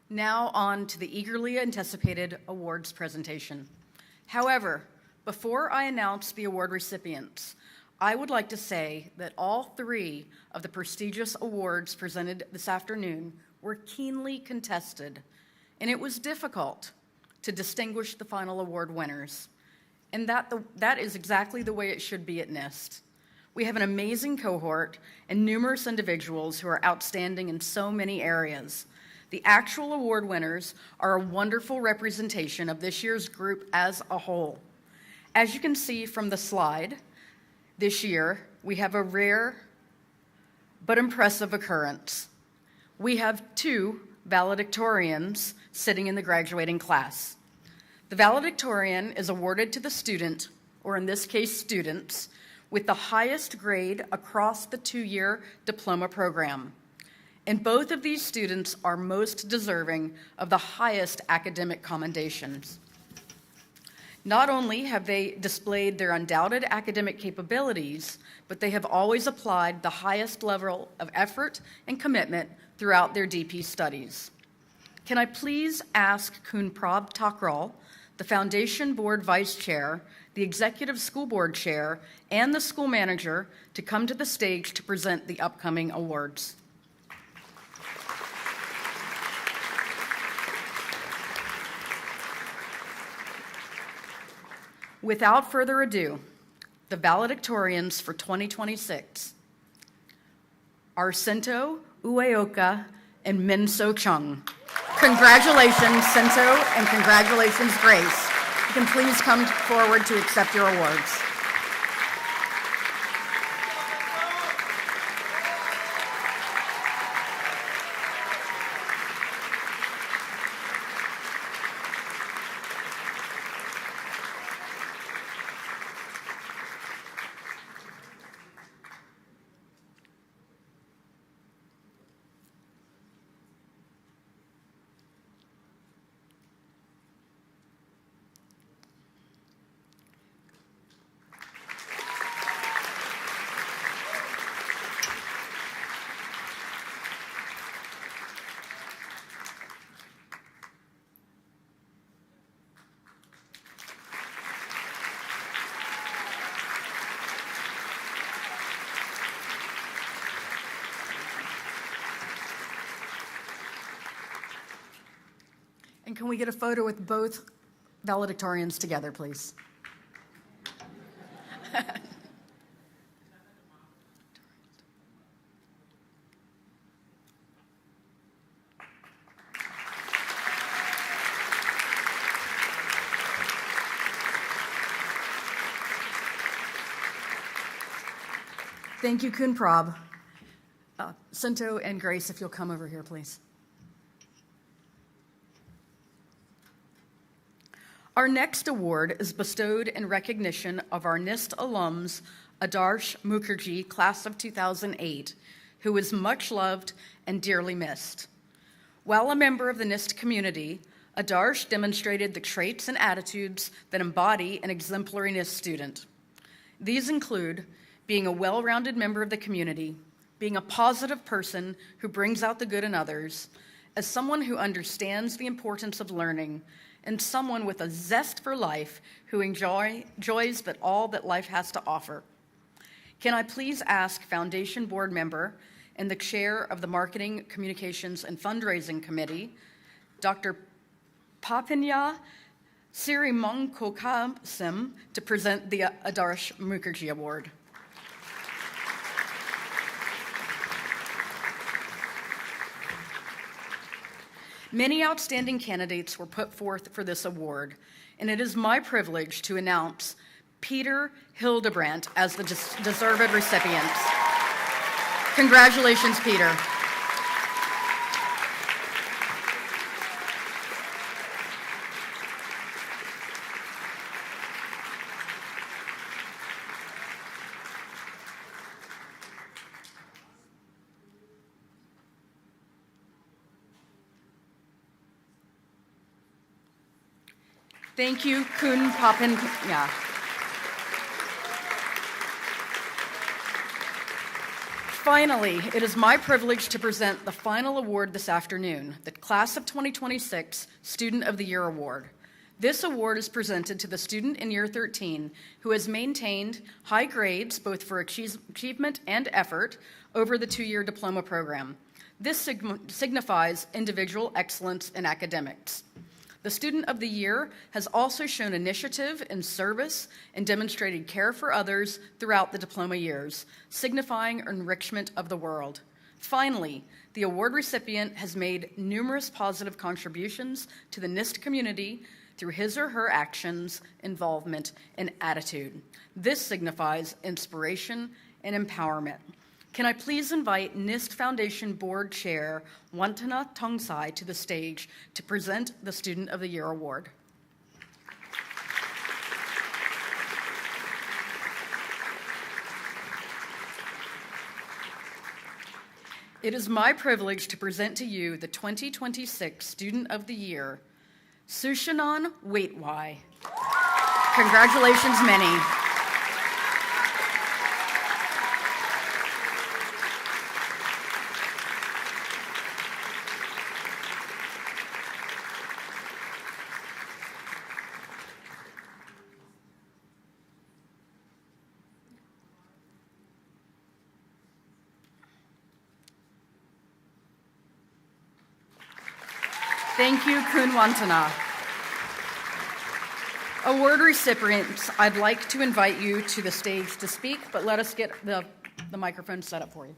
Now on to the eagerly anticipated awards presentation. However, before I announce the award recipients, I would like to say that all 3 of the prestigious awards presented this afternoon were keenly contested, and it was difficult to distinguish the final award winners. And that is exactly the way it should be at NIST. We have an amazing cohort and numerous individuals who are outstanding in so many areas. The actual award winners are a wonderful representation of this year's group as a whole. As you can see from the slide, this year we have a rare but impressive occurrence. We have 2 valedictorians sitting in the graduating class. The valedictorian is awarded to the student, or in this case students, with the highest grade across the 2-year diploma program. And both of these students are most deserving of the highest academic commendations. Not only have they displayed their undoubted academic capabilities, but they have always applied the highest level of effort and commitment throughout their DP studies. Can I please ask Kunprab Thakral, the Foundation Board Vice Chair, the Executive School Board Chair, and the School Manager to come to the stage to present the upcoming awards. Without further ado, the valedictorians for 2026 are Sento Ueoka and Minso Chung. Congratulations, Sento, and congratulations, Grace. You can please come forward to accept your awards. And can we get a photo with both valedictorians together, please? Thank you, Kunprab. Sento and Grace, if you'll come over here, please. Our next award is bestowed in recognition of our NIST alums, Adarsh Mukherjee, class of 2008, who is much loved and dearly missed. While a member of the NIST community, Adarsh demonstrated the traits and attitudes that embody an exemplary NIST student. These include being a well-rounded member of the community, being a positive person who brings out the good in others, as someone who understands the importance of learning, and someone with a zest for life who enjoys all that life has to offer. Can I please ask Foundation Board Member and the Chair of the Marketing, Communications, and Fundraising Committee, Dr. Papinya Sirimankokamsim, to present the Adarsh Mukherjee Award. Many outstanding candidates were put forth for this award, and it is my privilege to announce Peter Hildebrandt as the deserved recipient. Congratulations, Peter. Thank you, Kun Papin. Yeah. Finally, it is my privilege to present the final award this afternoon, the Class of 2026 Student of the Year Award. This award is presented to the student in year 13 who has maintained high grades both for achievement and effort over the 2-year diploma program. This signifies individual excellence in academics. The Student of the Year has also shown initiative and service and demonstrated care for others throughout the diploma years, signifying enrichment of the world. Finally, the award recipient has made numerous positive contributions to the NIST community through his or her actions, involvement, and attitude. This signifies inspiration and empowerment. Can I please invite NIST Foundation Board Chair Wantana Tongsai to the stage to present the Student of the Year Award. It is my privilege to present to you the 2026 Student of the Year, Sushanan Waitwai. Congratulations, Minnie. Thank you, Kun Wantana. Award recipients, I'd like to invite you to the stage to speak, but let us get the microphone set up for you.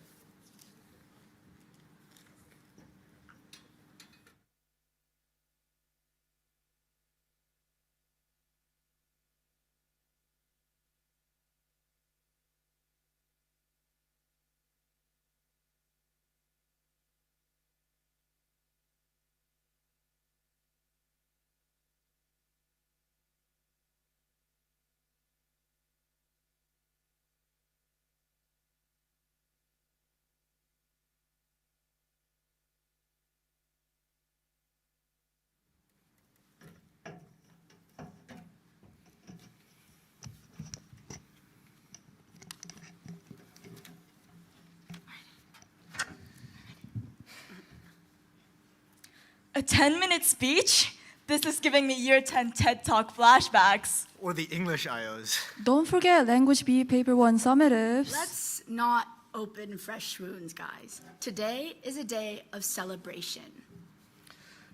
A 10-minute speech? This is giving me year 10 TED Talk flashbacks. Or the English IOs. Don't forget Language B Paper 1 summatives. Let's not open fresh wounds, guys. Today is a day of celebration.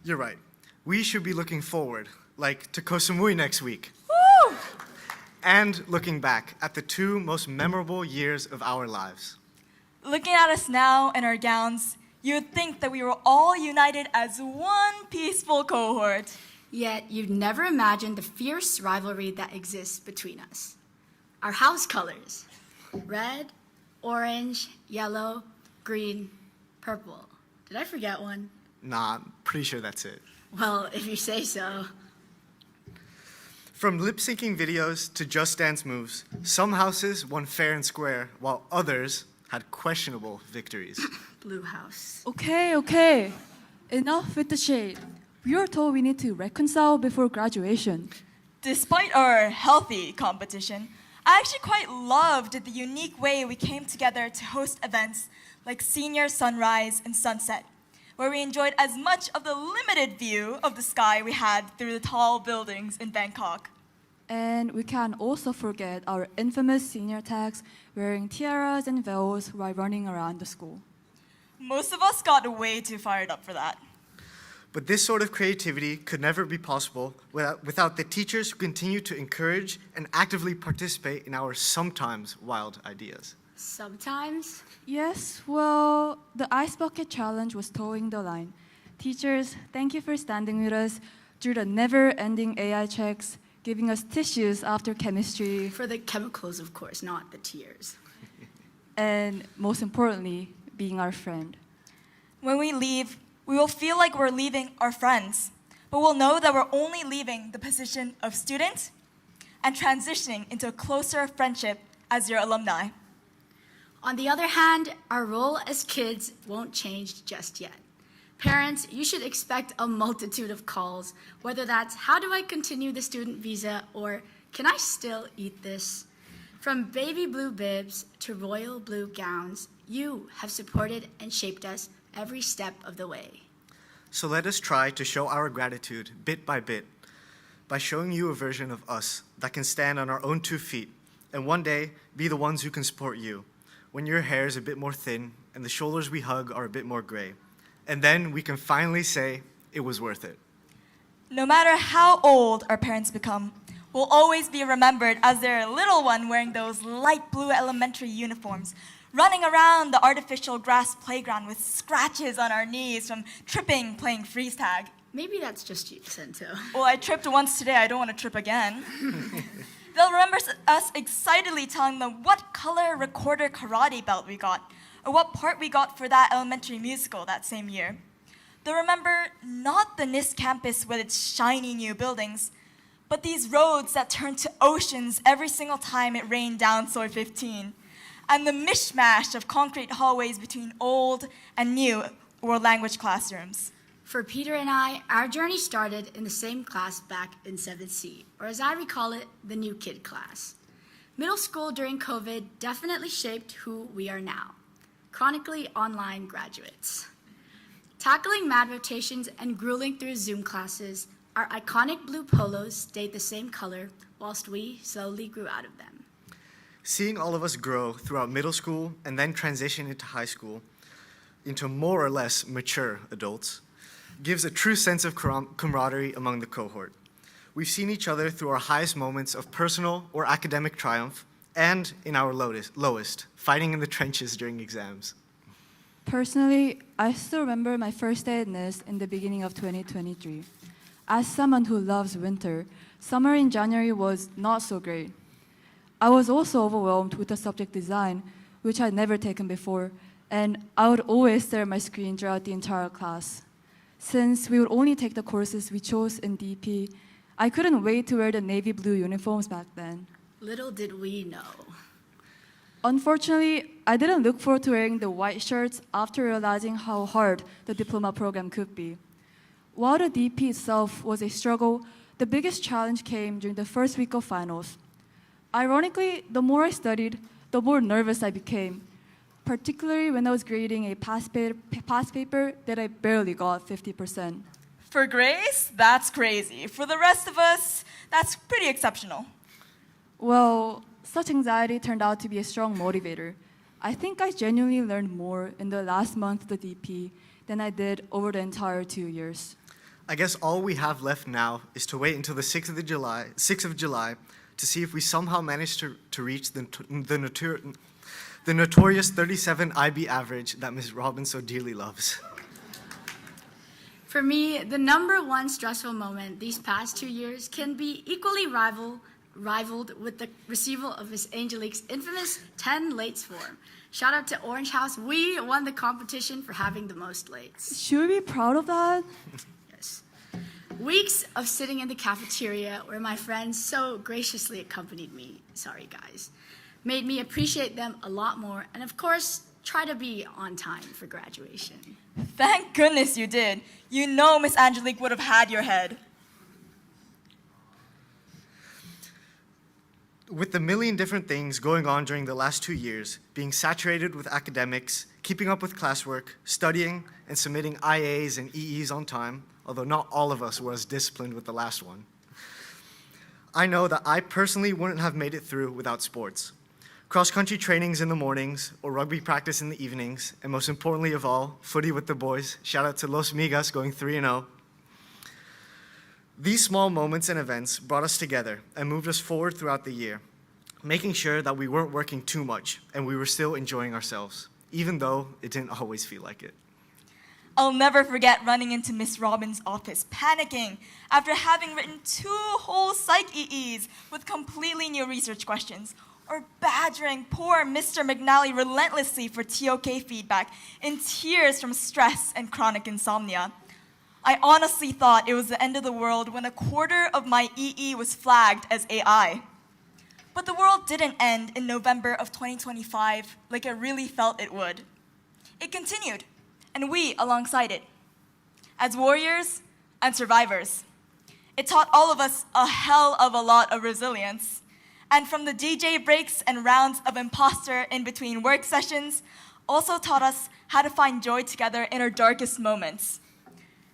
You're right. We should be looking forward, like to Koh Samui next week. Woo! And looking back at the 2 most memorable years of our lives. Looking at us now in our gowns, you would think that we were all united as one peaceful cohort. Yet you'd never imagine the fierce rivalry that exists between us. Our house colors: red, orange, yellow, green, purple. Did I forget one? Nah, I'm pretty sure that's it. Well, if you say so. From lip-syncing videos to Just Dance moves, some houses won fair and square, while others had questionable victories. Blue house. Okay. Enough with the shade. We were told we need to reconcile before graduation. Despite our healthy competition, I actually quite loved the unique way we came together to host events like Senior Sunrise and Sunset, where we enjoyed as much of the limited view of the sky we had through the tall buildings in Bangkok. And we can't also forget our infamous senior tags wearing tiaras and veils while running around the school. Most of us got way too fired up for that. But this sort of creativity could never be possible without the teachers who continue to encourage and actively participate in our sometimes wild ideas. Sometimes? Yes, well, the Ice Bucket Challenge was towing the line. Teachers, thank you for standing with us through the never-ending AI checks, giving us tissues after chemistry. For the chemicals, of course, not the tears. And most importantly, being our friend. When we leave, we will feel like we're leaving our friends, but we'll know that we're only leaving the position of student and transitioning into a closer friendship as your alumni. On the other hand, our role as kids won't change just yet. Parents, you should expect a multitude of calls, whether that's how do I continue the student visa or can I still eat this? From baby blue bibs to royal blue gowns, You have supported and shaped us every step of the way. So let us try to show our gratitude bit by bit by showing you a version of us that can stand on our own 2 feet and one day be the ones who can support you when your hair is a bit more thin and the shoulders we hug are a bit more gray. And then we can finally say it was worth it. No matter how old our parents become, we'll always be remembered as their little one wearing those light blue elementary uniforms, running around the artificial grass playground with scratches on our knees from tripping playing freeze tag. Maybe that's just you, Sento. Well, I tripped once today. I don't want to trip again. They'll remember us excitedly telling them what color recorder karate belt we got, or what part we got for that elementary musical that same year. They'll remember not the NIST campus with its shiny new buildings, but these roads that turned to oceans every single time it rained down Soy 15, and the mishmash of concrete hallways between old and new world language classrooms. For Peter and I, our journey started in the same class back in 7th C, or as I recall it, the new kid class. Middle school during COVID definitely shaped who we are now, chronically online graduates. Tackling mad rotations and grueling through Zoom classes, our iconic blue polos stayed the same color whilst we slowly grew out of them. Seeing all of us grow throughout middle school and then transition into high school into more or less mature adults gives a true sense of camaraderie among the cohort. We've seen each other through our highest moments of personal or academic triumph and in our lowest, fighting in the trenches during exams. Personally, I still remember my first day at NIST in the beginning of 2023. As someone who loves winter, summer in January was not so great. I was also overwhelmed with the subject design, which I'd never taken before, and I would always stare at my screen throughout the entire class. Since we would only take the courses we chose in DP, I couldn't wait to wear the navy blue uniforms back then. Little did we know. Unfortunately, I didn't look forward to wearing the white shirts after realizing how hard the diploma program could be. While the DP itself was a struggle, the biggest challenge came during the first week of finals. Ironically, the more I studied, the more nervous I became, particularly when I was grading a past paper that I barely got 50%. For Grace, that's crazy. For the rest of us, that's pretty exceptional. Well, such anxiety turned out to be a strong motivator. I think I genuinely learned more in the last month of the DP than I did over the entire 2 years. I guess all we have left now is to wait until the 6th of July to see if we somehow manage to reach the notorious 37 IB average that Ms. Robbins so dearly loves. For me, the number one stressful moment these past 2 years can be equally rivaled with the receival of Miss Angelique's infamous 10 lates form. Shout out to Orange House. We won the competition for having the most lates. Should we be proud of that? Yes. Weeks of sitting in the cafeteria where my friends so graciously accompanied me, sorry guys, made me appreciate them a lot more and of course, try to be on time for graduation. Thank goodness you did. You know Miss Angelique would have had your head. With the million different things going on during the last 2 years, being saturated with academics, keeping up with classwork, studying, and submitting IAs and EEs on time, although not all of us were as disciplined with the last one, I know that I personally wouldn't have made it through without sports. Cross-country trainings in the mornings, or rugby practice in the evenings, and most importantly of all, footy with the boys. Shout out to Los Migas going 3-0. These small moments and events brought us together and moved us forward throughout the year, making sure that we weren't working too much and we were still enjoying ourselves, even though it didn't always feel like it. I'll never forget running into Miss Robbins' office, panicking after having written 2 whole psych EEs with completely new research questions, or badgering poor Mr. McNally relentlessly for TOK feedback in tears from stress and chronic insomnia. I honestly thought it was the end of the world when a quarter of my EE was flagged as AI. But the world didn't end in November of 2025 like I really felt it would. It continued, and we alongside it, as warriors and survivors. It taught all of us a hell of a lot of resilience. And from the DJ breaks and rounds of imposter in between work sessions, also taught us how to find joy together in our darkest moments.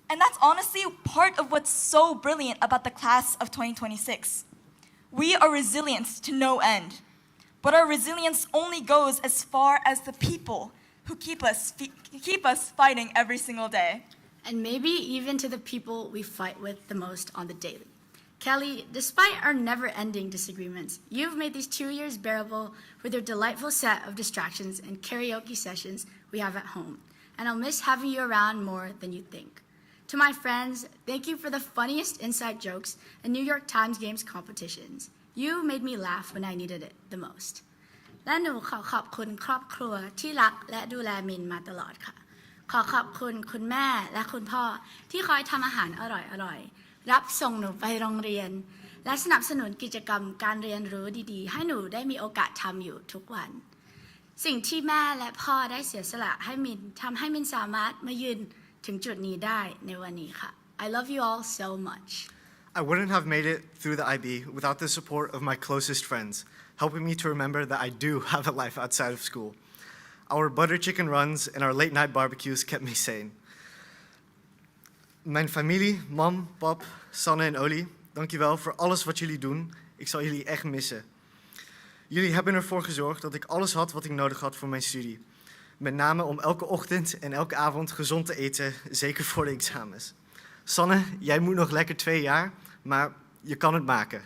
And that's honestly part of what's so brilliant about the class of 2026. We are resilient to no end, but our resilience only goes as far as the people who keep us fighting every single day. And maybe even to the people we fight with the most on the daily. Kelly, despite our never-ending disagreements, you've made these 2 years bearable with your delightful set of distractions and karaoke sessions we have at home. And I'll miss having you around more than you think. To my friends, thank you for the funniest inside jokes and New York Times Games competitions. You made me laugh when I needed it the most. และหนูขอบคุณครอบครัวที่รักและดูแลมินมาตลอดค่ะ ขอบคุณคุณแม่และคุณพ่อที่คอยทำอาหารอร่อยๆรับส่งหนูไปโรงเรียนและสนับสนุนกิจกรรมการเรียนรู้ดีๆให้หนูได้มีโอกาสทำอยู่ทุกวันสิ่งที่แม่และพ่อได้เสียสละให้มินทำให้มินสามารถมายืนถึงจุดนี้ได้ในวันนี้ค่ะ I love you all so much. I wouldn't have made it through the IB without the support of my closest friends, helping me to remember that I do have a life outside of school. Our butter chicken runs and our late night barbecues kept me sane. Mijn familie, mam, pap, Sanne en Oli, dankjewel voor alles wat jullie doen. Ik zal jullie echt missen. Jullie hebben ervoor gezorgd dat ik alles had wat ik nodig had voor mijn studie. Met name om elke ochtend en elke avond gezond te eten, zeker voor de examens. Sanne, jij moet nog lekker 2 jaar, maar je kan het maken.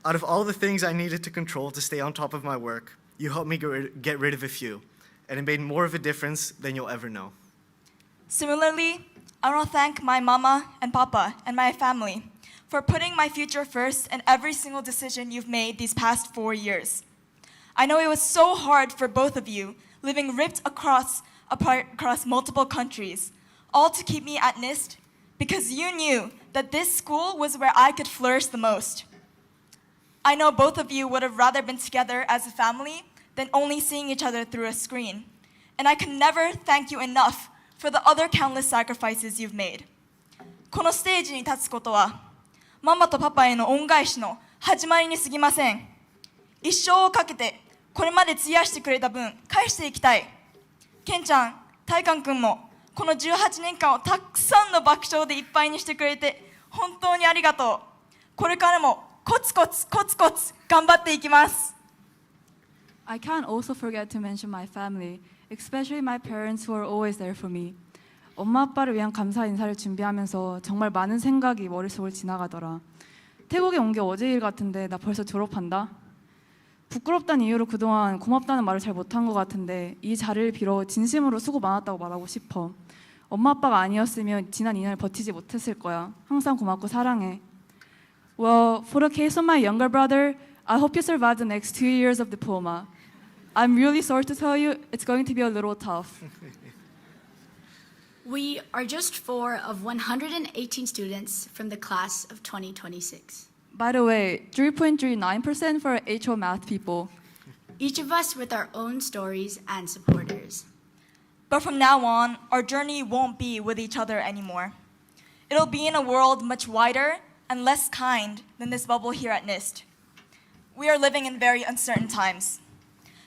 Out of all the things I needed to control to stay on top of my work, you helped me get rid of a few, and it made more of a difference than you'll ever know. Similarly, I want to thank my mama and papa and my family for putting my future first in every single decision you've made these past 4 years. I know it was so hard for both of you, living ripped across multiple countries, all to keep me at NIST because you knew that this school was where I could flourish the most. I know both of you would have rather been together as a family than only seeing each other through a screen. And I can never thank you enough for the other countless sacrifices you've made. このステージに立つことは、ママとパパへの恩返しの始まりに過ぎません。一生をかけてこれまで費やしてくれた分、返していきたい。ケンちゃん、タイカン君も、この18年間をたくさんの爆笑でいっぱいにしてくれて、本当にありがとう。これからもコツコツコツコツ頑張っていきます。I can't also forget to mention my family, especially my parents who are always there for me. 엄마 아빠를 위한 감사 인사를 준비하면서 정말 많은 생각이 머릿속을 지나가더라. 태국에 온 게 어제 일 같은데 나 벌써 졸업한다. 부끄럽다는 이유로 그동안 고맙다는 말을 잘 못한 것 같은데 이 자리를 빌어 진심으로 수고 많았다고 말하고 싶어. 엄마 아빠가 아니었으면 지난 2년을 버티지 못했을 거야. 항상 고맙고 사랑해. Well, for the case of my younger brother, I hope you survive the next 2 years of diploma. I'm really sorry to tell you, it's going to be a little tough. We are just 4 of 118 students from the class of 2026. By the way, 3.39% for HO math people. Each of us with our own stories and supporters. But from now on, our journey won't be with each other anymore. It'll be in a world much wider and less kind than this bubble here at NIST. We are living in very uncertain times.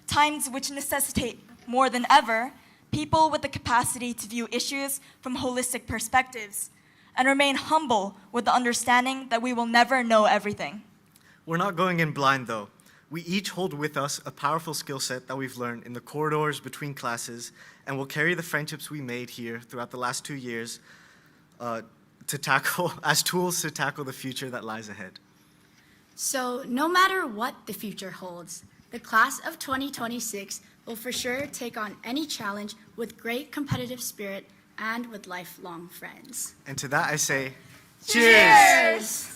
Times which necessitate, more than ever, people with the capacity to view issues from holistic perspectives and remain humble with the understanding that we will never know everything. We're not going in blind, though. We each hold with us a powerful skill set that we've learned in the corridors between classes, and will carry the friendships we made here throughout the last 2 years as tools to tackle the future that lies ahead. So no matter what the future holds, the class of 2026 will for sure take on any challenge with great competitive spirit and with lifelong friends. And to that I say, Cheers!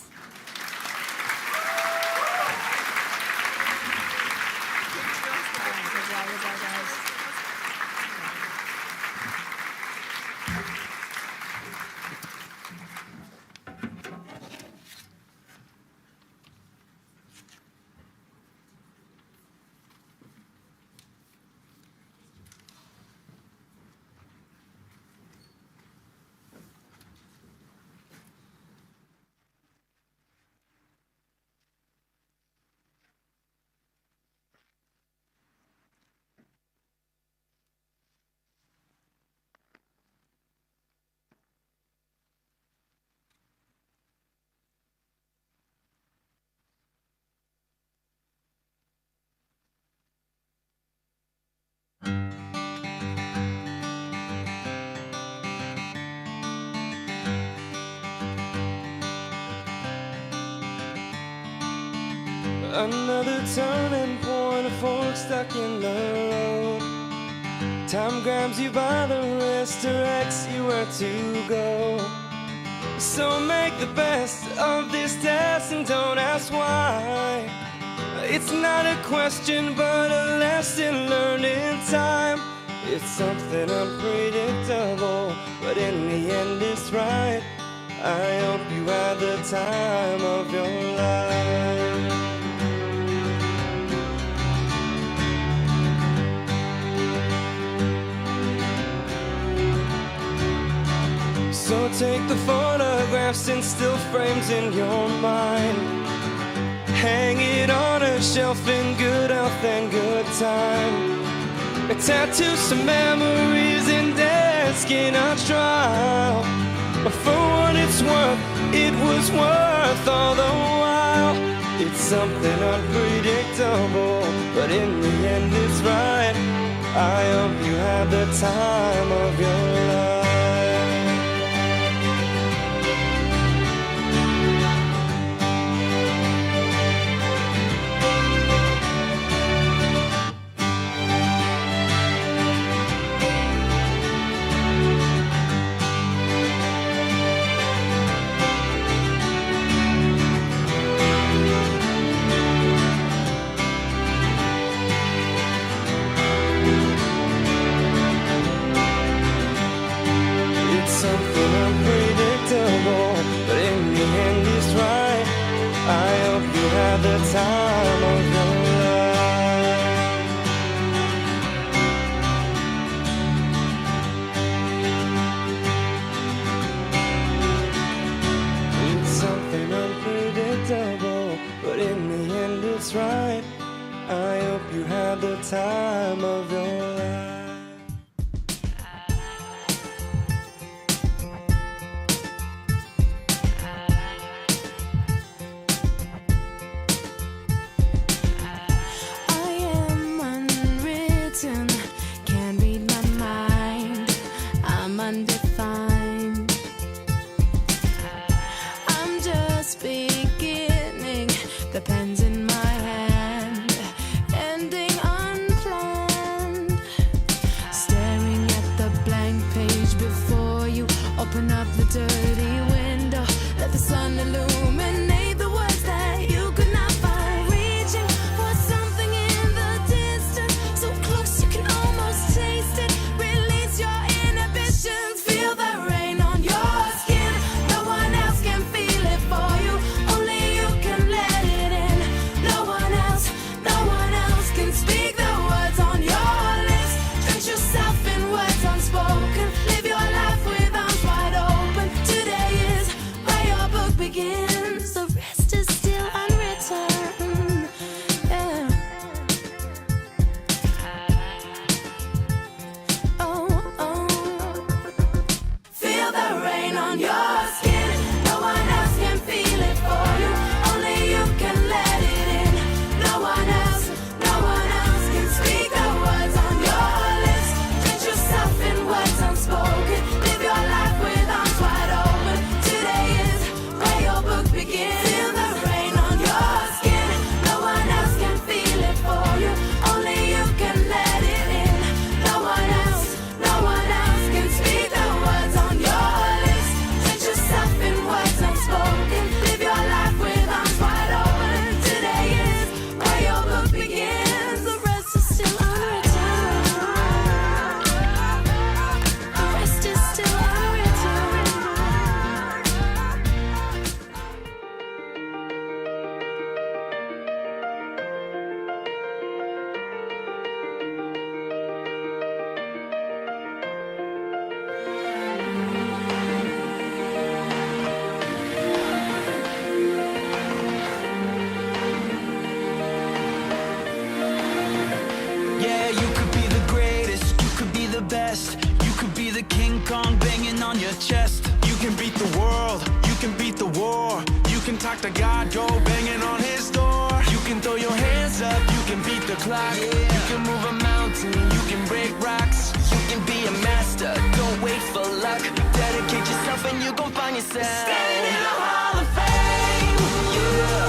Another turning point, a fork stuck in the road. Time grabs you by the wrist, directs you where to go. So make the best of this test and don't ask why. It's not a question but a lesson learned in time. It's something unpredictable, but in the end it's right. I hope you had the time of your life. So take the photographs and still frames in your mind. Hang it on a shelf in good health and good time. Tattoo some memories and desk in a trial. But for what it's worth, it was worth all the while. It's something unpredictable, but in the end it's right. I hope you had the time of your life. Something unpredictable, but in the end it's right. I hope you had the time of your life. It's something unpredictable, but in the end it's right. I hope you had the time of your life. Undefined. I'm just beginning, the pen's in my hand, ending unplanned. Staring at the blank page before you, open up the dirty window, let the sun illuminate the words that you could not find. Reaching for something in the distance, so close you can almost taste it. Release your inhibitions. Feel the rain on your skin. No one else can feel it for you. Only you can let it in. No one else can speak the words on your lips. Drench yourself in words unspoken. Live your life with arms wide open. Today is where your book begins. The rest is still unwritten. Yeah. Feel the rain on your skin. No one else can feel it for you. Only you can let it in. No one else can speak the words on your lips. Drench yourself in words unspoken. Live your life with arms wide open. Today is where your book begins. Feel the rain on your skin. No one else can feel it for you. Only you can let it in. No one else can speak the words on your lips. Drench yourself in words unspoken. Live your life with arms wide open. Today is where your book begins. The rest is still unwritten. The rest is still unwritten. Yeah, you could be the greatest, you could be the best. You could be the King Kong banging on your chest. You can beat the world, you can beat the war. You can talk to God, go banging on his door. You can throw your hands up, you can beat the clock. You can move a mountain, you can break rocks. You can be a master, don't wait for luck. Dedicate yourself and you gon' find yourself standing in the Hall of Fame. Yeah.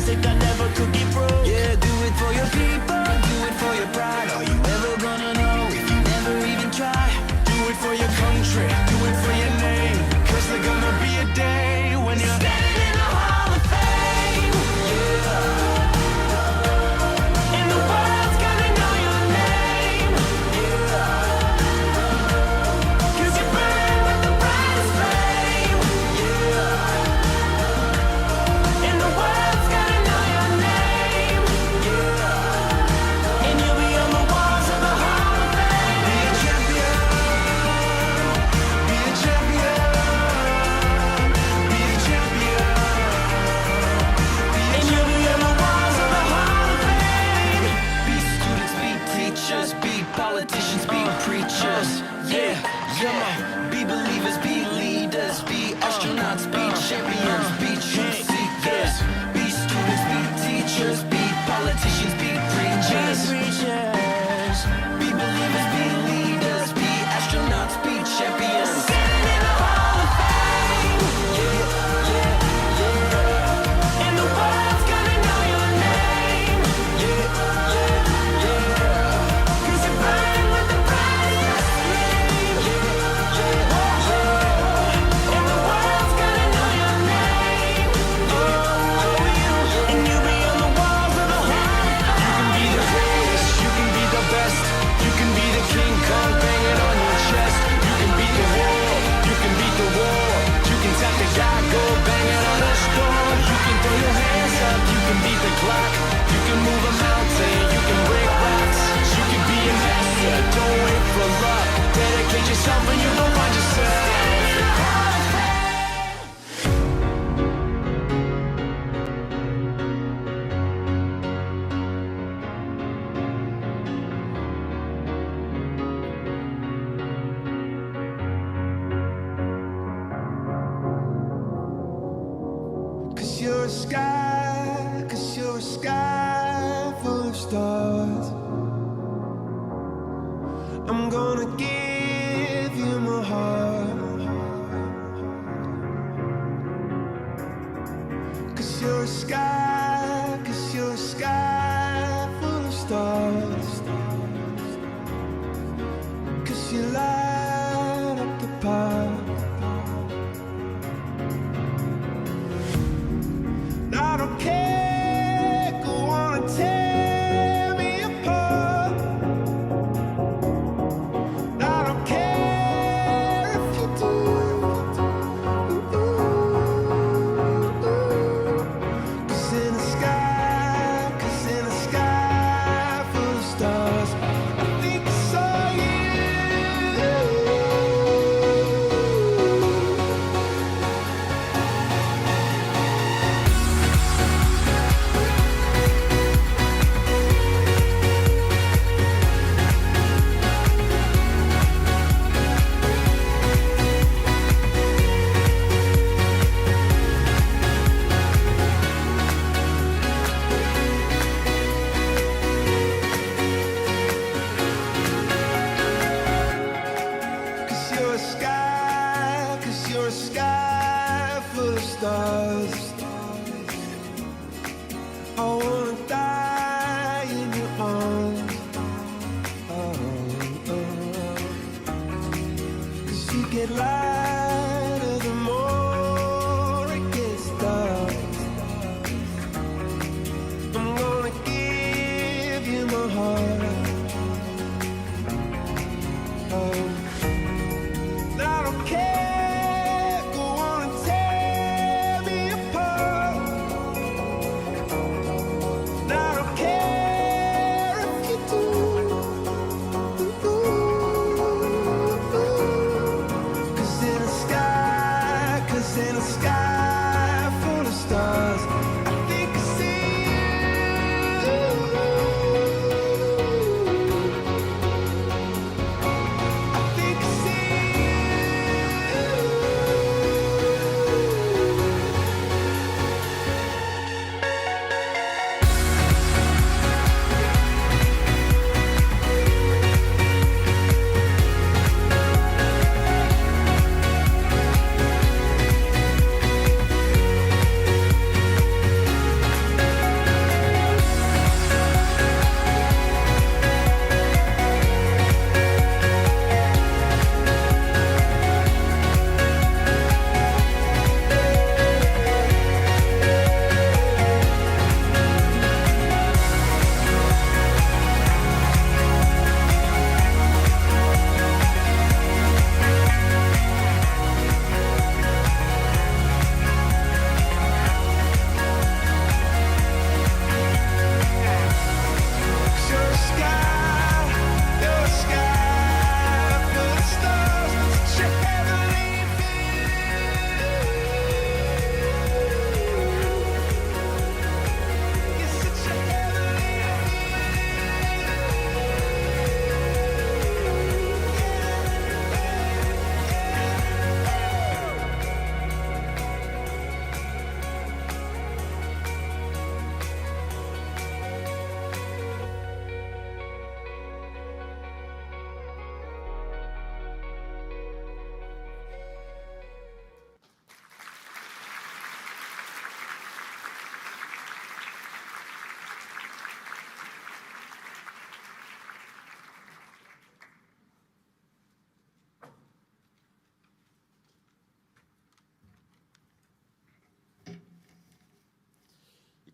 music that never could get broke. Yeah, do it for your people, do it for your pride. Are you ever gonna know if you never even try? Do it for your country, do it for your name. Cause there's gonna be a day when you're standing in the Hall of Fame. Yeah. And the world's gonna know your name. Yeah. Cause you burn with the brightest flame. Yeah. And the world's gonna know your name. Yeah. And you'll be on the walls of the Hall of Fame. Be a champion. Be a champion. Be a champion. And you'll be on the walls of the Hall of Fame. Be students, be teachers, be politicians, be preachers. Yeah, come on. Be believers, be leaders, be astronauts, be champions, be truth seekers. Be students, be teachers, be politicians, be preachers. Be believers, be leaders, be astronauts, be champions. Standing in the Hall of Fame. Yeah, yeah, yeah. And the world's gonna know your name. Yeah, yeah, yeah. Cause you burn with the brightest flame. Yeah, yeah, yeah. And the world's gonna know your name. And you'll be on the walls of the Hall. You can be the greatest, you can be the best. You can be the King Kong banging on your chest. You can beat the world, you can beat the war. You can tap the guy, go banging on the store. You can throw your hands up, you can beat the clock. You can move a mountain, you can break rocks. You can be a master, don't wait for luck. Dedicate yourself and you will find yourself. Cause you're a sky, cause you're a sky full of stars. I'm gonna give you my heart. Cause you're a sky, cause you're a sky full of stars. Cause you light up the park. I don't care, go on and tear me apart. I don't care if you do. Cause in the sky full of stars, I think I saw you. Cause you're a sky full of stars. I wanna die in your arms. Cause you get lighter the more it gets dark. I'm gonna give you my heart. I don't care, go on and tear me apart. I don't care if you do. Cause in the sky full of stars, I think I see you. I think I see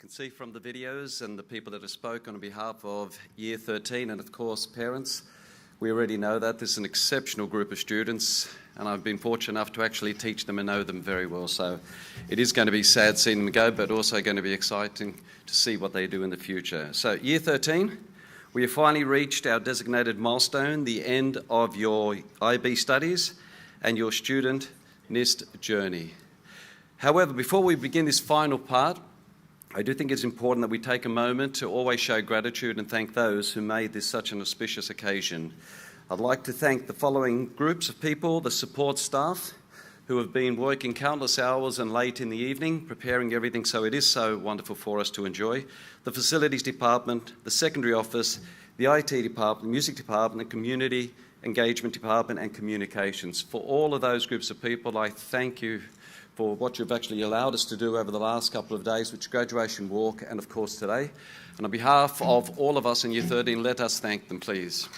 can see from the videos and the people that have spoken on behalf of Year 13 and, of course, parents, we already know that this is an exceptional group of students, and I've been fortunate enough to actually teach them and know them very well. So it is going to be sad seeing them go, but also going to be exciting to see what they do in the future. So Year 13, we have finally reached our designated milestone, the end of your IB studies and your student NIST journey. However, before we begin this final part, I do think it's important that we take a moment to always show gratitude and thank those who made this such an auspicious occasion. I'd like to thank the following groups of people: the support staff, who have been working countless hours and late in the evening, preparing everything so it is so wonderful for us to enjoy, the facilities department, the secondary office, the IT department, the music department, the community engagement department, and communications. For all of those groups of people, I thank you for what you've actually allowed us to do over the last couple of days, which is graduation walk and, of course, today. And on behalf of all of us in Year 13, let us thank them, please.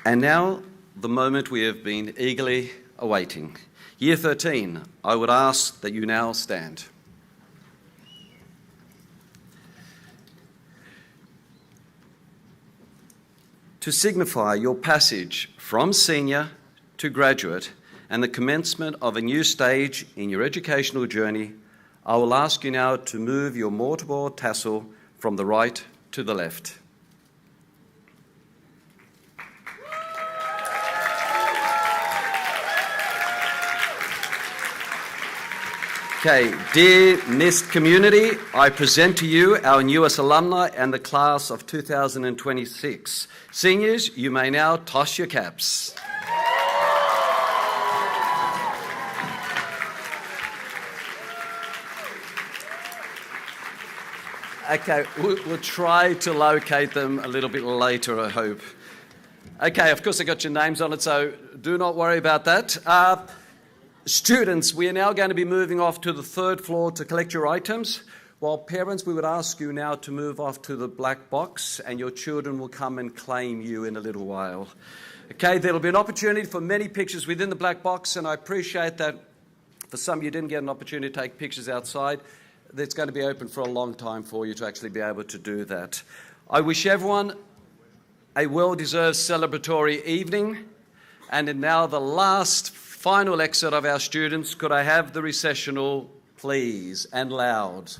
And now, the moment we have been eagerly awaiting. Year 13, I would ask that you now stand. To signify your passage from senior to graduate and the commencement of a new stage in your educational journey, I will ask you now to move your mortarboard tassel from the right to the left. Okay, dear NIST community, I present to you our newest alumni and the class of 2026. Seniors, you may now toss your caps. Okay, we'll try to locate them a little bit later, I hope. Okay, of course I got your names on it, so do not worry about that. Students, we are now going to be moving off to the third floor to collect your items, while parents, we would ask you now to move off to the black box, and your children will come and claim you in a little while. Okay, there will be an opportunity for many pictures within the black box, and I appreciate that for some of you didn't get an opportunity to take pictures outside. It's going to be open for a long time for you to actually be able to do that. I wish everyone a well-deserved celebratory evening, and now the last final exit of our students. Could I have the recessional, please, and loud?